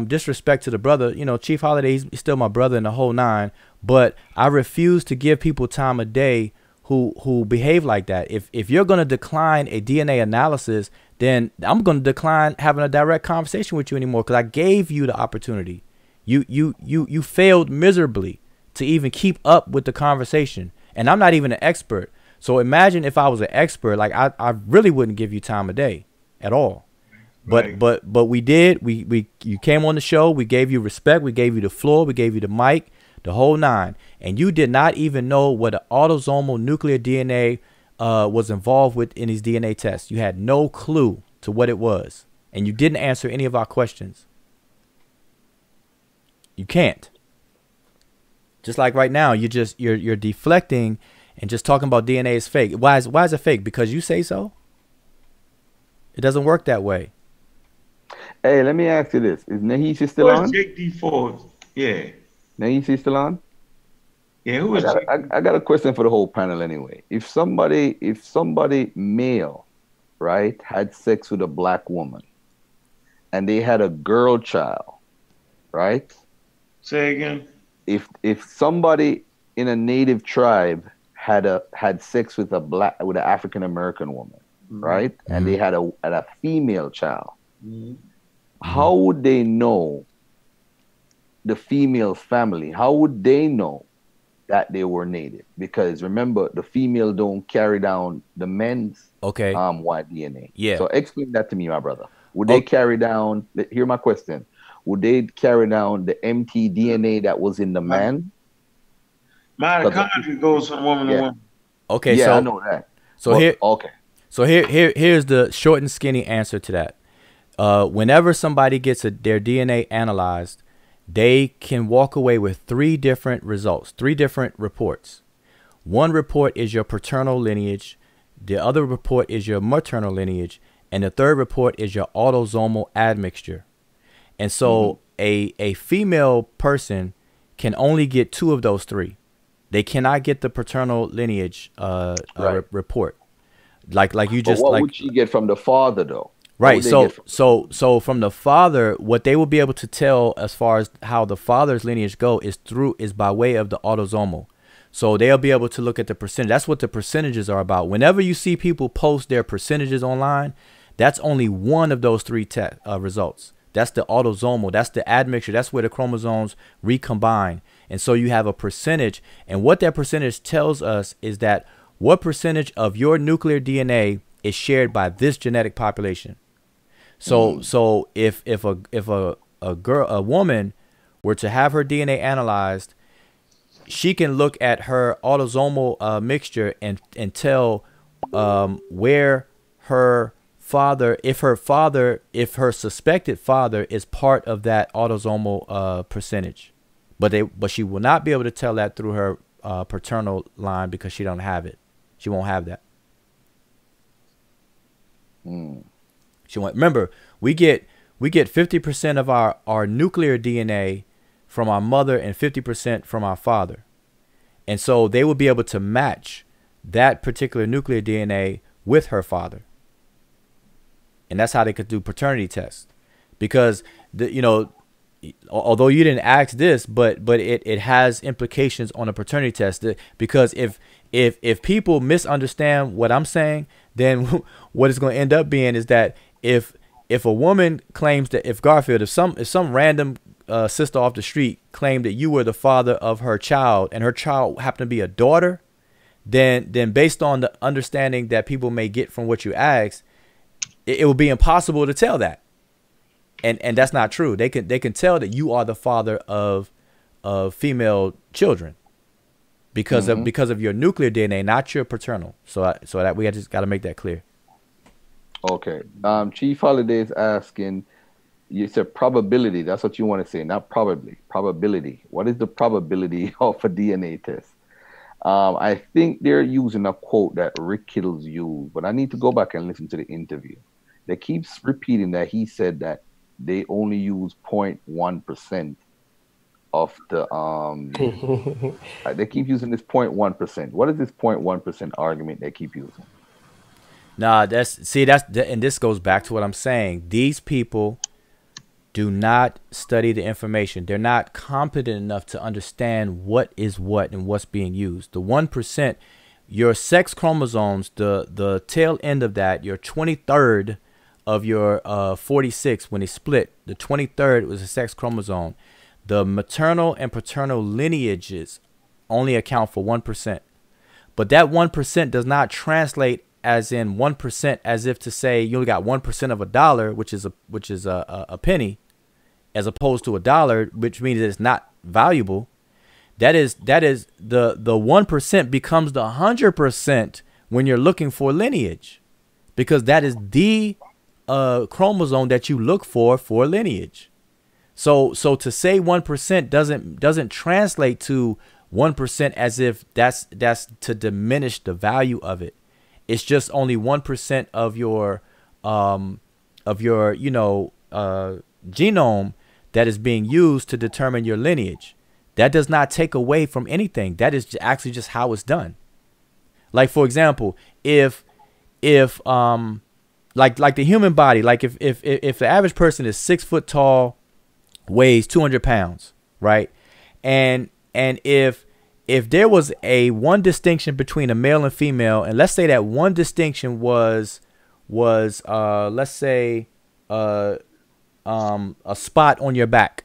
Speaker 5: disrespect to the brother. You know, Chief Holiday, he's still my brother in the whole nine. But I refuse to give people time of day who behave like that. If you're gonna decline a DNA analysis, then I'm gonna decline having a direct conversation with you anymore, because I gave you the opportunity. You failed miserably to even keep up with the conversation. And I'm not even an expert. So imagine if I was an expert, like I really wouldn't give you time of day at all.
Speaker 1: Right.
Speaker 5: But we did. You came on the show. We gave you respect. We gave you the floor. We gave you the mic, the whole nine. And you did not even know what an autosomal nuclear DNA was involved with in these DNA tests. You had no clue to what it was. And you didn't answer any of our questions. You can't. Just like right now, you're deflecting and just talking about DNA is fake. Why is it fake? Because you say so? It doesn't work that way.
Speaker 7: Hey, let me ask you this: is Nahisi still on?
Speaker 1: Jake D4? Yeah.
Speaker 7: Nahisi still on?
Speaker 1: Yeah. Who is?
Speaker 7: I got a question for the whole panel anyway. If somebody male, right, had sex with a black woman, and they had a girl child, right?
Speaker 1: Say again.
Speaker 7: If somebody in a native tribe had sex with an African American woman, right, and they had a female child, how would they know the female's family? How would they know that they were native? Because remember, the female don't carry down the men's Y DNA.
Speaker 5: Yeah.
Speaker 7: So explain that to me, my brother. Would they carry down? Hear my question. Would they carry down the mtDNA that was in the man?
Speaker 1: Mitochondria goes from woman to woman.
Speaker 5: Okay,
Speaker 7: yeah,
Speaker 5: so
Speaker 7: I know that.
Speaker 5: So here's the short and skinny answer to that. Whenever somebody gets their DNA analyzed, they can walk away with 3 different results, 3 different reports. One report is your paternal lineage, the other report is your maternal lineage, and the third report is your autosomal admixture. And so a female person can only get 2 of those 3. They cannot get the paternal lineage report. Like you just.
Speaker 7: But what would she get from the father though?
Speaker 5: Right. So from the father, what they will be able to tell as far as how the father's lineage is by way of the autosomal. So they'll be able to look at the percentage. That's what the percentages are about. Whenever you see people post their percentages online, that's only one of those 3 results. That's the autosomal. That's the admixture. That's where the chromosomes recombine. And so you have a percentage. And what that percentage tells us is that what percentage of your nuclear DNA is shared by this genetic population. So if a woman were to have her DNA analyzed, she can look at her autosomal mixture and tell where her father, if her suspected father is part of that autosomal percentage, but she will not be able to tell that through her paternal line because she don't have it. She won't have that. She won't. Remember, we get 50% of our nuclear DNA from our mother and 50% from our father, and so they will be able to match that particular nuclear DNA with her father. And that's how they could do paternity tests, because although you didn't ask this, but it has implications on a paternity test. Because if people misunderstand what I'm saying, then what it's going to end up being is that if a woman claims that if some random sister off the street claimed that you were the father of her child and her child happened to be a daughter, then based on the understanding that people may get from what you asked, it will be impossible to tell that, and that's not true. They can tell that you are the father of female children because of your nuclear DNA, not your paternal. So that we just got to make that clear.
Speaker 7: Okay. Chief Holiday is asking, you said probability. That's what you want to say, not probably. Probability. What is the probability of a DNA test? I think they're using a quote that Rick Kittles used, but I need to go back and listen to the interview. They keeps repeating that he said that they only use 0.1% of the they keep using this 0.1%. What is this 0.1% argument they keep using?
Speaker 5: Nah, and this goes back to what I'm saying. These people do not study the information. They're not competent enough to understand what is what and what's being used. The 1%, your sex chromosomes, the tail end of that, your 23rd of your 46, when they split, the 23rd was a sex chromosome. The maternal and paternal lineages only account for 1%. But that 1% does not translate as in 1% as if to say you only got 1% of a dollar, which is a penny, as opposed to a dollar, which means it's not valuable. That is the 1% becomes the 100% when you're looking for lineage, because that is the chromosome that you look for lineage. So to say 1% doesn't translate to 1% as if that's to diminish the value of it. It's just only 1% of your genome that is being used to determine your lineage. That does not take away from anything. That is actually just how it's done. Like, for example, if like the human body, like if the average person is 6 foot tall, weighs 200 pounds, right? And if there was a one distinction between a male and female, and let's say that one distinction was let's say a spot on your back,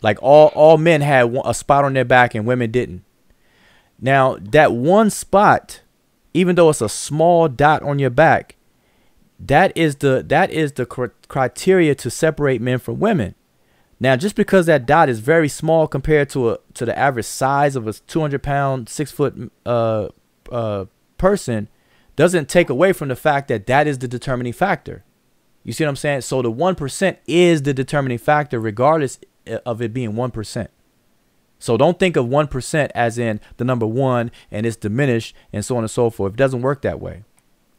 Speaker 5: like all men had a spot on their back and women didn't. Now that one spot, even though it's a small dot on your back, that is the criteria to separate men from women. Now, just because that dot is very small compared to the average size of a 200-pound, 6 foot person, doesn't take away from the fact that is the determining factor. You see what I'm saying? So the 1% is the determining factor, regardless of it being 1%. So don't think of 1% as in the number 1 and it's diminished and so on and so forth. It doesn't work that way,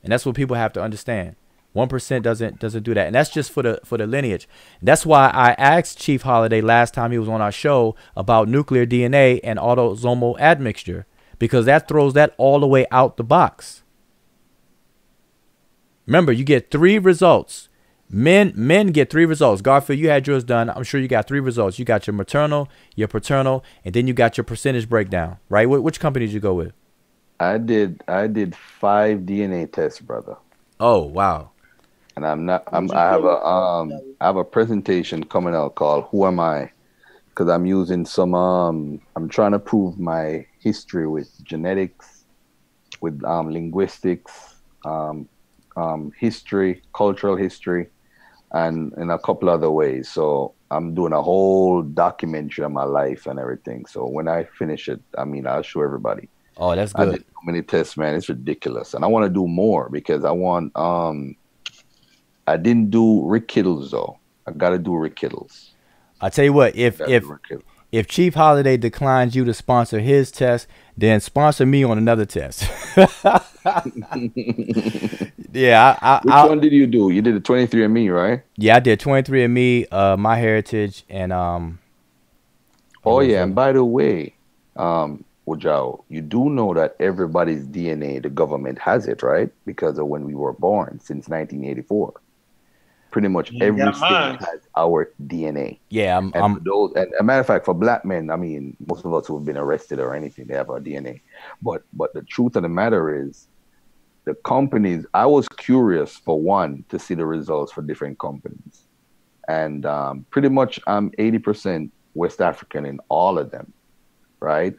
Speaker 5: and that's what people have to understand. 1% doesn't do that, and that's just for the lineage. That's why I asked Chief Holiday last time he was on our show about nuclear DNA and autosomal admixture, because that throws that all the way out the box. Remember, you get 3 results. Men get 3 results. Garfield, you had yours done. I'm sure you got 3 results. You got your maternal, your paternal, and then you got your percentage breakdown, right? Which company did you go with?
Speaker 7: I did 5 DNA tests, brother.
Speaker 5: Oh, wow.
Speaker 7: And I have a presentation coming out called "Who Am I?" because I'm using some I'm trying to prove my history with genetics, with linguistics, history, cultural history, and in a couple other ways. So I'm doing a whole documentary of my life and everything. So when I finish it, I'll show everybody.
Speaker 5: Oh, that's good.
Speaker 7: I did so many tests, man. It's ridiculous, and I want to do more because I want I didn't do Rick Kittles though. I gotta do Rick Kittles.
Speaker 5: I'll tell you what, if Chief Holiday declines you to sponsor his test, then sponsor me on another test. Yeah.
Speaker 7: Which one did you do? You did a 23andMe, right?
Speaker 5: Yeah, I did 23andMe, MyHeritage, and
Speaker 7: oh yeah, and by the way, Ojao, you do know that everybody's DNA, the government has it, right? Because of when we were born since 1984. Pretty much every state has our DNA.
Speaker 5: Yeah,
Speaker 7: and a matter of fact, for black men, most of us who have been arrested or anything, they have our DNA. But the truth of the matter is, the companies. I was curious for one to see the results for different companies, and pretty much I'm 80% West African in all of them, right?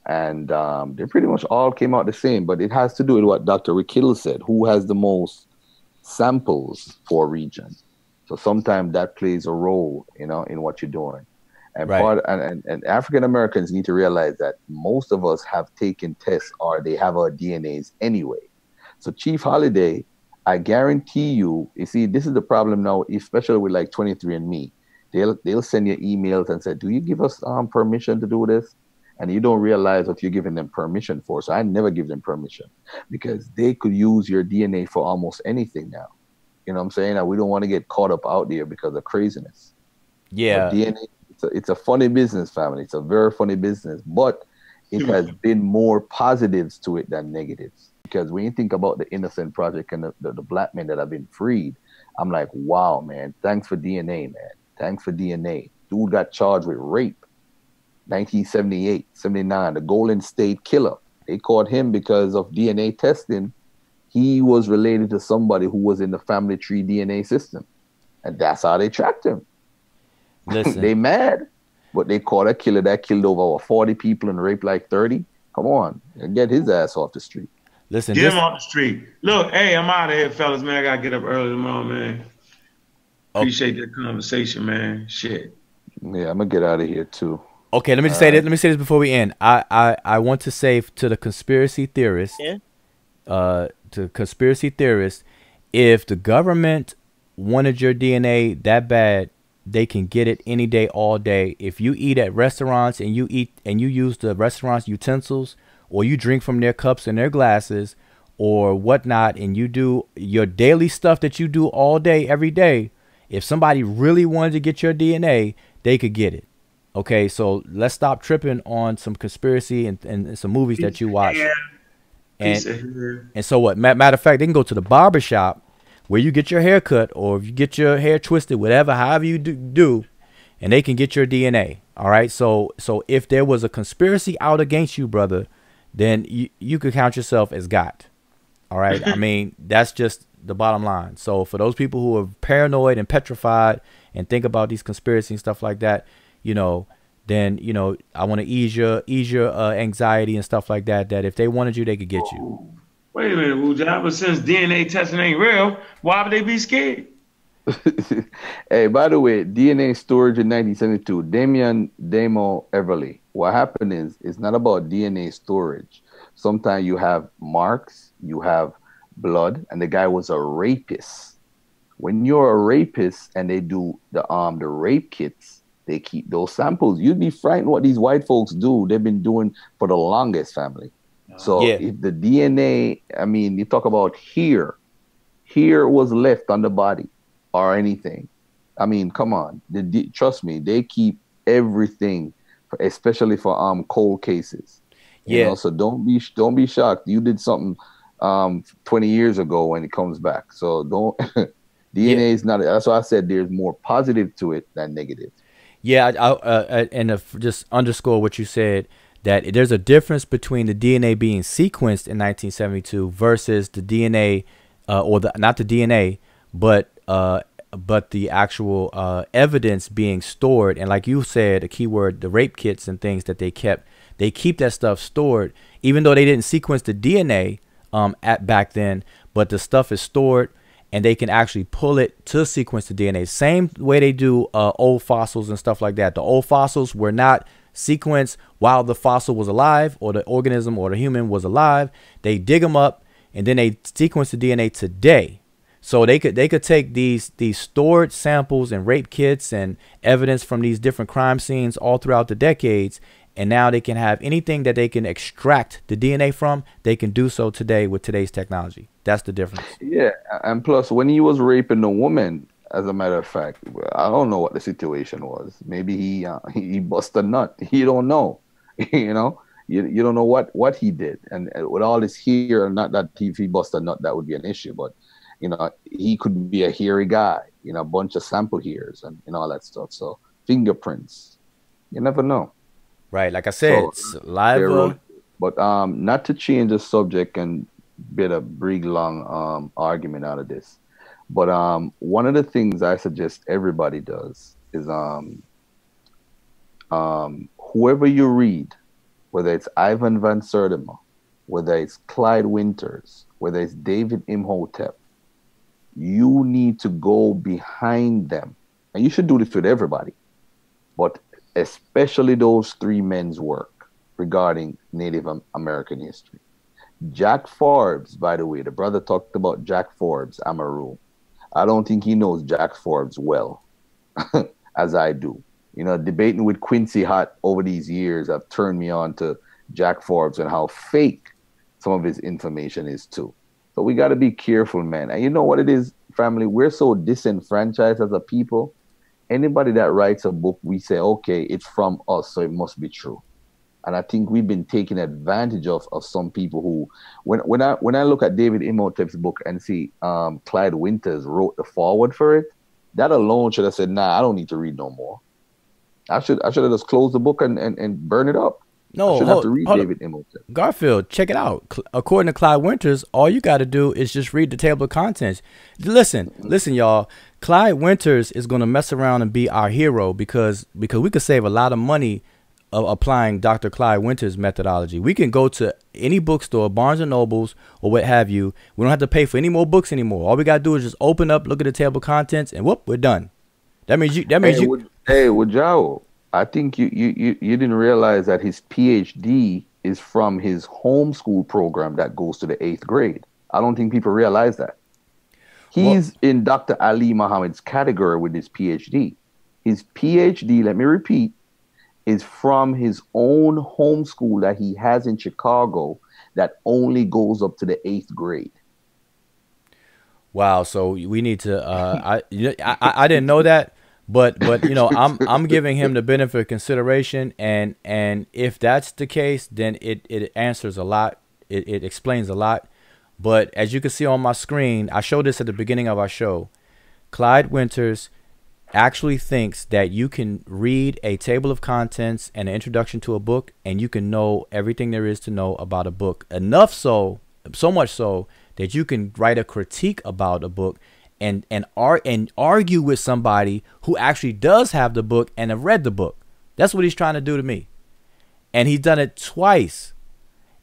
Speaker 7: And they pretty much all came out the same. But it has to do with what Dr. Rick Kittle said: who has the most samples for a region. So sometimes that plays a role, in what you're doing. And
Speaker 5: right.
Speaker 7: and African Americans need to realize that most of us have taken tests or they have our DNAs anyway. So Chief Holiday, I guarantee you see, this is the problem now, especially with like 23andMe. They'll send you emails and say, do you give us permission to do this? And you don't realize what you're giving them permission for. So I never give them permission because they could use your DNA for almost anything now. You know what I'm saying? And we don't want to get caught up out there because of craziness.
Speaker 5: Yeah.
Speaker 7: But DNA, it's a funny business, family. It's a very funny business, but it has been more positives to it than negatives. Because when you think about the Innocent Project and the black men that have been freed, I'm like, wow, man, thanks for DNA, man. Thanks for DNA. Dude got charged with rape. 1978, 79, the Golden State Killer. They caught him because of DNA testing. He was related to somebody who was in the family tree DNA system. And that's how they tracked him.
Speaker 5: Listen.
Speaker 7: They mad, but they caught a killer that killed over 40 people and raped like 30. Come on, and get his ass off the street.
Speaker 5: Listen,
Speaker 1: get him off the street. Look, hey, I'm out of here, fellas, man. I gotta get up early tomorrow, man. Appreciate that conversation, man. Shit.
Speaker 7: Yeah, I'm gonna get out of here too.
Speaker 5: Okay, let me say this. Let me say this before we end. I want to say to the conspiracy theorists, to conspiracy theorists, if the government wanted your DNA that bad, they can get it any day, all day. If you eat at restaurants and you use the restaurant's utensils, or you drink from their cups and their glasses or whatnot, and you do your daily stuff that you do all day, every day, if somebody really wanted to get your DNA, they could get it. Okay, so let's stop tripping on some conspiracy and some movies that you watch. And so what? Matter of fact, they can go to the barber shop where you get your hair cut, or if you get your hair twisted, whatever, however you do, and they can get your DNA. All right. So if there was a conspiracy out against you, brother, then you could count yourself as God. All right. I mean, that's just the bottom line. So for those people who are paranoid and petrified and think about these conspiracies and stuff like that, then, I want to ease your anxiety and stuff like that, that if they wanted you, they could get you.
Speaker 1: Wait a minute, Wuja, but since DNA testing ain't real, why would they be scared?
Speaker 7: Hey, by the way, DNA storage in 1972, Damian Damo Everly. What happened is, it's not about DNA storage. Sometimes you have marks, you have blood, and the guy was a rapist. When you're a rapist and they do the rape kits, they keep those samples. You'd be frightened what these white folks do. They've been doing for the longest, family. So if the DNA, I mean, you talk about here was left on the body or anything. I mean, come on. Trust me, they keep everything, especially for cold cases. You know, so don't be shocked. You did something 20 years ago when it comes back. So don't DNA is not. That's why I said there's more positive to it than negative.
Speaker 5: Yeah, and just underscore what you said, that there's a difference between the DNA being sequenced in 1972 versus the DNA, not the DNA, but the actual evidence being stored. And like you said, a keyword, the rape kits and things that they keep that stuff stored, even though they didn't sequence the DNA back then, but the stuff is stored. And they can actually pull it to sequence the DNA. Same way they do old fossils and stuff like that. The old fossils were not sequenced while the fossil was alive, or the organism or the human was alive. They dig them up and then they sequence the DNA today. So they could take these stored samples and rape kits and evidence from these different crime scenes all throughout the decades. And now they can have anything that they can extract the DNA from. They can do so today with today's technology. That's the difference. Yeah,
Speaker 7: and plus, when he was raping a woman, as a matter of fact, I don't know what the situation was. Maybe he bust a nut. You don't know. You don't know what he did. And with all this hair, not that if he bust a nut, that would be an issue. But he could be a hairy guy. A bunch of sample hairs and all that stuff. So fingerprints, you never know.
Speaker 5: Right, like I said, it's live.
Speaker 7: But not to change the subject and bit a big long argument out of this. But one of the things I suggest everybody does is whoever you read, whether it's Ivan Van Sertima, whether it's Clyde Winters, whether it's David Imhotep, you need to go behind them. And you should do this with everybody. But especially those three men's work regarding Native American history. Jack Forbes, by the way, the brother talked about Jack Forbes, Amaru. I don't think he knows Jack Forbes well, as I do. Debating with Quincy Hott over these years have turned me on to Jack Forbes and how fake some of his information is too. So we got to be careful, man. And you know what it is? family, we're so disenfranchised as a people. Anybody that writes a book, we say, okay, it's from us, so it must be true. And I think we've been taking advantage of some people who, when I look at David Imhotep's book and see Clyde Winters wrote the foreword for it, that alone should have said, nah, I don't need to read no more. I should have just closed the book and burn it up.
Speaker 5: No,
Speaker 7: I should have to read David Imhotep.
Speaker 5: Garfield, check it out. According to Clyde Winters, all you got to do is just read the table of contents. Listen, y'all. Clyde Winters is going to mess around and be our hero because we could save a lot of money of applying Dr. Clyde Winters' methodology. We can go to any bookstore, Barnes and Nobles, or what have you. We don't have to pay for any more books anymore. All we got to do is just open up, look at the table of contents, and whoop, we're done. That means you.
Speaker 7: Hey, Wajao, I think you didn't realize that his PhD is from his homeschool program that goes to the 8th grade. I don't think people realize that. He's in Dr. Ali Muhammad's category with his PhD. His PhD, let me repeat, is from his own homeschool that he has in Chicago that only goes up to the 8th grade.
Speaker 5: Wow, so we need to I didn't know that, but you know, I'm giving him the benefit of consideration, and if that's the case, then it answers a lot. It explains a lot. But as you can see on my screen, I showed this at the beginning of our show. Clyde Winters actually thinks that you can read a table of contents and an introduction to a book and you can know everything there is to know about a book. Enough so much so that you can write a critique about a book and argue with somebody who actually does have the book and have read the book. That's what he's trying to do to me. And he's done it twice.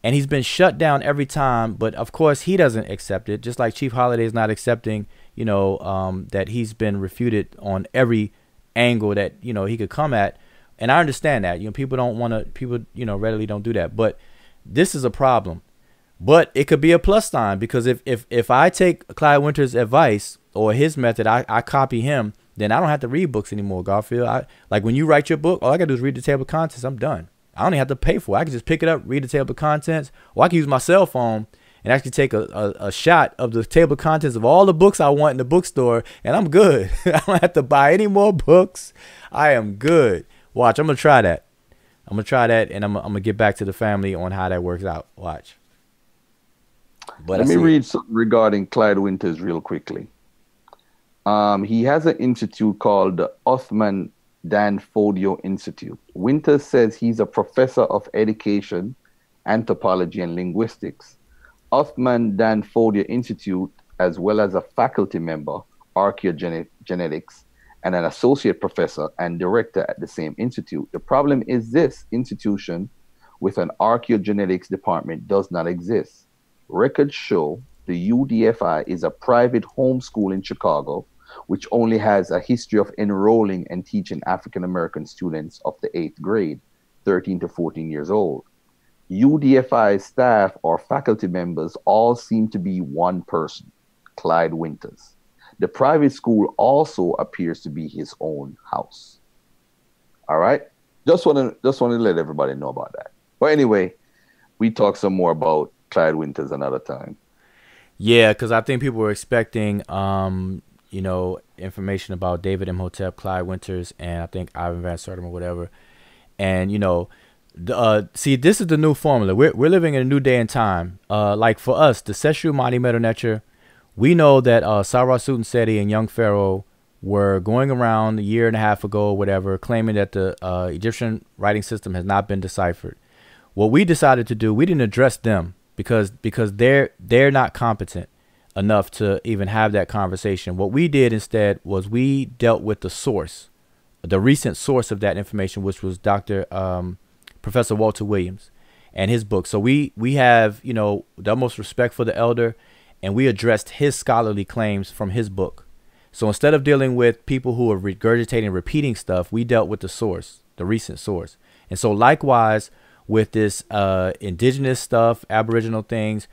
Speaker 5: And he's been shut down every time, but of course he doesn't accept it, just like Chief Holiday is not accepting, you know, that he's been refuted on every angle that, you know, he could come at. And I understand that, you know, people, you know, readily don't do that. But this is a problem. But it could be a plus sign, because if I take Clyde Winters' advice or his method, I copy him, then I don't have to read books anymore, Garfield. Like when you write your book, all I got to do is read the table of contents. I'm done. I don't even have to pay for it. I can just pick it up, read the table of contents, or I can use my cell phone and actually take a shot of the table of contents of all the books I want in the bookstore, and I'm good. I don't have to buy any more books. I am good. Watch, I'm going to try that. I'm going to try that, and I'm going to get back to the family on how that works out. Watch. But
Speaker 7: Let me read something regarding Clyde Winters real quickly. He has an institute called the Othman Danfodio Institute. Winters says he's a professor of education, anthropology, and linguistics. Othman Danfodio Institute, as well as a faculty member, archaeogenetics, and an associate professor and director at the same institute. The problem is this institution with an archaeogenetics department does not exist. Records show the UDFI is a private homeschool in Chicago, which only has a history of enrolling and teaching African-American students of the 8th grade, 13 to 14 years old. UDFI staff or faculty members all seem to be one person, Clyde Winters. The private school also appears to be his own house. All right? Just want to let everybody know about that. But anyway, we talk some more about Clyde Winters another time.
Speaker 5: Yeah, because I think people were expecting you know, information about David Imhotep, Clyde Winters, and I think Ivan Van Sertima or whatever. And, you know, see, this is the new formula. We're living in a new day and time. Like for us, the Seshu Madi Medonecher, we know that Sarah Sutanseti and Young Pharaoh were going around a year and a half ago or whatever, claiming that the Egyptian writing system has not been deciphered. What we decided to do, we didn't address them because they're not competent enough to even have that conversation. What we did instead was we dealt with the source, the recent source of that information, which was Professor Walter Williams and his book. So we have, you know, the utmost respect for the elder, and we addressed his scholarly claims from his book. So instead of dealing with people who are regurgitating and repeating stuff, we dealt with the source, the recent source. And so likewise with this indigenous stuff, Aboriginal things,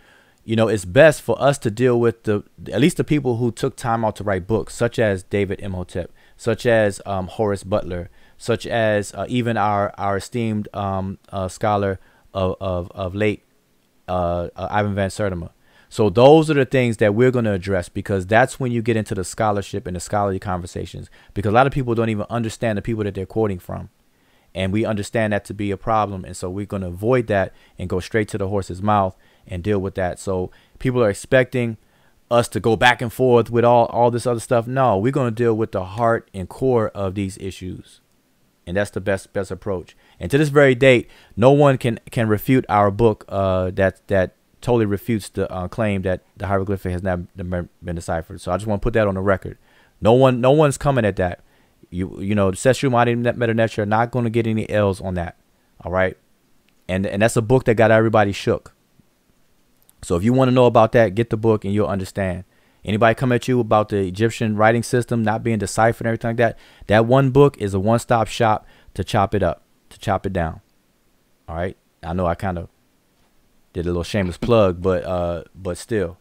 Speaker 5: you know, it's best for us to deal with at least the people who took time out to write books, such as David Imhotep, such as Horace Butler, such as even our esteemed scholar of late Ivan Van Sertima. So those are the things that we're going to address, because that's when you get into the scholarship and the scholarly conversations, because a lot of people don't even understand the people that they're quoting from. And we understand that to be a problem. And so we're going to avoid that and go straight to the horse's mouth and deal with that. So people are expecting us to go back and forth with all this other stuff. No, we're going to deal with the heart and core of these issues. And that's the best aproach. And to this very date, no one can refute our book that totally refutes the claim that the hieroglyphic has not been deciphered. So I just want to put that on the record. No one's coming at that. You know, Seshu Madi Metanetra are not going to get any L's on that. All right. And that's a book that got everybody shook. So if you want to know about that, get the book and you'll understand. Anybody come at you about the Egyptian writing system not being deciphered and everything like that, that one book is a one-stop shop to chop it up, to chop it down. All right. I know I kind of did a little shameless plug, but still.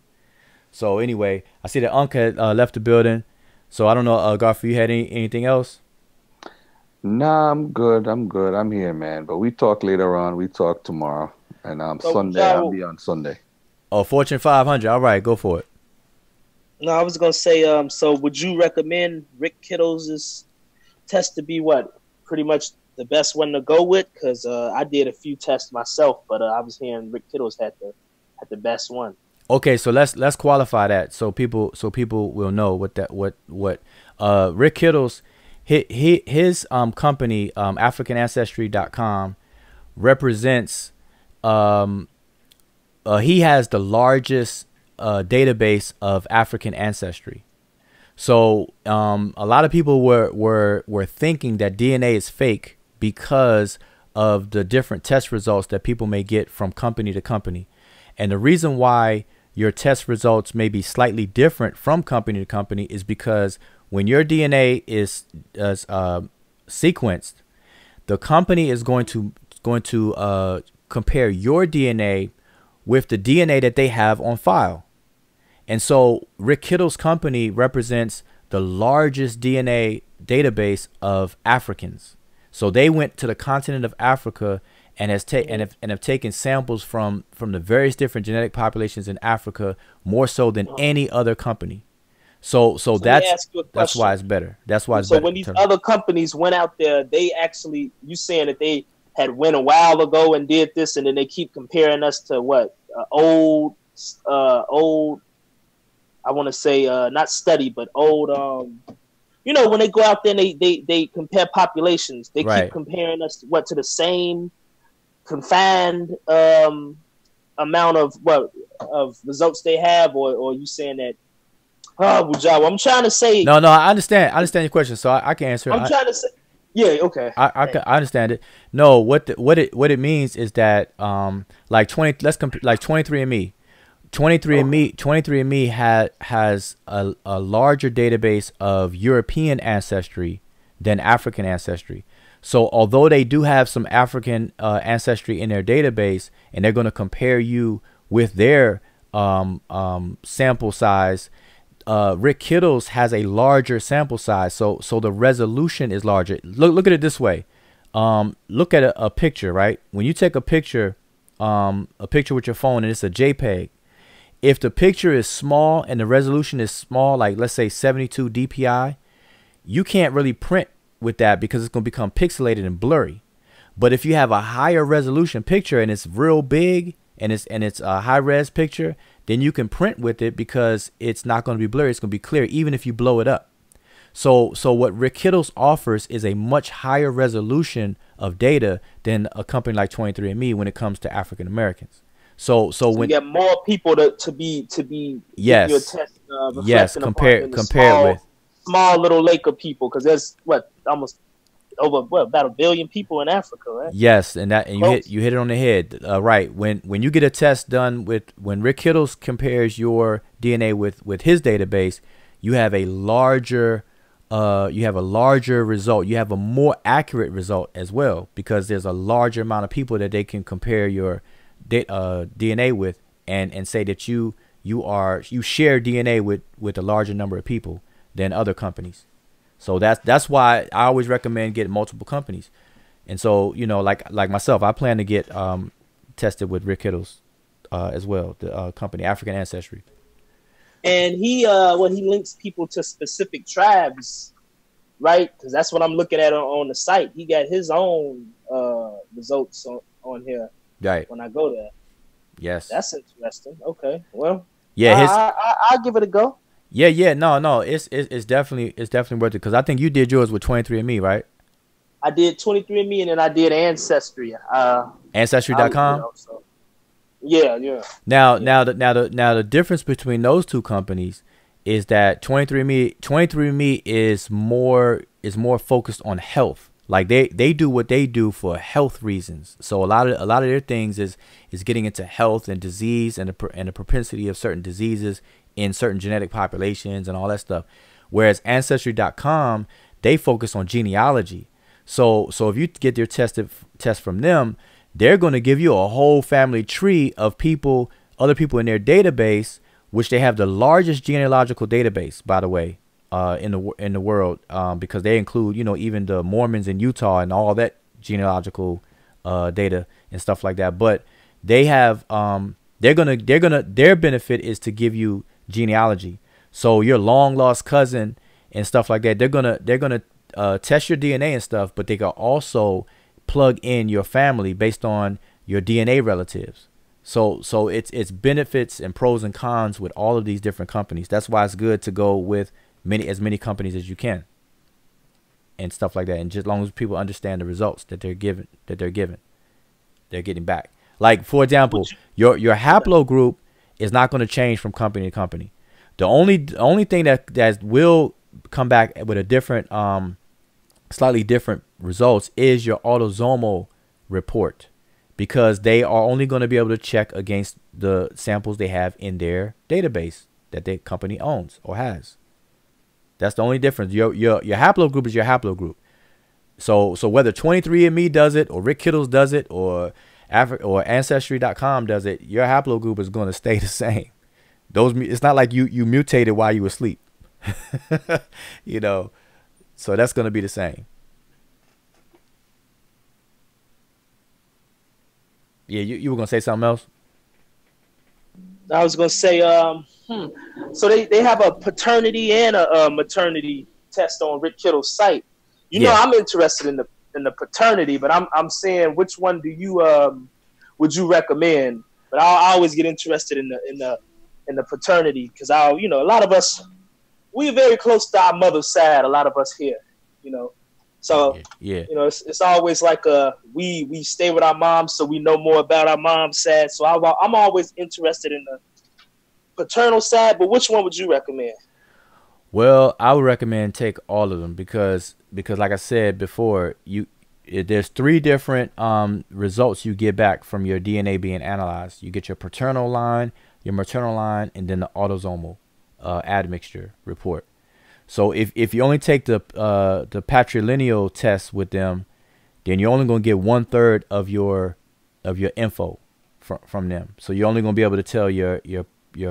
Speaker 5: So anyway, I see that Unc had left the building. So I don't know, Garfield, you had anything else?
Speaker 7: Nah, I'm good. I'm here, man. But we talk later on. We talk tomorrow. And
Speaker 4: So,
Speaker 7: Sunday,
Speaker 4: Joe-
Speaker 7: I'll be on Sunday.
Speaker 5: Oh, Fortune 500. All right, go for it.
Speaker 4: No, I was gonna say, so would you recommend Rick Kittles' test to be what? Pretty much the best one to go with? Because I did a few tests myself, but I was hearing Rick Kittles had the best one.
Speaker 5: Okay, so let's qualify that so people will know what Rick Kittles, his company, AfricanAncestry.com, represents. He has the largest database of African ancestry. So a lot of people were thinking that DNA is fake because of the different test results that people may get from company to company. And the reason why your test results may be slightly different from company to company is because when your DNA is sequenced, the company is going to compare your DNA with the DNA that they have on file. And so Rick Kittle's company represents the largest DNA database of Africans. So they went to the continent of Africa and have taken samples from the various different genetic populations in Africa, more so than any other company. So that's why it's better. That's why it's better.
Speaker 4: So when these other companies went out there, they actually, you saying that they had went a while ago and did this, and then they keep comparing us to what old. I want to say not study, but old. When they go out there and they compare populations, they keep comparing us to the same confined amount of results they have, or you saying that? Oh, Bujawa, I'm trying to say.
Speaker 5: No, I understand. I understand your question, so I can answer.
Speaker 4: I'm trying to say. Yeah, okay.
Speaker 5: I understand it. No, what it means is that like 23andMe. 23andMe has a larger database of European ancestry than African ancestry. So although they do have some African ancestry in their database, and they're going to compare you with their sample size, Rick Kittles has a larger sample size, so the resolution is larger. Look at it this way. Look at a picture, right? When you take a picture with your phone and it's a JPEG, if the picture is small and the resolution is small, like let's say 72 DPI, you can't really print with that because it's going to become pixelated and blurry. But if you have a higher resolution picture and it's real big and it's a high res picture, then you can print with it because it's not going to be blurry. It's going to be clear even if you blow it up. So what Rick Kittles offers is a much higher resolution of data than a company like 23andMe when it comes to African Americans. So when
Speaker 4: you get more people to be
Speaker 5: yes
Speaker 4: your test,
Speaker 5: yes compare with
Speaker 4: small little lake of people, because there's almost over about 1 billion people in Africa, right?
Speaker 5: Yes, and you hit it on the head, right? When you get a test done when Rick Kittles compares your DNA with his database, you have a larger result. You have a more accurate result as well, because there's a larger amount of people that they can compare your DNA with and say that you share DNA with a larger number of people than other companies. So that's why I always recommend getting multiple companies. And so like myself, I plan to get tested with Rick Kittles as well. The company African Ancestry.
Speaker 4: And he links people to specific tribes, right? Because that's what I'm looking at on the site. He got his own results on here.
Speaker 5: Right.
Speaker 4: When I go there.
Speaker 5: Yes.
Speaker 4: That's interesting. Okay. Well.
Speaker 5: Yeah.
Speaker 4: I'll give it a go.
Speaker 5: Yeah. No. It's definitely worth it, because I think you did yours with 23andMe, right?
Speaker 4: I did 23andMe, and then I did Ancestry.
Speaker 5: Ancestry.com.
Speaker 4: Yeah.
Speaker 5: Now the difference between those two companies is that 23andMe is more focused on health. Like they do what they do for health reasons. So a lot of their things is getting into health and disease and the propensity of certain diseases in certain genetic populations and all that stuff. Whereas Ancestry.com, they focus on genealogy. So if you get your test from them, they're going to give you a whole family tree of people, other people in their database, which they have the largest genealogical database, by the way, in the world, because they include, even the Mormons in Utah and all that genealogical data and stuff like that. But they have their benefit is to give you genealogy. So your long lost cousin and stuff like that, they're gonna test your DNA and stuff, but they can also plug in your family based on your DNA relatives. So it's benefits and pros and cons with all of these different companies. That's why it's good to go with as many companies as you can and stuff like that. And just as long as people understand the results that they're getting back. Like, for example, your haplogroup is not going to change from company to company. The only thing that will come back with a different slightly different results is your autosomal report, because they are only going to be able to check against the samples they have in their database that the company owns or has. That's the only difference. Your haplogroup is your haplogroup. So whether 23andMe does it or Rick Kittles does it or Ancestry.com does it, your haplogroup is going to stay the same. It's not like you mutated while you were asleep. So that's going to be the same. Yeah, you were going to say something else?
Speaker 4: I was going to say, so they have a paternity and a maternity test on Rick Kittle's site. I'm interested in the paternity, but I'm saying, which one do you would you recommend? But I always get interested in the paternity, because a lot of us, we're very close to our mother's side. A lot of us here, So it's always like we stay with our moms, so we know more about our mom's side. So I'm always interested in the paternal side. But which one would you recommend?
Speaker 5: Well, I would recommend take all of them because like I said before, there's 3 different results you get back from your DNA being analyzed. You get your paternal line, your maternal line, and then the autosomal admixture report. So if you only take the patrilineal test with them, then you're only going to get 1/3 of your info from them. So you're only going to be able to tell your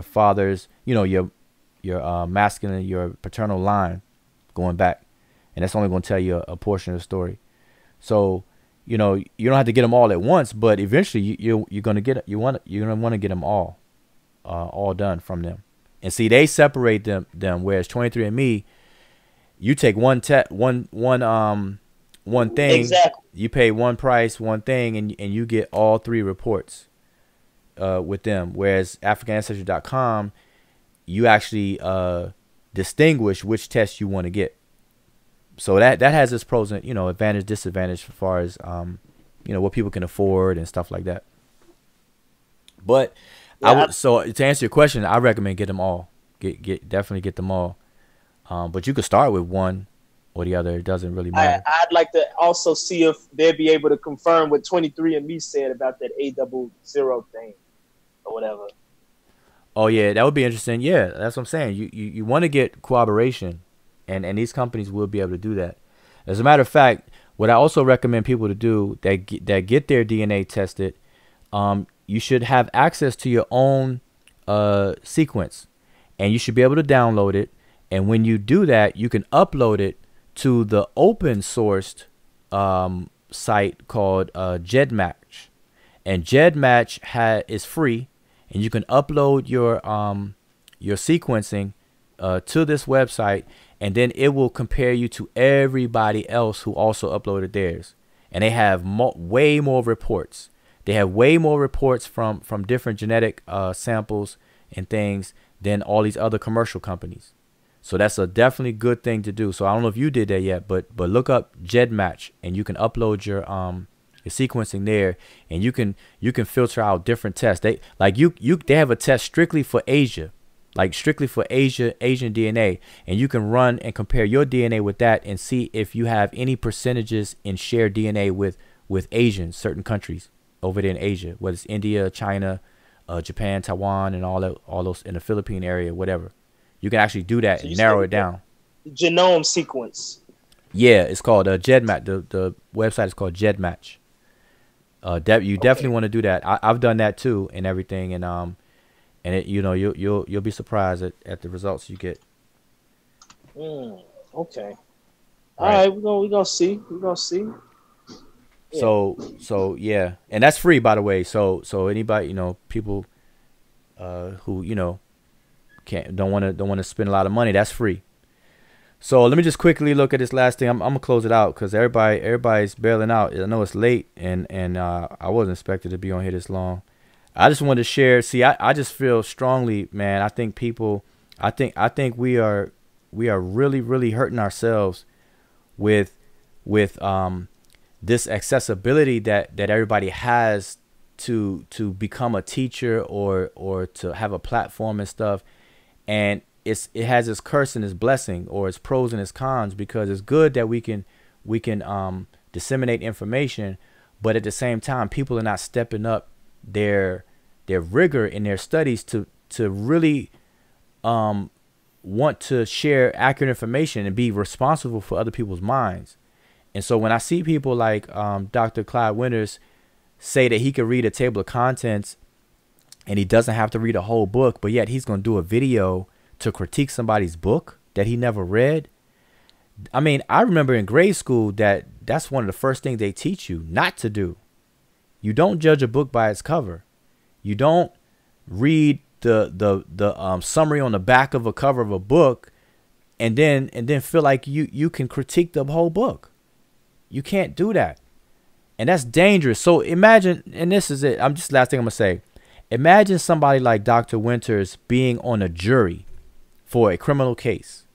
Speaker 5: father's, your masculine, your paternal line going back, and that's only going to tell you a portion of the story. So you don't have to get them all at once, but eventually you're going to want to get them all done from them. And see, they separate them. Whereas 23andMe, you take one thing.
Speaker 4: Exactly.
Speaker 5: You pay one price, one thing, and you get all 3 reports with them. Whereas AfricanAncestry.com, you actually distinguish which test you want to get. So that has its pros and advantage, disadvantage as far as what people can afford and stuff like that. But so to answer your question, I recommend get them all. Definitely get them all. But you could start with one or the other. It doesn't really matter.
Speaker 4: I'd like to also see if they'd be able to confirm what 23andMe said about that A00 thing or whatever.
Speaker 5: Oh yeah, that would be interesting. Yeah, that's what I'm saying. You want to get corroboration, and these companies will be able to do that. As a matter of fact, what I also recommend people to do that get their DNA tested, you should have access to your own sequence, and you should be able to download it. And when you do that, you can upload it to the open sourced site called GEDmatch. And GEDmatch is free, and you can upload your sequencing to this website, and then it will compare you to everybody else who also uploaded theirs. And they have way more reports. They have way more reports from different genetic samples and things than all these other commercial companies. So that's a definitely good thing to do. So I don't know if you did that yet, but look up GEDmatch, and you can upload your sequencing there, and you can filter out different tests. They have a test strictly for Asia, like strictly for Asian DNA, and you can run and compare your DNA with that and see if you have any percentages in shared DNA with Asian certain countries over there in Asia, whether it's India, China, Japan, Taiwan, and all those in the Philippine area, whatever. You can actually do that and narrow it down.
Speaker 4: Genome sequence.
Speaker 5: Yeah, it's called GEDmatch. The website is called GEDmatch. You definitely want to do that. I've done that too and everything, and it, you'll be surprised at the results you get.
Speaker 4: Okay. All right, we're gonna see. We're gonna see.
Speaker 5: Yeah. So yeah, and that's free, by the way. So anybody, people who don't want to spend a lot of money, that's free. So let me just quickly look at this last thing. I'm gonna close it out because everybody's bailing out. I know it's late, and I wasn't expected to be on here this long. I just wanted to share. See, I just feel strongly, man. I think we are really, really hurting ourselves with this accessibility that everybody has to become a teacher or to have a platform and stuff. And it has its curse and its blessing, or its pros and its cons, because it's good that we can disseminate information, but at the same time, people are not stepping up their rigor in their studies to really want to share accurate information and be responsible for other people's minds. And so when I see people like Dr. Clyde Winters say that he could read a table of contents and he doesn't have to read a whole book, but yet he's going to do a video to critique somebody's book that he never read. I mean, I remember in grade school that's one of the first things they teach you not to do. You don't judge a book by its cover. You don't read the summary on the back of a cover of a book and then feel like you can critique the whole book. You can't do that. And that's dangerous. So imagine, and this is it, last thing I'm gonna say. Imagine somebody like Dr. Winters being on a jury for a criminal case.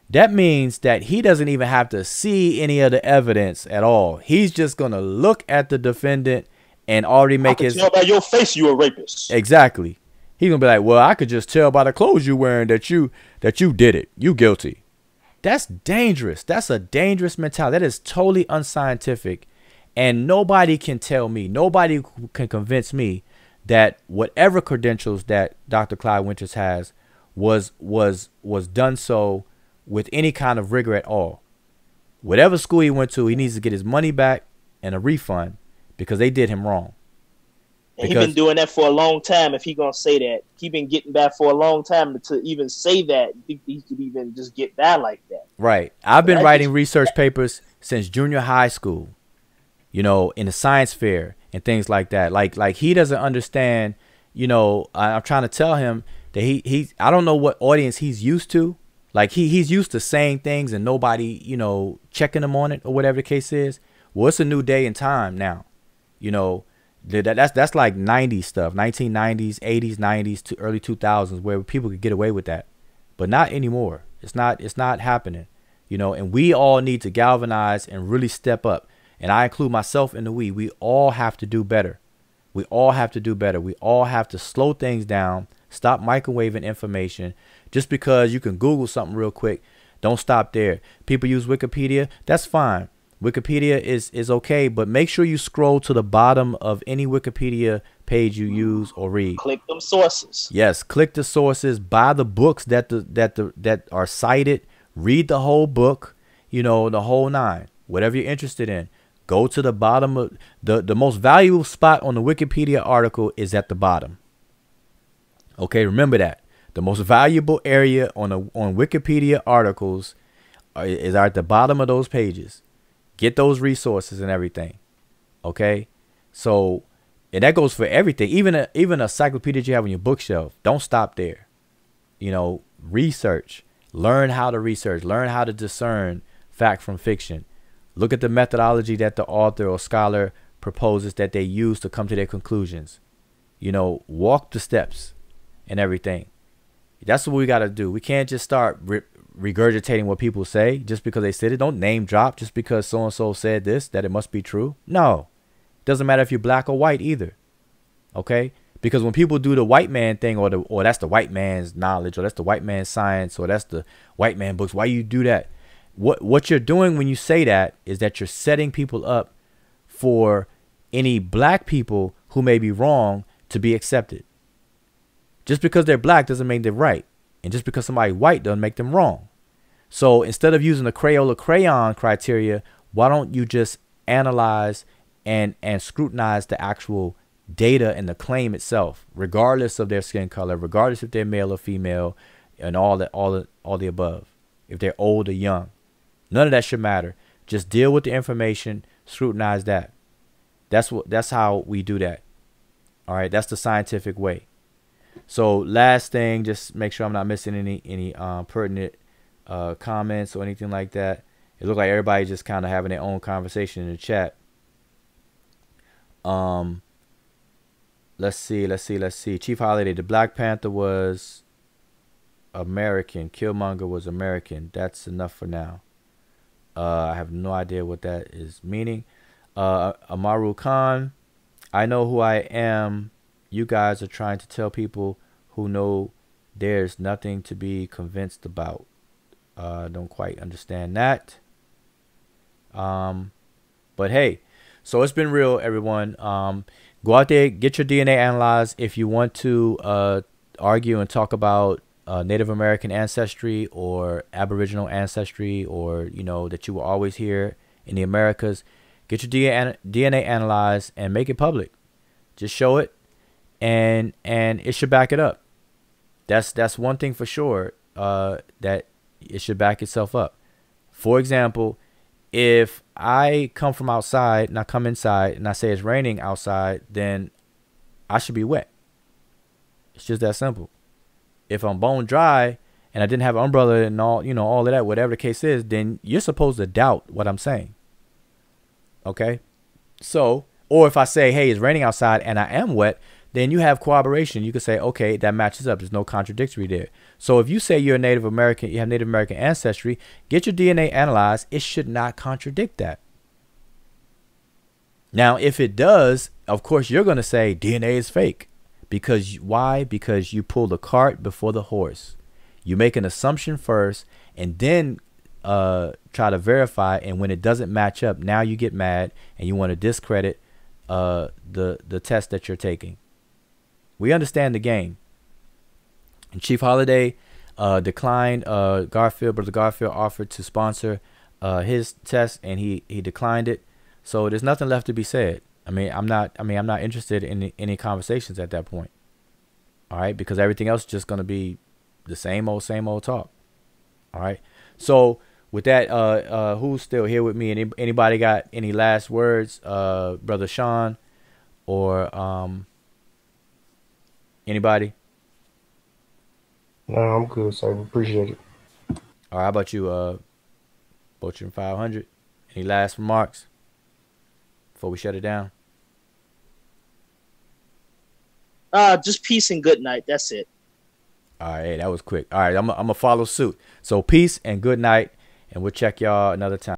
Speaker 5: That means that he doesn't even have to see any of the evidence at all. He's just going to look at the defendant and already make his...
Speaker 4: I can tell by your face you a rapist.
Speaker 5: Exactly. He's going to be like, well, I could just tell by the clothes you're wearing that you did it. You guilty. That's dangerous. That's a dangerous mentality. That is totally unscientific. And nobody can tell me, nobody can convince me that whatever credentials that Dr. Clyde Winters has was done so with any kind of rigor at all. Whatever school he went to, he needs to get his money back and a refund because they did him wrong.
Speaker 4: And he's been doing that for a long time. If he gonna say that, he been getting back for a long time to even say that. He could even just get down like that.
Speaker 5: Right. I've been writing research papers since junior high school, in the science fair and things like that. Like he doesn't understand, I'm trying to tell him that I don't know what audience he's used to. Like he's used to saying things and nobody, checking him on it or whatever the case is. Well, it's a new day and time now. That's like 90s stuff, 1990s, 80s, 90s to early 2000s, where people could get away with that, but not anymore. It's not happening, and we all need to galvanize and really step up. And I include myself in the we all have to do better. We all have to do better. We all have to slow things down, stop microwaving information. Just because you can Google something real quick, don't stop there. People use Wikipedia. That's fine. Wikipedia is okay, but make sure you scroll to the bottom of any Wikipedia page you use or read.
Speaker 4: Click them sources.
Speaker 5: Yes, click the sources. Buy the books that are cited. Read the whole book. The whole nine. Whatever you're interested in. Go to the bottom of the most valuable spot on the Wikipedia article is at the bottom. Okay, remember that. The most valuable area on Wikipedia articles is at the bottom of those pages. Get those resources and everything. Okay, so And that goes for everything. Even a encyclopedia you have on your bookshelf. Don't stop there. You know, research. Learn how to research. Learn how to discern fact from fiction. Look at the methodology that the author or scholar proposes that they use to come to their conclusions. You know, walk the steps and everything. That's what we got to do. We can't just start regurgitating what people say just because they said it. Don't name drop just because so-and-so said this, that it must be true. No. Doesn't matter if you're black or white either. Okay? Because when people do the white man thing, or that's the white man's knowledge, or that's the white man's science, or that's the white man books, why you do that? What you're doing when you say that is that you're setting people up for any black people who may be wrong to be accepted. Just because they're black doesn't make them right. And just because somebody white doesn't make them wrong. So instead of using the Crayola crayon criteria, why don't you just analyze and scrutinize the actual data and the claim itself, regardless of their skin color, regardless if they're male or female, and all the above, if they're old or young. None of that should matter. Just deal with the information, scrutinize that. That's how we do that. All right, that's the scientific way. So last thing, just make sure I'm not missing any pertinent comments or anything like that. It looked like everybody just kind of having their own conversation in the chat. Let's see. Chief Holiday, the Black Panther was American. Killmonger was American. That's enough for now. I have no idea what that is meaning. Amaru Khan, I know who I am. You guys are trying to tell people who know there's nothing to be convinced about. Don't quite understand that. But hey, so it's been real, everyone. Go out there, get your DNA analyzed. If you want to argue and talk about Native American ancestry or Aboriginal ancestry, or you know that you were always here in the Americas, get your DNA analyzed and make it public. Just show it, and it should back it up. That's one thing for sure. That it should back itself up. For example, if I come from outside and I come inside and I say it's raining outside, then I should be wet. It's just that simple. If I'm bone dry and I didn't have an umbrella and all, you know, all of that, whatever the case is, then you're supposed to doubt what I'm saying. Okay? So, or if I say, hey, it's raining outside and I am wet, then you have corroboration. You could say, okay, that matches up. There's no contradictory there. So if you say you're a Native American, you have Native American ancestry, get your DNA analyzed. It should not contradict that. Now, if it does, of course, you're going to say DNA is fake. Because why? Because you pull the cart before the horse. You make an assumption first and then try to verify. And when it doesn't match up, now you get mad and you want to discredit the test that you're taking. We understand the game. And Chief Holiday declined. Brother Garfield offered to sponsor his test, and he declined it. So there's nothing left to be said. I'm not interested in any conversations at that point. All right, because everything else is just gonna be the same old talk. All right. So with that, who's still here with me? Anybody got any last words, Brother Sean, or anybody?
Speaker 3: No, I'm good, sir. Appreciate it.
Speaker 5: All right, how about you, Butcher 500? Any last remarks before we shut it down?
Speaker 4: Just peace and good night. That's it.
Speaker 5: All right, that was quick. All right, I'm gonna follow suit. So peace and good night, and we'll check y'all another time.